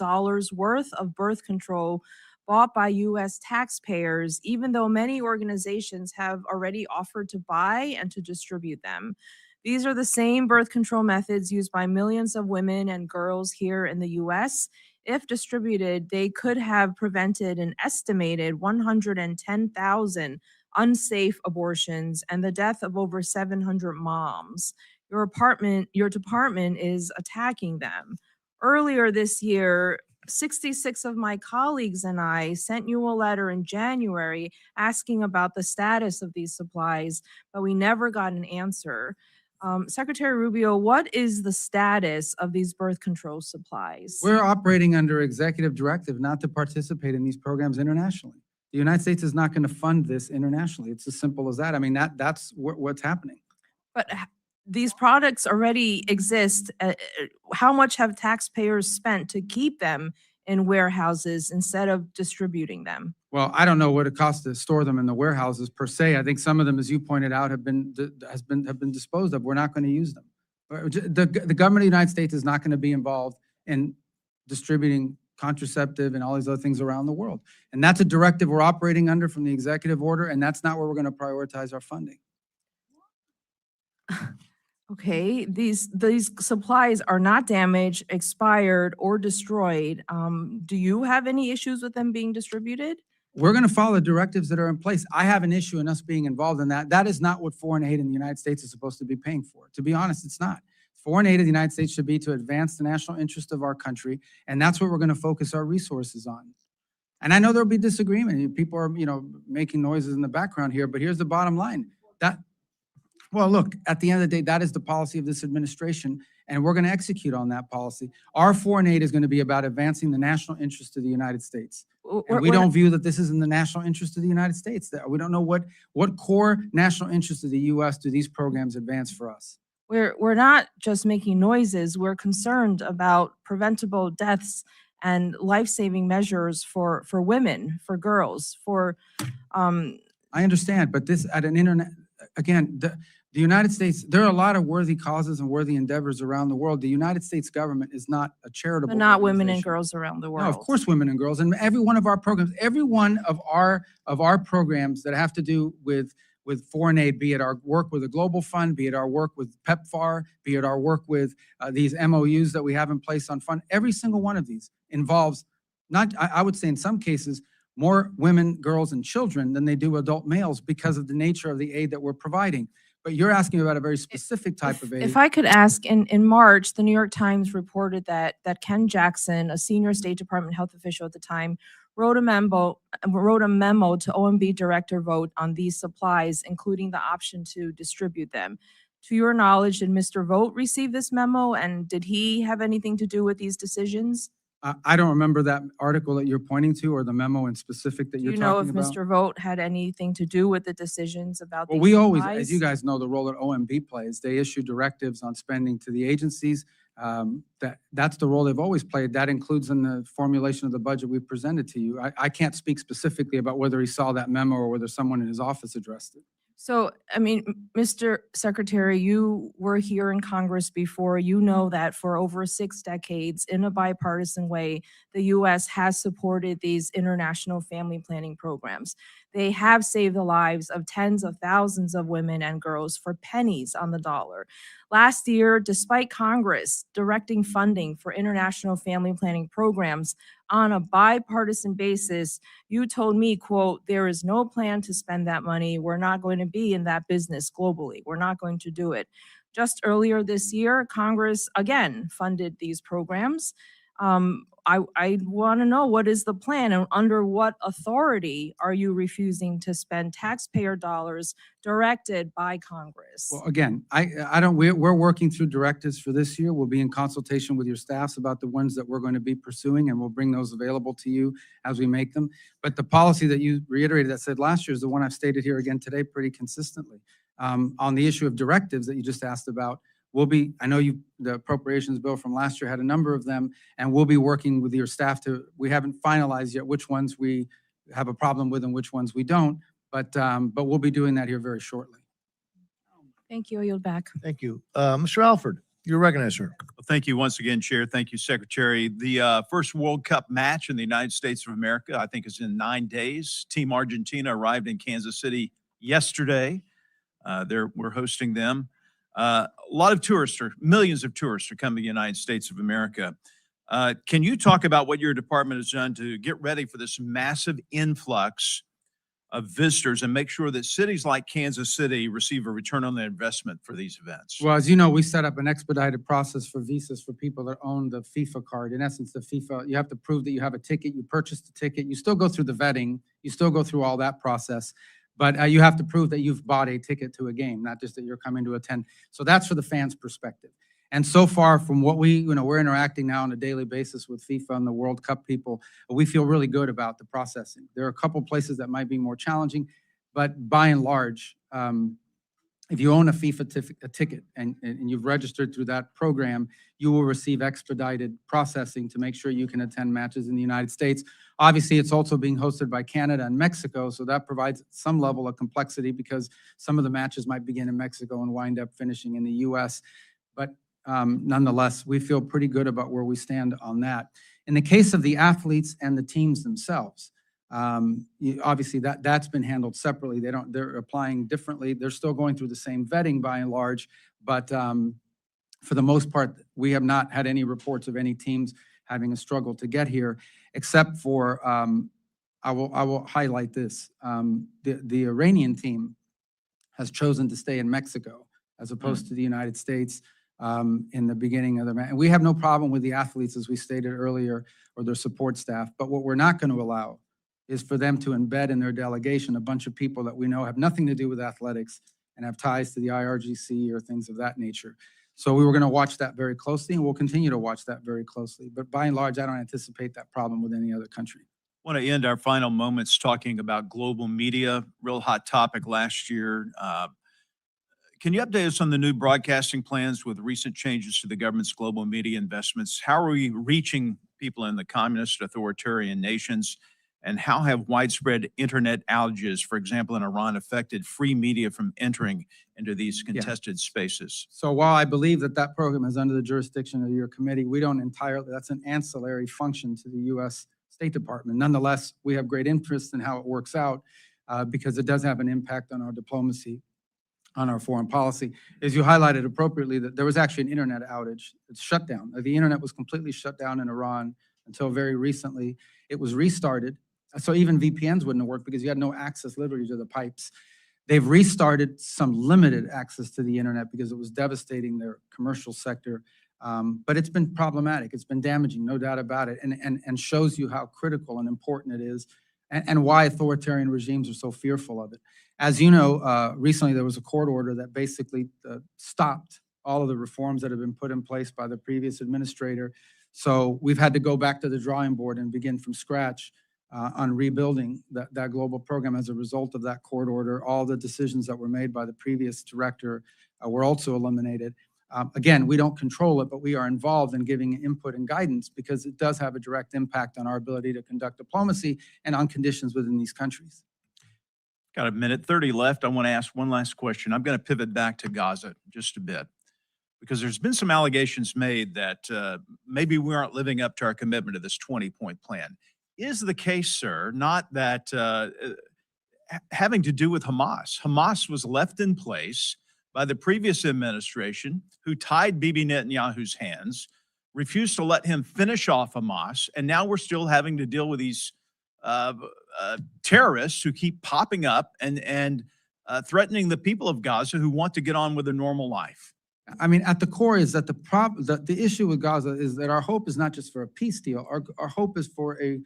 worth of birth control bought by U.S. taxpayers, even though many organizations have already offered to buy and to distribute them. These are the same birth control methods used by millions of women and girls here in the U.S. If distributed, they could have prevented an estimated 110,000 unsafe abortions and the death of over 700 moms. Your department is attacking them. Earlier this year, 66 of my colleagues and I sent you a letter in January asking about the status of these supplies, but we never got an answer. Secretary Rubio, what is the status of these birth control supplies? We're operating under executive directive not to participate in these programs internationally. The United States is not going to fund this internationally. It's as simple as that. I mean, that's what's happening. But these products already exist. How much have taxpayers spent to keep them in warehouses instead of distributing them? Well, I don't know what it costs to store them in the warehouses per se. I think some of them, as you pointed out, have been disposed of. We're not going to use them. The government of the United States is not going to be involved in distributing contraceptive and all these other things around the world. And that's a directive we're operating under from the executive order, and that's not where we're going to prioritize our funding. Okay, these supplies are not damaged, expired, or destroyed. Do you have any issues with them being distributed? We're going to follow the directives that are in place. I have an issue in us being involved in that. That is not what foreign aid in the United States is supposed to be paying for. To be honest, it's not. Foreign aid in the United States should be to advance the national interest of our country, and that's what we're going to focus our resources on. And I know there'll be disagreement. People are, making noises in the background here, but here's the bottom line. Well, look, at the end of the day, that is the policy of this administration, and we're going to execute on that policy. Our foreign aid is going to be about advancing the national interest of the United States. And we don't view that this is in the national interest of the United States. That we don't know what core national interest of the U.S. do these programs advance for us. We're not just making noises. We're concerned about preventable deaths and life-saving measures for women, for girls, for. I understand, but this at an internet again. The United States, there are a lot of worthy causes and worthy endeavors around the world. The United States government is not a charitable But not women and organization. girls around the world. No, of course, women and girls, and every one of our programs, every one of our programs that have to do with foreign aid, be it our work with the Global Fund, be it our work with PEPFAR, be it our work with these MOUs that we have in place on fund, every single one of these involves I would say in some cases, more women, girls, and children than they do adult males because of the nature of the aid that we're providing. But you're asking about a very specific type of aid. If I could ask, in March, the New York Times reported that Ken Jackson, a senior State Department health official at the time, wrote a memo to OMB Director Vogt on these supplies, including the option to distribute them. To your knowledge, did Mr. Vogt receive this memo, and did he have anything to do with these decisions? I don't remember that article that you're pointing to or the memo in specific that Do you're you know talking if about. Mr. Vogt had anything to do with the decisions about Well, these we always, supplies? as you guys know, the role that OMB plays, they issue directives on spending to the agencies. That's the role they've always played. That includes in the formulation of the budget we presented to you. I can't speak specifically about whether he saw that memo or whether someone in his office addressed it. So, I mean, Mr. Secretary, you were here in Congress before. You know that for over 6 decades, in a bipartisan way, the U.S. has supported these international family planning programs. They have saved the lives of tens of thousands of women and girls for pennies on the dollar. Last year, despite Congress directing funding for international family planning programs on a bipartisan basis, you told me, quote, "There is no plan to spend that money. We're not going to be in that business globally. We're not going to do it." Just earlier this year, Congress again funded these programs. I want to know, what is the plan, and under what authority are you refusing to spend taxpayer dollars directed by Congress? Well, again, we're working through directives for this year. We'll be in consultation with your staffs about the ones that we're going to be pursuing, and we'll bring those available to you as we make them. But the policy that you reiterated that said last year is the one I've stated here again today pretty consistently. On the issue of directives that you just asked about, I know the appropriations bill from last year had a number of them, and we'll be working with your staff we haven't finalized yet which ones we have a problem with and which ones we don't, but we'll be doing that here very shortly. Thank you. I yield back. Thank you. Mr. Alford, you're recognized, sir. Well, thank you once again, Chair. Thank you, Secretary. The first World Cup match in the United States of America, I think, is in 9 days. Team Argentina arrived in Kansas City yesterday. We're hosting them. A lot of tourists, or millions of tourists, are coming to the United States of America. Can you talk about what your department has done to get ready for this massive influx of visitors and make sure that cities like Kansas City receive a return on their investment for these events? Well, as you know, we set up an expedited process for visas for people that own the FIFA card. In essence, the FIFA, you have to prove that you have a ticket, you purchased the ticket, you still go through the vetting, you still go through all that process. But you have to prove that you've bought a ticket to a game, not just that you're coming to attend. So that's for the fans' perspective. And so far from what we're interacting now on a daily basis with FIFA and the World Cup people, we feel really good about the processing. There are a couple places that might be more challenging, but by and large, if you own a FIFA ticket and you've registered through that program, you will receive expedited processing to make sure you can attend matches in the United States. Obviously, it's also being hosted by Canada and Mexico, so that provides some level of complexity because some of the matches might begin in Mexico and wind up finishing in the U.S. But nonetheless, we feel pretty good about where we stand on that. In the case of the athletes and the teams themselves, obviously that's been handled separately. They're applying differently. They're still going through the same vetting by and large, But for the most part, we have not had any reports of any teams having a struggle to get here, except for, I will highlight this. The Iranian team has chosen to stay in Mexico as opposed to the United States in the beginning of the match. And we have no problem with the athletes, as we stated earlier, or their support staff. But what we're not going to allow is for them to embed in their delegation a bunch of people that we know have nothing to do with athletics and have ties to the IRGC or things of that nature. So we were going to watch that very closely, and we'll continue to watch that very closely. But by and large, I don't anticipate that problem with any other country. Want to end our final moments talking about global media, real hot topic last year. Can you update us on the new broadcasting plans with recent changes to the government's global media investments? How are we reaching people in the communist authoritarian nations? And how have widespread internet outages, for example, in Iran, affected free media from entering into these contested spaces? So while I believe that that program is under the jurisdiction of your committee, we don't entirely, that's an ancillary function to the U.S. State Department. Nonetheless, we have great interest in how it works out because it does have an impact on our diplomacy, on our foreign policy. As you highlighted appropriately, that there was actually an internet outage. It's shut down. The internet was completely shut down in Iran until very recently. It was restarted. So even VPNs wouldn't have worked because you had no access literally to the pipes. They've restarted some limited access to the internet because it was devastating their commercial sector. But it's been problematic. It's been damaging, no doubt about it, and shows you how critical and important it is and why authoritarian regimes are so fearful of it. As you know, recently there was a court order that basically stopped all of the reforms that have been put in place by the previous administrator. So we've had to go back to the drawing board and begin from scratch on rebuilding that global program as a result of that court order. All the decisions that were made by the previous director were also eliminated. Again, we don't control it, but we are involved in giving input and guidance because it does have a direct impact on our ability to conduct diplomacy and on conditions within these countries. Got a minute 30 left. I want to ask one last question. I'm going to pivot back to Gaza just a bit because there's been some allegations made that maybe we aren't living up to our commitment to this 20-point plan. Is the case, sir, not that having to do with Hamas? Hamas was left in place by the previous administration who tied Bibi Netanyahu's hands, refused to let him finish off Hamas, and now we're still having to deal with these terrorists who keep popping up and threatening the people of Gaza who want to get on with their normal life. I mean, at the core is that the issue with Gaza is that our hope is not just for a peace deal. Our hope is for a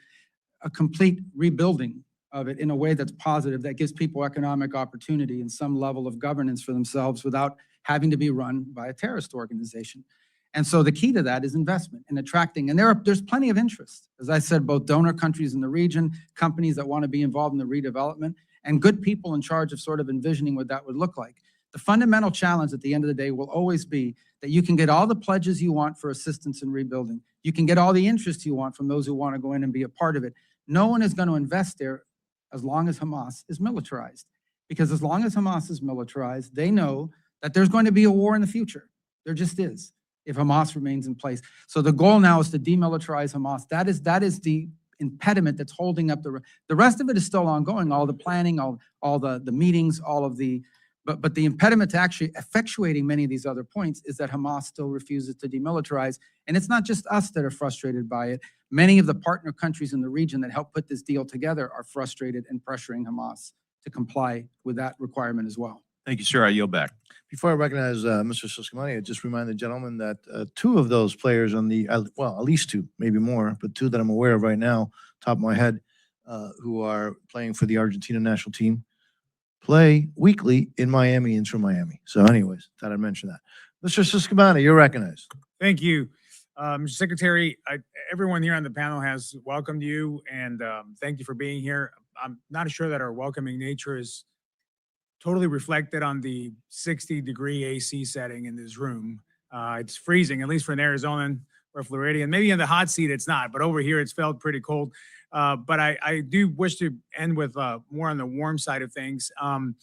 complete rebuilding of it in a way that's positive, that gives people economic opportunity and some level of governance for themselves without having to be run by a terrorist organization. And so the key to that is investment and attracting. And there's plenty of interest. As I said, both donor countries in the region, companies that want to be involved in the redevelopment, and good people in charge of sort of envisioning what that would look like. The fundamental challenge at the end of the day will always be that you can get all the pledges you want for assistance in rebuilding. You can get all the interest you want from those who want to go in and be a part of it. No one is going to invest there as long as Hamas is militarized. Because as long as Hamas is militarized, they know that there's going to be a war in the future. There just is, if Hamas remains in place. So the goal now is to demilitarize Hamas. That is the impediment that's holding up the rest of it is still ongoing, all the planning, all the meetings, all of the, but the impediment to actually effectuating many of these other points is that Hamas still refuses to demilitarize. And it's not just us that are frustrated by it. Many of the partner countries in the region that helped put this deal together are frustrated and pressuring Hamas to comply with that requirement as well. Thank you, sir. I yield back. Before I recognize Mr. Susquehanna, I just remind the gentleman that two of those players on the, well, at least two, maybe more, but two that I'm aware of right now, top of my head, who are playing for the Argentina national team, play weekly in Miami, Inter Miami. So anyways, thought I'd mention that. Mr. Susquehanna, you're recognized. Thank you. Mr. Secretary, everyone here on the panel has welcomed you, and thank you for being here. I'm not sure that our welcoming nature is totally reflected on the 60-degree AC setting in this room. It's freezing, at least for an Arizonan or Floridian. Maybe in the hot seat it's not, but over here it's felt pretty cold. But I do wish to end with more on the warm side of things. And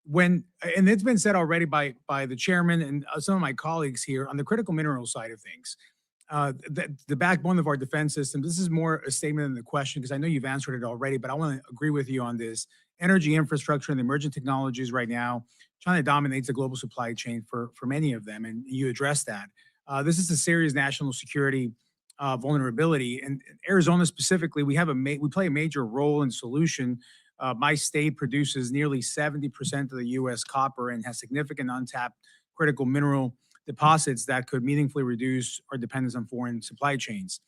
it's been said already by the chairman and some of my colleagues here on the critical mineral side of things. The backbone of our defense system, this is more a statement than the question, because I know you've answered it already, but I want to agree with you on this. energy infrastructure and the emerging technologies right now. China dominates the global supply chain for many of them, and you address that. This is a serious national security vulnerability. And Arizona specifically, we play a major role in solution. My state produces nearly 70% of the U.S. copper and has significant untapped critical mineral deposits that could meaningfully reduce our dependence on foreign supply chains.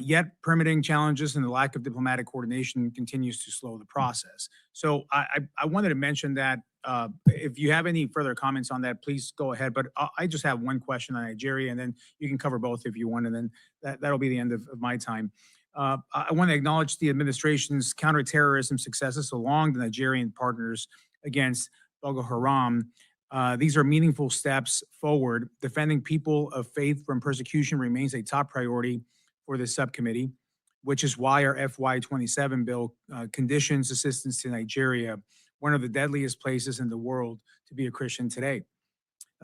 Yet permitting challenges and the lack of diplomatic coordination continues to slow the process. So I wanted to mention that if you have any further comments on that, please go ahead. But I just have one question on Nigeria, and then you can cover both if you want, and then that'll be the end of my time. I want to acknowledge the administration's counterterrorism successes along the Nigerian partners against Boko Haram. These are meaningful steps forward. Defending people of faith from persecution remains a top priority for this subcommittee, which is why our FY27 bill conditions assistance to Nigeria, one of the deadliest places in the world to be a Christian today.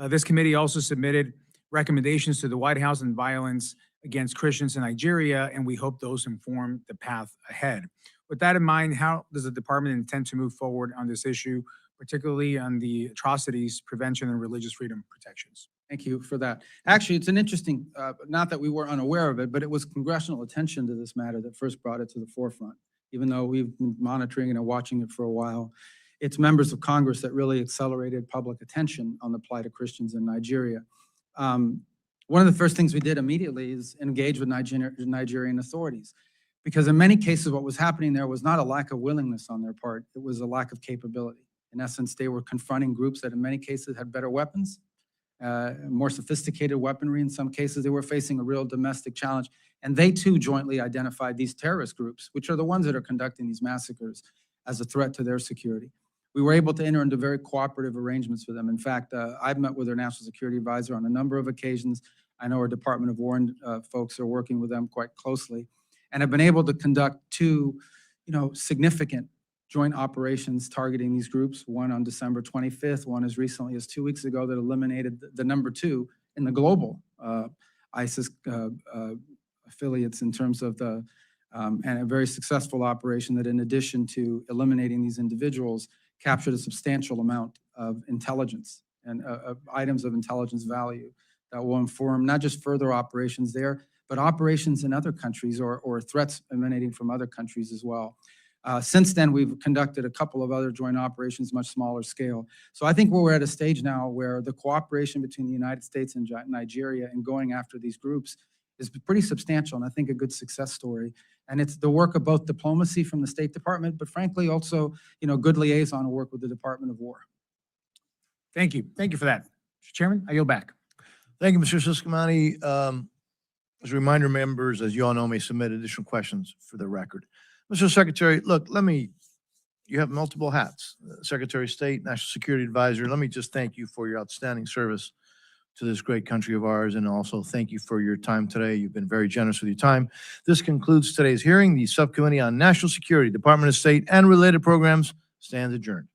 This committee also submitted recommendations to the White House on violence against Christians in Nigeria, and we hope those inform the path ahead. With that in mind, how does the department intend to move forward on this issue, particularly on the atrocities, prevention, and religious freedom protections? Thank you for that. Actually, it's an interesting, not that we were unaware of it, but it was congressional attention to this matter that first brought it to the forefront. Even though we've been monitoring it and watching it for a while, it's members of Congress that really accelerated public attention on the plight of Christians in Nigeria. One of the first things we did immediately is engage with Nigerian authorities, because in many cases what was happening there was not a lack of willingness on their part, it was a lack of capability. In essence, they were confronting groups that in many cases had better weapons, more sophisticated weaponry. In some cases, they were facing a real domestic challenge. And they too jointly identified these terrorist groups, which are the ones that are conducting these massacres, as a threat to their security. We were able to enter into very cooperative arrangements with them. In fact, I've met with their national security advisor on a number of occasions. I know our Department of War folks are working with them quite closely, and have been able to conduct two, significant joint operations targeting these groups, one on December 25th, one as recently as 2 weeks ago that eliminated the number 2 in the global ISIS affiliates in terms of the, and a very successful operation that in addition to eliminating these individuals, captured a substantial amount of intelligence and items of intelligence value that will inform not just further operations there, but operations in other countries or threats emanating from other countries as well. Since then, we've conducted a couple of other joint operations, much smaller scale. So I think we're at a stage now where the cooperation between the United States and Nigeria in going after these groups is pretty substantial, and I think a good success story. And it's the work of both diplomacy from the State Department, but frankly also, good liaison work with the Department of War. Thank you. Thank you for that. Mr. Chairman, I yield back. Thank you, Mr. Siscomani. As a reminder, members, as you all know, may submit additional questions for the record. Mr. Secretary, look, you have multiple hats, Secretary of State, National Security Advisor. Let me just thank you for your outstanding service to this great country of ours, and also thank you for your time today. You've been very generous with your time. This concludes today's hearing. The Subcommittee on National Security, Department of State, and related programs stands adjourned.